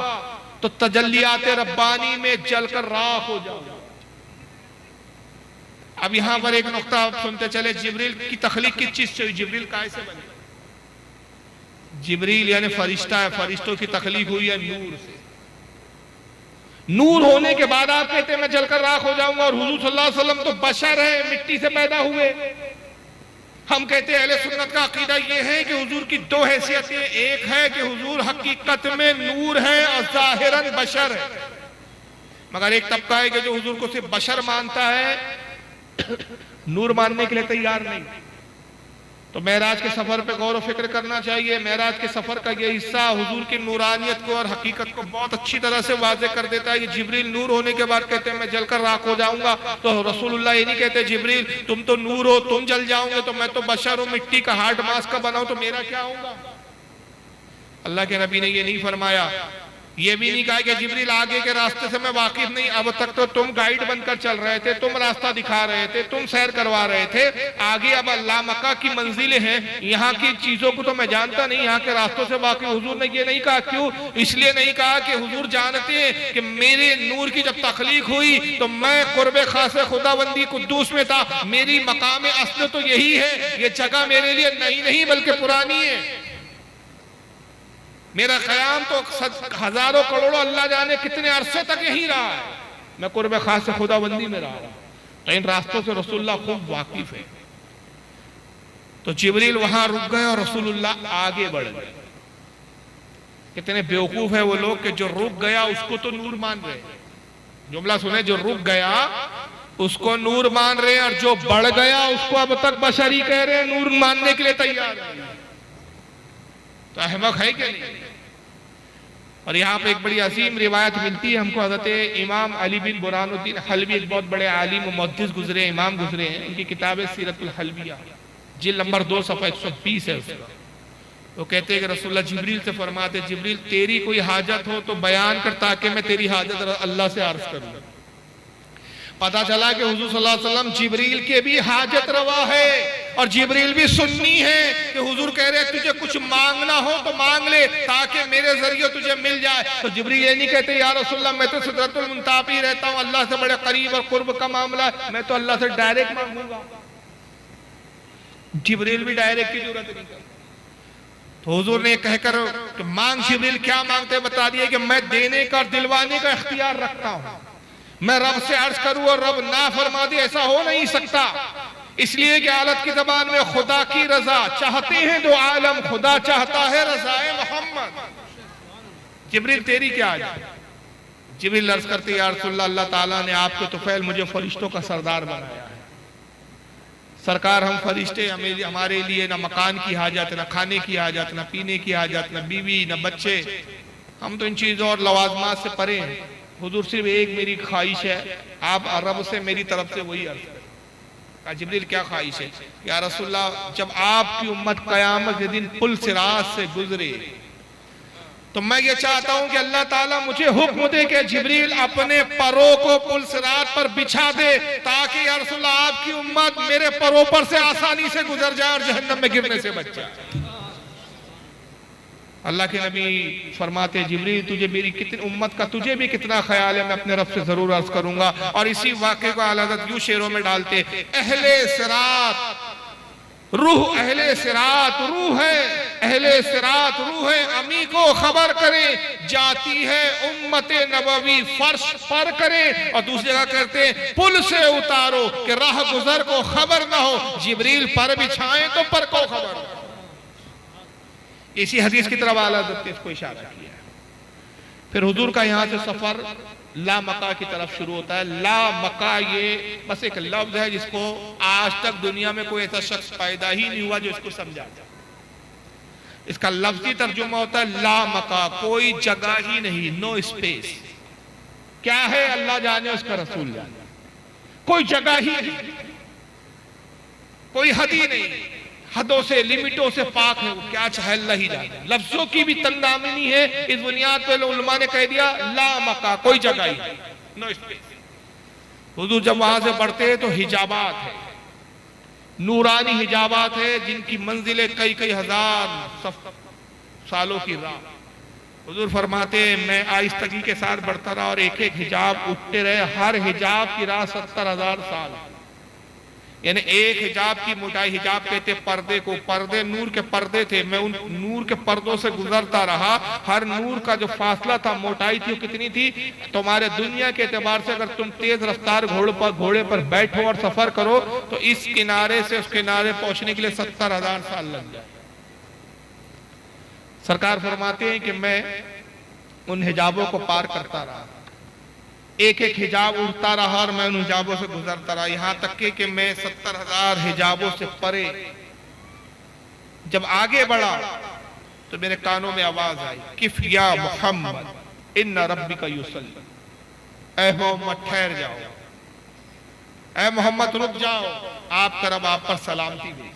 तो तजल्लियात रब्बानी में जलकर राख हो जाऊंगा। अब यहां पर एक नुक्ता आप सुनते चले, जिब्रील की तख्लीक किस चीज से हुई? जिब्रील काय से बने? जिब्रील यानी फरिश्ता है, फरिश्तों की तख्लीक हुई है नूर से। नूर होने के बाद आप कहते हैं मैं जलकर राख हो जाऊंगा, और हुजूर सल्लल्लाहु अलैहि वसल्लम तो बशर है, मिट्टी से पैदा हुए। हम कहते हैं अहले सुन्नत का अकीदा ये है कि हुजूर की 2 हैसियतें, एक है कि हुजूर हकीकत में नूर है और जाहिरन बशर है, मगर एक तबका है कि जो हुजूर को सिर्फ बशर मानता है, नूर मानने के लिए तैयार नहीं। तो मेराज के सफर पे गौर फिक्र करना चाहिए। मेराज के सफर का ये हिस्सा हुजूर की नूरानियत को और हकीकत को बहुत अच्छी तरह से वाज़ेह कर देता है कि जिब्रील नूर होने के बाद कहते हैं मैं जलकर राख हो जाऊंगा, तो रसूलुल्लाह ये नहीं कहते जिब्रील तुम तो नूर हो, तुम जल जाओगे, तो मैं तो बशर हूं, मिट्टी का, हार्ड मास का बनाऊं, तो मेरा क्या होगा? अल्लाह के नबी ने ये नहीं फरमाया। ये भी नहीं कहा कि जिब्रील आगे के रास्ते से मैं वाकिफ नहीं, अब तक तो तुम गाइड बनकर चल रहे थे, तुम रास्ता दिखा रहे थे, तुम सैर करवा रहे थे, आगे अब अल्लाह मक्का की मंजिलें हैं, यहाँ की चीजों को तो मैं जानता नहीं, यहाँ के रास्तों से वाकिफ। हुजूर ने ये नहीं कहा, क्यों? इसलिए नहीं कहा कि हुजूर जानते हैं कि मेरे नूर की जब तख्लीक हुई तो मैं कुर्बे खासे खुदाबंदी कुद्दूस में था, मेरी मकाम अस्ल तो यही है, ये जगह मेरे लिए नहीं बल्कि पुरानी है, मेरा क़याम तो हजारों करोड़ों अल्लाह जाने कितने अरसे तक यही रहा है। मैं कुर्ब खास से खुदाबंदी में रहा हूं, तो इन रास्तों से रसूलुल्लाह खूब वाकिफ है। तो जिब्रील वहां रुक गए और रसूलुल्लाह आगे बढ़ गए। कितने बेवकूफ है वो लोग कि जो रुक गया उसको तो नूर मान रहे हैं। जुमला सुने, जो रुक गया उसको नूर मान रहे हैं, और जो बढ़ गया उसको अब तक बशरी कह रहे हैं, नूर मानने के लिए तैयार है। तो अहमक है क्या नहीं। और यहाँ पे एक बड़ी अजीम रिवायत मिलती है हमको, हज़रत इमाम अली बिन बुरहानुद्दीन हलवी, एक बहुत बड़े आलिम और मुहद्दिस गुजरे, इमाम गुजरे हैं। उनकी किताब है सीरतुल हलविया, जिल्द नंबर 2 सफ़ा 120 है उसका। वो कहते हैं कि रसूलुल्लाह जिब्रील से फरमाते, जिब्रील तेरी कोई हाजत हो तो बयान कर ताकि मैं तेरी हाजत अल्लाह से अर्ज करूं। पता चला कि हुजूर सल्लल्लाहु अलैहि वसल्लम जिब्रील के भी हाजत रवा है, और जिब्रील भी सुन्नी है कि हुजूर कह रहे तुझे कुछ मांगना हो तो मांग ले ताकि मेरे जरिए तुझे मिल जाए। तो जिब्रील ये नहीं कहते या रसूलुल्लाह मैं तो सिदरतुल मुंतहा पे रहता हूं, अल्लाह से बड़े करीब और कुर्ब का मामला है, मैं तो अल्लाह से डायरेक्ट मांगूंगा। जिब्रील भी डायरेक्ट की जरूरत नहीं। तो हुजूर ने कहकर कि मांग जिब्रील, क्या मांगते बता दिए कि मैं देने का दिलवाने का इख्तियार रखता हूं, मैं रब से अर्ज करूं और रब ना फरमा दे, ऐसा हो नहीं सकता। इसलिए कि आलत की जबान में खुदा की रजा चाहते हैं दो आलम, खुदा चाहता है रज़ाए मोहम्मद। जिब्रील तेरी क्या है? जिब्रील अर्ज करते या रसूलल्लाह, अल्लाह ताला ने आपके तुफैल मुझे फरिश्तों का सरदार बनाया है। सरकार हम फरिश्ते, हमारे लिए ना मकान की हाजत, ना खाने की हाजत, ना पीने की हाजत, ना बीवी, ना बच्चे, हम तो इन चीजों और लवाजमात से परे हैं। हुजूर सिर्फ एक मेरी ख्वाहिश है, आप रब से मेरी तरफ से वही अर्ज करें। जिब्रील क्या ख्वाहिश है? या रसूलल्लाह जब आपकी उम्मत क़यामत के दिन पुल सिरात से गुजरे तो मैं ये चाहता हूं कि अल्लाह ताला मुझे हुक्म दे कि जिब्रील अपने परों को पुल सिरात पर बिछा दे ताकि या रसूलल्लाह आपकी उम्मत मेरे परों पर से आसानी से गुजर जाए और जहन्नम में गिरने से बच जाए। अल्लाह के नबी फरमाते जिब्रील तुझे मेरी कितनी उम्मत का तुझे भी कितना ख्याल है, मैं अपने रब से जरूर अर्ज करूंगा। और इसी वाक़े को आला हज़रत यूं शेरों में डालते, अहले सिरात रूह, अहले सिरात रूह है, अहले सिरात रूह है, अमी को खबर करें जाती है उम्मते नबवी फर्श पर करें। और दूसरी जगह कहते पुल से उतारो कि राह गुजर को खबर ना हो, जिब्रील पर बिछाएं तो पर को खबर ना हो। इसी हदीस की तरफ आला हज़रत ने इसको इशारा किया है। फिर हुजूर का यहाँ से सफर ला मका की तरफ शुरू होता है। ला मका ये बस एक लफ्ज है जिसको आज तक दुनिया में कोई ऐसा शख्स पैदा ही नहीं हुआ जो इसको समझा। इसका लफ्जी तर्जुमा होता है ला मका, कोई जगह ही नहीं, नो स्पेस। क्या है अल्लाह जाने, उसका रसूल जाने। कोई जगह ही नहीं, कोई हद ही नहीं, हदों से लिमिटों से पाक है वो, क्या चाहे अल्लाह ही जाने। लफ्जों की भी तंगदामिनी है, इस बुनियाद पे उलमा ने कह दिया ला मका, कोई जगह ही नो स्पेस। हुजूर जब वहां से बढ़ते हैं तो हिजाबात है, नूरानी हिजाबात है जिनकी मंजिलें कई कई हजार सालों की राह। हुजूर फरमाते मैं आहिस्तगी के साथ बढ़ता रहा और एक एक हिजाब उठते रहे, हर हिजाब की राह 70,000 साल। यानी एक हिजाब की मोटाई, हिजाब कहते पर्दे को, पर्दे नूर के पर्दे थे, मैं उन नूर के पर्दों से गुजरता रहा। हर नूर का जो फासला था, मोटाई थी, वो कितनी थी? तुम्हारे दुनिया के एतबार से अगर तुम तेज रफ्तार घोड़े पर बैठो और सफर करो तो इस किनारे से उस किनारे पहुंचने के लिए 70,000 साल लग जाए। सरकार फरमाते हैं कि मैं उन हिजाबों को पार करता रहा, एक एक हिजाब उड़ता रहा और मैं उन हिजाबों से गुजरता रहा, यहां तक कि मैं 70,000 हिजाबों से परे जब आगे बढ़ा तो मेरे कानों में आवाज आई, किफ या मोहम्मद इन्ना रब्बिका युसल्ली, ऐ मोहम्मद ठहर जाओ, ऐ मोहम्मद रुक जाओ, आपका रब आप पर सलामती दे।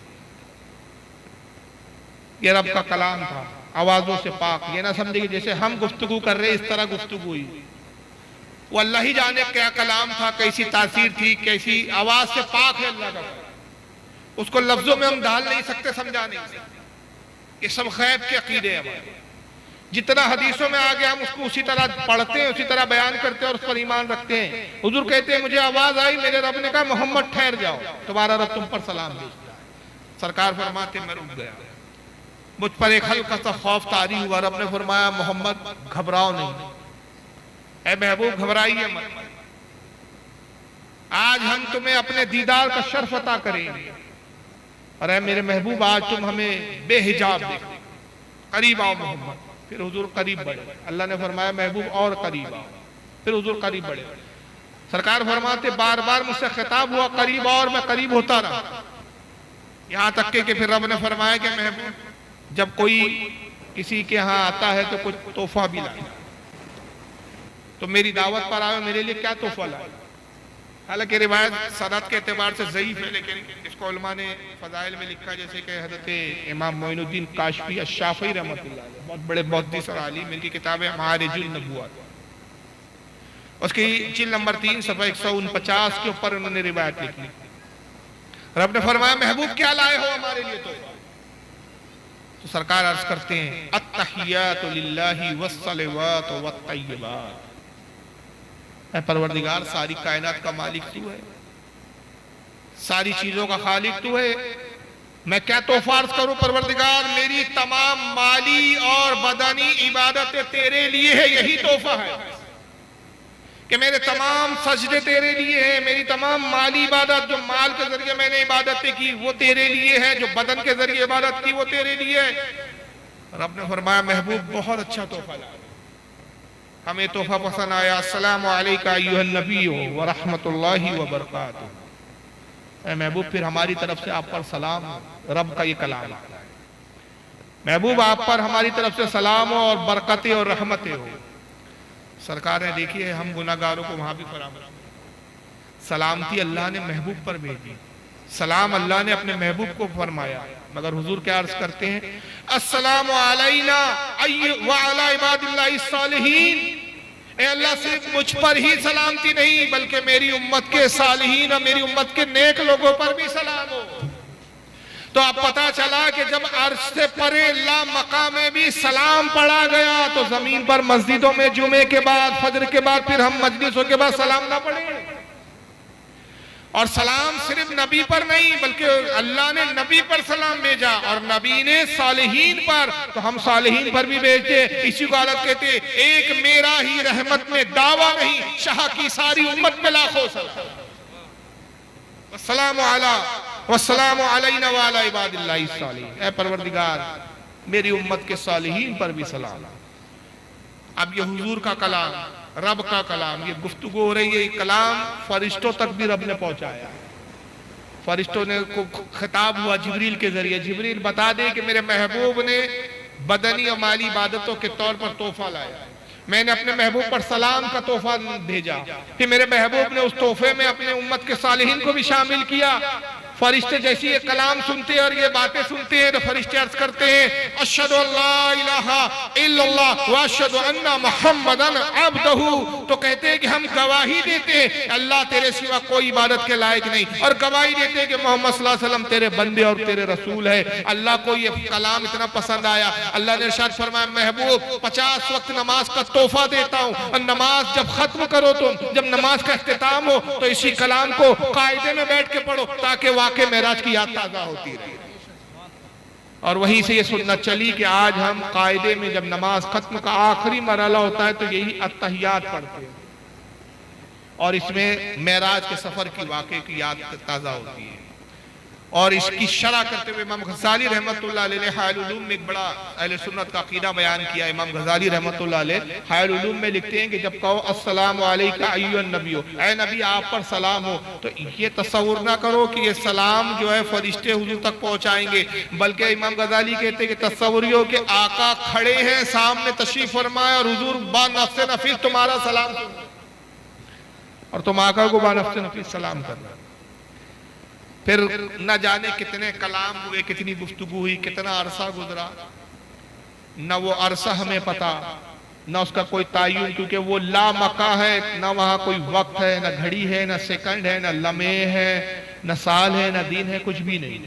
ये रब का कलाम था, आवाजों से पाक। ये ना समझे कि जैसे हम गुफ्तगू कर रहे इस तरह गुफ्तगू हुई, वो अल्लाह ही जाने क्या कलाम था, कैसी तासीर थी, कैसी आवाज से पाक है अल्लाह का। उसको लफ्जों में हम डाल नहीं सकते, समझा नहीं सकते। ये सब खैब के अकीदे हमारे। जितना हदीसों में आ गया हम उसको उसी तरह पढ़ते हैं, उसी तरह बयान करते हैं और उस पर ईमान रखते हैं। हुजूर कहते हैं मुझे आवाज आई, मेरे रब ने कहा मोहम्मद ठहर जाओ, तुम्हारा रब तुम पर सलाम भेजता है। सरकार फरमाते मैं रुक गया, मुझ पर एक हल्का सा खौफ तारी हुआ। रब ने फरमाया मोहम्मद घबराओ नहीं, ऐ महबूब घबराइए मत, आज हम तुम्हें अपने दीदार का शर्फ अता करेंगे। अरे मेरे महबूब आज तुम हमें बेहिजाब देखो, करीब आओ मोहम्मद। फिर हुजूर करीब बढ़े। अल्लाह ने फरमाया महबूब और करीब आओ। फिर हुजूर करीब बढ़े। सरकार फरमाते बार बार मुझसे खिताब हुआ करीब और मैं करीब होता रहा, यहां तक के फिर रब ने फरमाया कि महबूब जब कोई किसी के यहाँ आता है तो कुछ तोहफा भी लाए, तो मेरी दावत पर आए मेरे लिए क्या तोहफा लाए। हालांकि रिवायत सनद के एतबार से ज़ईफ है, लेकिन इसको उलमा ने फजाइल में लिखा, जैसे कि हज़रत इमाम मोइनुद्दीन काशफी अश-शाफ़ी रहमतुल्लाह अलैह, बहुत बड़े मुहद्दिस और आलिम, इनकी किताब है मारिजुन नबुव्वत, उसकी जिल्द नंबर 3 सफ़ा 149 के ऊपर उन्होंने रिवायत लिखी। रब ने फरमाया महबूब क्या लाए हो हमारे लिए तो सरकार अर्ज करते हैं अत्तहियातु लिल्लाहि वस्सलवातु वत्तय्यिबात। ऐ परवरदिगार सारी कायनात का मालिक तू है, सारी चीजों का खालिक तू है, मैं क्या तोहफा अर्ज करूं परवरदिगार। मेरी तमाम माली और बदनी इबादतें तेरे लिए है, यही तोहफा है कि मेरे तमाम सजदे तेरे लिए हैं, मेरी तमाम माली इबादत जो माल के जरिए मैंने इबादतें की वो तेरे लिए है, जो बदन के जरिए इबादत की वो तेरे लिए है। रब ने फरमाया महबूब बहुत अच्छा तोहफा लाया, हमें तोहफा पसंद आया। अस्सलामु अलैका अय्युहन नबी व रहमतुल्लाहि व बरकातुहू। ऐ महबूब फिर हमारी तरफ से आप पर सलाम, रब का ये कलाम है, महबूब आप पर हमारी तरफ से सलाम हो और बरकतें और रहमतें हो। सरकार ने देखिए हम गुनाहगारों को वहां भी फरामद, सलामती अल्लाह ने महबूब पर भेजी, सलाम अल्लाह ने अपने महबूब को फरमाया, मगर हुजूर क्या अर्ज करते हैं अस्सलामु अलैना व अला इबादिल्लाहिस सालिहीन। ए अल्लाह सिर्फ मुझ पर ही सलामती नहीं बल्कि मेरी उम्मत के सालिहीन और मेरी उम्मत के नेक लोगों पर भी सलाम हो। तो अब पता चला कि जब अर्श से परे ला मकाम में भी सलाम पढ़ा गया तो जमीन पर मस्जिदों में जुमे के बाद फजर के बाद फिर हम मजलिसों के बाद सलाम ना पढ़े। और सलाम सिर्फ नबी पर नहीं बल्कि अल्लाह ने नबी पर सलाम भेजा और नबी ने सालिहीन पर, तो हम सालिहीन पर भी भेजते। इसी को अलग कहते एक मेरा ही रहमत में दावा नहीं, शाह की सारी उम्मत में लाखों सलाम। वस्सलामु अला वस्सलामु अलैना व अला इबादिल्लाहिस सालिहीन। ऐ परवरदिगार मेरी उम्मत के सालिहीन पर भी सलाम। अब ये हुजूर का कलाम, रब का कलाम, ये गुफ्तगू हो रही है, ये कलाम फरिश्तों तक भी रब ने पहुंचाया। फरिश्तों ने को खिताब हुआ जिब्रील के जरिए, जिब्रील बता दे कि मेरे महबूब ने बदनी और माली इबादतों के तौर पर तोहफा लाया, मैंने अपने महबूब पर सलाम का तोहफा भेजा, फिर मेरे महबूब ने उस तोहफे में अपने उम्मत के सालिहीन को भी शामिल किया। फरिश्ते जैसी ये कलाम सुनते हैं और ये बातें सुनते हैं तो फरिश्ते अर्ज करते हैं अशहदु अल्ला इलाहा इल्लल्लाह व अशहदु अन्ना मुहम्मदन अब्दुहू। तो कहते हैं कि हम गवाही देते हैं अल्लाह तेरे सिवा कोई इबादत के लायक नहीं, और गवाही देते हैं कि मोहम्मद सल्लल्लाहु अलैहि वसल्लम तेरे बंदे और तेरे रसूल है। अल्लाह को ये कलाम इतना पसंद आया, अल्लाह ने इरशाद फरमाया महबूब 50 वक्त नमाज का तोहफा देता हूँ, और नमाज जब खत्म करो तुम, जब नमाज का इख्तिताम हो तो इसी कलाम को कायदे में बैठ के पढ़ो ताकि के मेराज की याद ताजा होती रही। और वहीं से ये सुन्नत चली कि आज हम कायदे में जब नमाज खत्म का आखिरी मरहला होता है तो यही अत्तहियात पढ़ते हैं, और इसमें मेराज के सफर की वाक़े की याद ताजा होती है। और इसकी शरह करते हुए इमाम गज़ाली रहमतुल्लाह अलैह ने हायल उलूम में एक बड़ा अहले सुन्नत का अकीदा बयान किया। इमाम गज़ाली रहमतुल्लाह अलैह हायल उलूम में लिखते हैं कि जब कहो अस्सलामु अलैका अय्युहन नबी, ऐ नबी आप पर सलाम हो, तो ये तसव्वुर ना करो कि ये सलाम जो है फरिश्ते हुजूर तक पहुंचाएंगे, बल्कि इमाम गज़ाली कहते हैं कि तसव्वुर हो कि आका खड़े हैं सामने तशरीफ फरमाए और हुजूर बानफ्स नफीस तुम्हारा सलाम और तुम आका को बानफ्स नफीस सलाम करना। फिर न जाने कितने कलाम हुए, कितनी गुफ्तगू हुई, कितना अरसा गुजरा, न वो अरसा हमें पता न उसका कोई तायुन, क्योंकि वो ला मका है, न वहाँ कोई वक्त है, न घड़ी है, न सेकंड है, न लम्हे है, न साल है, न दिन है, कुछ भी नहीं।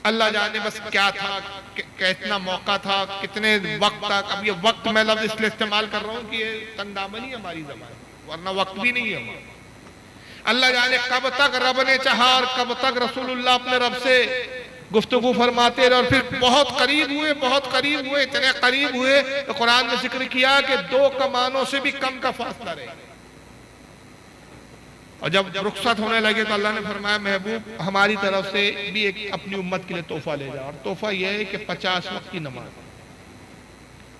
अल्लाह जाने बस क्या था, कितना मौका था, कितने वक्त तक। अब ये वक्त मैं लफ्ज़ इसलिए इस्तेमाल कर रहा हूँ कि ये तंदामनी हमारी ज़बान, वरना वक्त भी नहीं है हमारा। अल्लाह जाने कब तक रब ने चाहा और कब तक रसूलुल्लाह अपने रब से गुफ्तगू फरमाते रहे, और फिर बहुत करीब हुए, बहुत करीब हुए, इतने करीब हुए तो कुरान ने जिक्र किया कि 2 कमानों से भी कम का फासला रहे। और जब रुखसत होने लगे तो अल्लाह ने फरमाया महबूब हमारी तरफ से भी एक अपनी उम्मत के लिए तोहफा ले जाओ, और तोहफा यह है कि 50 वक्त की नमाज।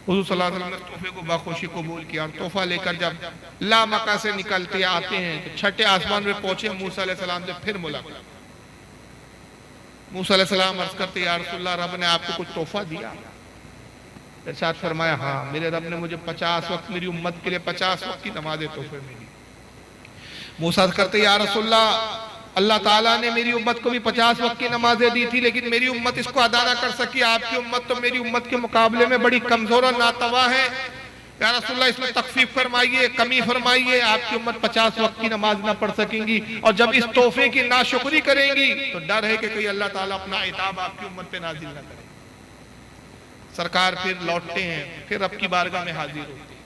हुजूर सल्लल्लाहु अलैहि वसल्लम ने तोहफे को बाखुशी कबूल किया और तोहफा लेकर जब ला मक्का से निकलते आते हैं तो छठे आसमान में पहुंचे मूसा अलैहिस्सलाम से फिर मुलाकात। मूसा अलैहिस्सलाम अर्ज करते या रसूलल्लाह रब ने आपको कुछ तोहफा दिया? इरशाद फरमाया हाँ, मेरे रब ने मुझे 50 वक्त मेरी उम्मत के लिए 50 वक्त की नमाजें तोहफे में दी। मूसा करते या रसूलल्लाह अल्लाह ताला ने मेरी उम्मत को भी 50 वक्त की नमाजें दी थी, लेकिन मेरी उम्मत इसको अदा ना कर सकी। आपकी उम्मत तो मेरी उम्मत के मुकाबले में बड़ी कमजोर और नातवा है। या रसूलल्लाह इसमें तखफीफ फरमाइए, कमी फरमाइए, आपकी उम्मत 50 वक्त की नमाज ना पढ़ सकेंगी, और जब इस तोहफे की नाशुक्री करेंगी तो डर है कि कहीं अल्लाह ताला अपना इताब आपकी उम्मत पे नाजिल ना करे। सरकार फिर लौटते हैं, फिर रब की बारगाह में हाजिर होते हैं,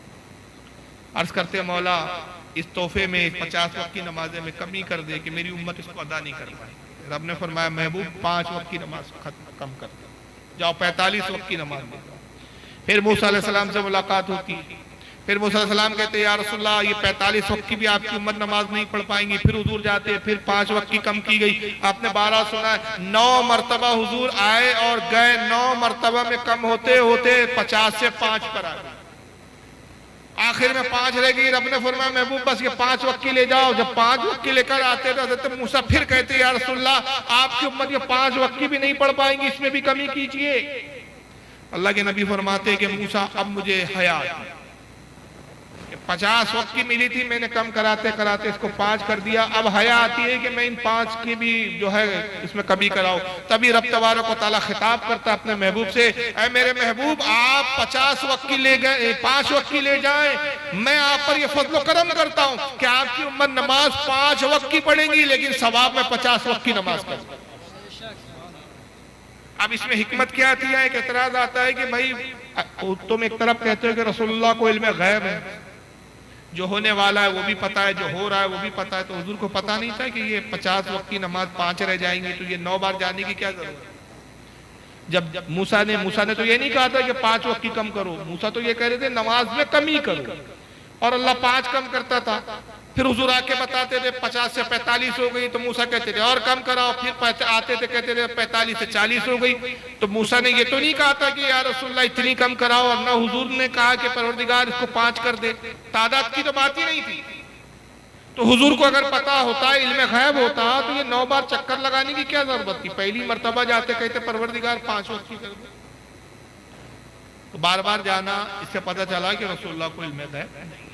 अर्ज करते हैं मौला इस तोहफे में 50 वक्त की नमाजें में कमी कर दे कि मेरी उम्मत इसको अदा नहीं कर पाए। रब ने फरमाया महबूब 5 वक्त की नमाज कम कर दो, जाओ 45 वक्त की नमाज ले जाओ। फिर मूसा अलैहिस्सलाम से मुलाकात होती, फिर मूसा अलैहिस्सलाम कहते या रसूलल्लाह ये 45 वक्त की भी आपकी उम्मत नमाज नहीं पढ़ पाएंगी। फिर हुजूर जाते, फिर 5 वक्त की कम की गई। आपने 12 सुना है, 9 मरतबा हुजूर आए और गए, 9 मरतबा में कम होते होते 50 से 5 पर आ गए। आखिर में 5 रह गई। रब ने फरमाया महबूब बस ये 5 वक्त की ले जाओ। जब 5 वक्त की लेकर आते थे तो मूसा फिर कहते या रसूलल्लाह आपकी उम्मत ये 5 वक्त की भी नहीं पढ़ पाएंगी, इसमें भी कमी कीजिए। अल्लाह के नबी फरमाते कि मूसा अब मुझे हया, 50 वक्त की मिली थी, मैंने कम कराते कराते इसको 5 कर दिया, अब हया आती है कि मैं इन 5 की भी जो है इसमें कमी कराऊं। तभी रब तबारक व तआला खिताब करता अपने महबूब से, ऐ मेरे महबूब आप 50 वक्त की ले गए, 5 वक्त की ले जाएं, मैं आप पर ये फजल करम करता हूं कि आपकी उम्मत नमाज 5 वक्त की पढ़ेंगी, लेकिन सवाब में 50 वक्त की नमाज कर। अब इसमें हिकमत क्या आती है? एक एतराज आता है कि भाई तुम एक तरफ कहते हो कि रसूलुल्लाह को इल्म गैब है, जो होने वाला है वो भी पता है, जो हो रहा है वो भी पता है, तो हुजूर को पता नहीं था कि ये 50 वक्त की नमाज 5 रह जाएंगी, तो ये 9 बार जाने की क्या जरूरत है? जब मूसा ने तो ये नहीं कहा था कि 5 वक्त की कम करो, मूसा तो ये कह रहे थे नमाज में कमी करो, और अल्लाह 5 कम करता था। फिर हुजूर आके बताते थे 50 से 45 हो गई, तो मूसा कहते थे और कम कराओ, फिर आते थे कहते थे 45 से 40 हो गई, तो मूसा ने ये तो नहीं कहा था कि या रसूलल्लाह इतनी कम कराओ, और ना हुजूर ने कहा कि परवरदिगार इसको 5 कर दे। तादाद की तो बात ही नहीं थी। तो हुजूर को अगर पता होता, इल्म गैब होता, तो ये 9 बार चक्कर लगाने की क्या जरूरत थी? पहली मर्तबा जाते कहते परवरदिगार 5 वक्त की कर दे। तो बार बार जाना, इससे पता चला कि रसूलुल्लाह को इल्म गैब नहीं।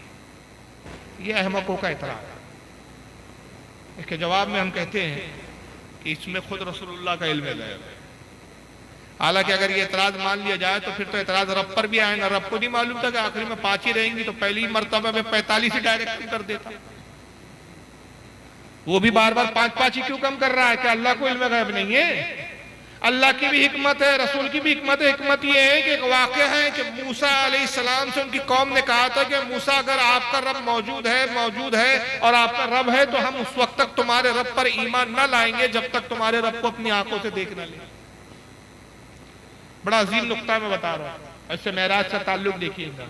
ये अहमकों का इतराज है। इसके जवाब में हम कहते हैं कि इसमें खुद रसूलुल्लाह का इल्म गैब है। हालांकि अगर ये इतराज मान लिया जाए तो फिर तो इतराज रब पर भी आएगा। रब को नहीं मालूम था कि आखिर में 5 ही रहेंगी, तो पहली मर्तबा में 45 ही डायरेक्ट कर देता। वो भी बार बार 5-5 ही क्यों कम कर रहा है? कि अल्लाह को इल्म गैब नहीं है? अल्लाह की भी हिकमत है, रसूल की भी हिकमत है। हिकमत ये है कि एक वाक़या है कि मूसा अलैहिस्सलाम से उनकी कौम ने कहा था कि मूसा अगर आपका रब मौजूद है और आपका रब है, तो हम उस वक्त तक तुम्हारे रब पर ईमान न लाएंगे जब तक तुम्हारे रब को अपनी आंखों से देख न ले। बड़ा अजीम नुक्ता मैं बता रहा हूं, इससे मेराज से ताल्लुक देखिएगा।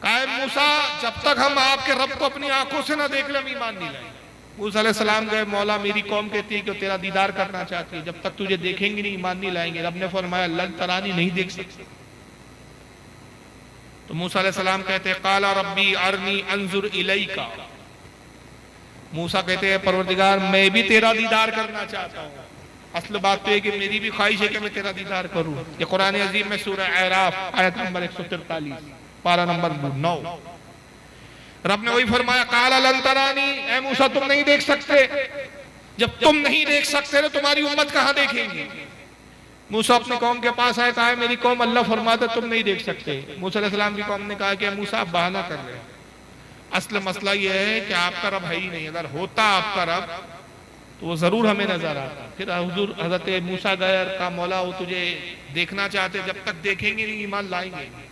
कहा मूसा जब तक हम आपके रब को अपनी आंखों से न देख ले हम ईमान नहीं लाएंगे। मूसा अलैहिस्सलाम गए, मौला मेरी कौम कहती है कि तेरा दीदार करना चाहती है, जब तक तुझे देखेंगे नहीं ईमान नहीं लाएंगे। रब ने फरमाया लन तरानी, नहीं देख सकते। तो मूसा अलैहिस्सलाम कहते हैं काला रब्बी अरनी अंजुर इलैका। मूसा कहते हैं परवरदिगार मैं भी तेरा दीदार करना चाहता हूँ। असल बात तो है कि मेरी भी ख्वाहिश है कि मैं तेरा दीदार करूँ। ये कुरान अजीम में सूरह अराफ आयत नंबर 143 पारा नंबर 9 रब ने वही फरमाया काला लन तरानी, ऐ मूसा तुम नहीं देख सकते। जब तुम नहीं देख सकते तो तुम्हारी उम्मत कहां देखेंगी? मूसा अपनी कौम के पास आए, कहा मेरी कौम अल्लाह फरमाता तुम नहीं देख सकते। मूसा अलैहिस्सलाम की कौम ने कहा कि मूसा आप बहाना कर रहे हैं, असल मसला यह है कि आपका रब है ही नहीं। अगर होता आपका रब तो वो जरूर हमें नजर आता। फिर हुजूर हजरत मूसा गए, का मौला वो तुझे देखना चाहते, जब तक देखेंगे नहीं ईमान लाएंगे।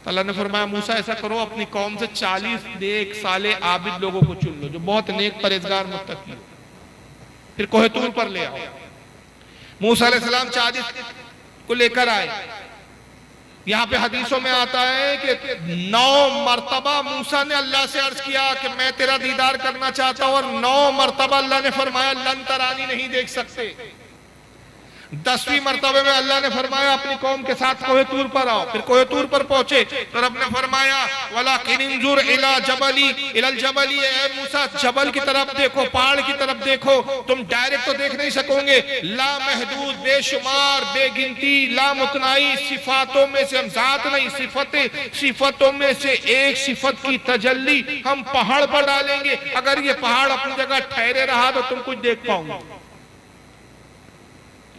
तो अल्लाह ने फरमाया मूसा ऐसा करो अपनी कौम से 40 नेक साले आबिद लोगों को चुन लो जो बहुत नेक परहेजगार मुत्तकी, फिर कोहे तूर पर ले आओ। मूसा अलैहिस्सलाम 40 को लेकर आए। यहाँ पे हदीसों में आता है कि 9 मरतबा मूसा ने अल्लाह से अर्ज किया कि मैं तेरा दीदार करना चाहता हूं, और 9 मरतबा अल्लाह ने फरमाया लन तरानी, नहीं देख सकते। 10वीं मरतबे में अल्लाह ने फरमाया अपनी कौम के साथ कोहे तूर पर आओ। फिर कोहे तूर पर पहुंचे तो रब ने फरमाया वलाकिन इंजुर इला जबली इलल जबली, ए मूसा जबल की तरफ देखो, पहाड़ की तरफ देखो। तुम डायरेक्ट तो देख नहीं सकोगे। ला महदूद, बेशुमार, बेगिनती, ला मुतनाई सिफातों में से हम जात नहीं, सिफतों में से एक सिफत की तजल्ली हम पहाड़ पर डालेंगे। अगर ये पहाड़ अपनी जगह ठहरे रहा तो तुम कुछ देख पाओगे।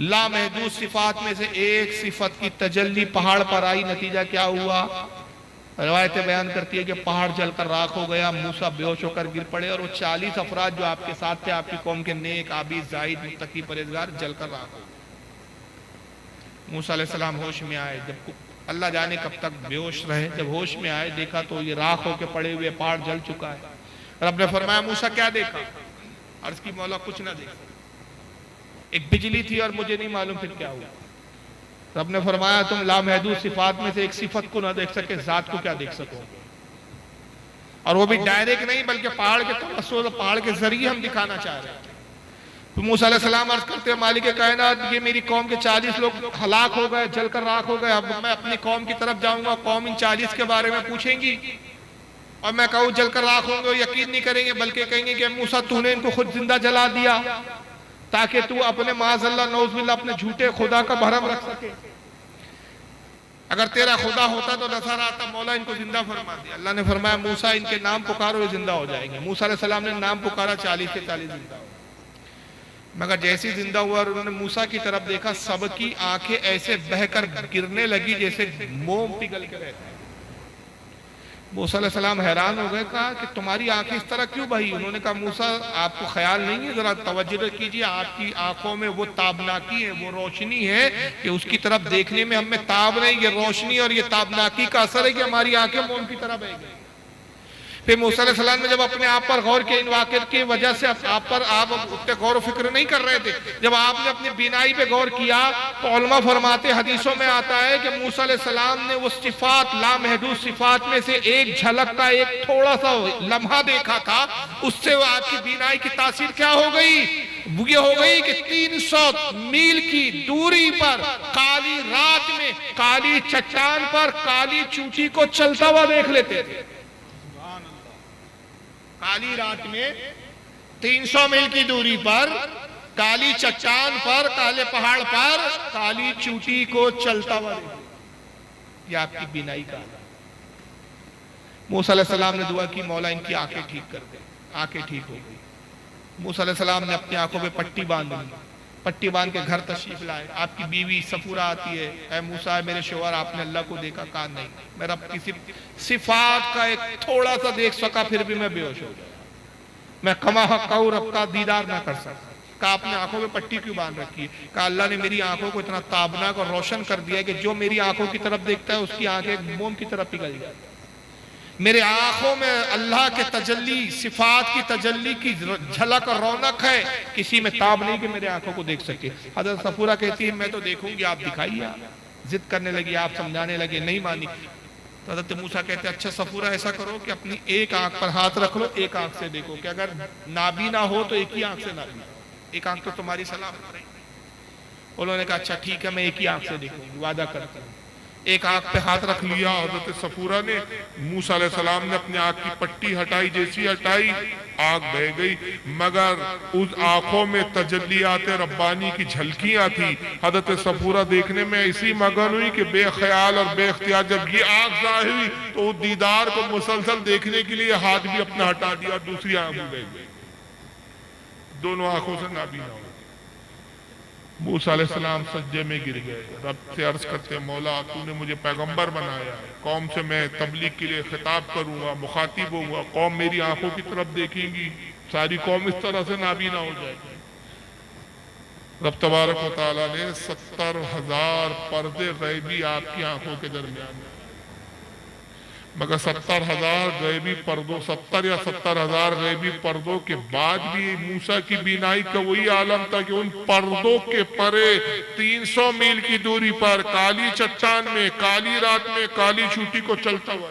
ला महदूद सिफात में से एक सिफत की तजल्ली पहाड़ पर आई, नतीजा क्या हुआ? रवायतें बयान करती है कि पहाड़ जलकर राख हो गया, मूसा बेहोश होकर गिर पड़े, और वो 40 अफराद जो आपके साथ थे, आपकी कौम के नेक, आबिद, जाहिद, मुत्तकी, परहेजगार, जलकर राख हो गए। मूसा अलैहिस्सलाम होश में आए, जब अल्लाह जाने कब तक बेहोश रहे, जब होश में आए देखा तो ये राख होकर पड़े हुए पहाड़ जल चुका है। रब ने फरमाया मूसा क्या देखा? अर्ज की मौला कुछ ना देखा, एक बिजली थी और मुझे नहीं मालूम फिर क्या हुआ। रब ने फरमाया तुम लामहदूद सिफात में से एक सिफत को ना देख सके, जात को क्या देख सको? और वो भी डायरेक्ट नहीं बल्कि पहाड़ के तवस्सुल, पहाड़ के जरिए हम दिखाना चाह रहे हैं। तो मूसा अलैहिस्सलाम अर्ज करते हैं मालिक कायनात, ये मेरी कौम के 40 लोग हलाक हो गए, जलकर राख हो गए। अब मैं अपनी कौम की तरफ जाऊंगा, कौम इन 40 के बारे में पूछेंगी और मैं कहूँ जलकर राख होंगे, यकीन नहीं करेंगे बल्कि कहेंगे कि मूसा तूने इनको खुद जिंदा जला दिया ताकि तू अपने माज़अल्लाह नौज़ुबिल्लाह अपने झूठे खुदा का भरम रख सके। अगर तेरा खुदा होता तो नजर आता, मौला इनको जिंदा फरमा दिया। अल्लाह ने फरमाया मूसा इनके नाम पुकारो, ये जिंदा हो जाएंगे। मूसा अलैहिस्सलाम ने नाम पुकारा, 40 के 40 जिंदा हो। मगर जैसे जिंदा हुआ और उन्होंने मूसा की तरफ देखा, सबकी आंखें ऐसे बहकर गिरने लगी जैसे मोम पिघल के रहता है। मूसा अलैहिस्सलाम हैरान हो गए, कहा कि तुम्हारी आंखें इस तरह क्यों बही? उन्होंने कहा मूसा आपको ख्याल नहीं है, जरा तवज्जो कीजिए, आपकी आंखों में वो ताबनाकी है, वो रोशनी है कि उसकी तरफ देखने में हमें ताब नहीं, ये रोशनी और ये ताबनाकी का असर है कि हमारी आंखें मोम की तरह बह गई। फिर मूसा अलैहिस्सलाम ने जब अपने आप पर गौर किया, इन वाक़िअत की वजह से आप उतने गौर फिक्र नहीं कर रहे थे, जब आपने अपनी बीनाई पे गौर किया तो उलमा फरमाते, हदीसों में आता है कि मूसा अलैहिस्सलाम ने वो सिफात, लामहदूद सिफात में से एक झलक का एक थोड़ा सा लम्हा देखा था, उससे आपकी बीनाई की तासीर क्या हो गई? ये हो गई कि 300 मील की दूरी पर काली रात में काली चट्टान पर काली चूंटी को चलता हुआ देख लेते थे। काली रात में 300 मील की दूरी पर काली चट्टान पर, काले पहाड़ पर काली चूंटी को चलता हुआ, ये आपकी बीनाई का। मूसा अलैहिस्सलाम ने दुआ की मौला इनकी आंखें ठीक कर दे, आंखें ठीक हो गई। मूसा अलैहिस्सलाम ने अपनी आंखों पे पट्टी बांध ली, पट्टी बांध के घर तशरीफ लाए। आपकी बीवी सफूरा आती है, ऐ मूसा मेरे शोहर आपने अल्लाह को देखा? कहा नहीं, मैं रब की सिफात का एक थोड़ा सा देख सका फिर भी मैं बेहोश हो गया, मैं कमा हक़ रब का दीदार ना कर सका। कहा आपने आंखों में पट्टी क्यों बांध रखी है? कहा अल्लाह ने मेरी आंखों को इतना ताबनाक और रोशन कर दिया कि जो मेरी आंखों की तरफ देखता है उसकी आंखें मोम की तरफ पिघल जाती। मेरे आंखों में अल्लाह के तजल्ली, सिफात की तजल्ली की झलक और रौनक है, किसी में ताब नहीं कि मेरे आंखों को देख सके। हज़रत सफूरा कहती है मैं तो देखूंगी, आप दिखाइए। जिद करने लगी, आप समझाने लगे, नहीं मानी। तो हज़रत मूसा कहते अच्छा सफूरा ऐसा करो कि अपनी एक आंख पर हाथ रख लो, एक आंख से देखो कि अगर नाबीना हो तो एक ही आंख से नाबीना, एक आंख तो तुम्हारी सलामत रही। उन्होंने कहा अच्छा ठीक है मैं एक ही आंख से देखूंगी, वादा करता हूँ। एक आंख पे हाथ रख लिया हज़रत सफूरा ने, मूसा अलैहिस्सलाम ने अपनी आंख की पट्टी हटाई, जैसी हटाई आंख बह गई, मगर उस आंखों में तजल्लियात रब्बानी की झलकियां थी। हज़रत सफूरा देखने में ऐसी मगन हुई कि बेख्याल और बेख्तियार जब ये आंख ज़ाहिर हुई तो उस दीदार को मुसलसल देखने के लिए हाथ भी अपना हटा दिया, दूसरी आंख भी बह गई, दोनों आंखों से नाबीना हो। मूसा अलैहिस्सलाम सज्जे में गिर गए, रब से अर्ज करते मौला तूने मुझे पैगंबर बनाया है, कौम से मैं तबलीग के लिए खिताब करूंगा, मुखातिब होऊंगा, कौम मेरी आंखों की तरफ देखेंगी, सारी कौम इस तरह से नाबीना हो जाएगी। रब तबारक व तआला ने 70,000 पर्दे गैबी आपकी आंखों के दरमियान, मगर 70,000 गैबी पर्दों, 70 या 70,000 गैबी पर्दों के बाद भी मूसा की बीनाई का वही आलम था कि उन पर्दों के परे 300 मील की दूरी पर काली चट्टान में, काली रात में, काली चूटी को चलता हुआ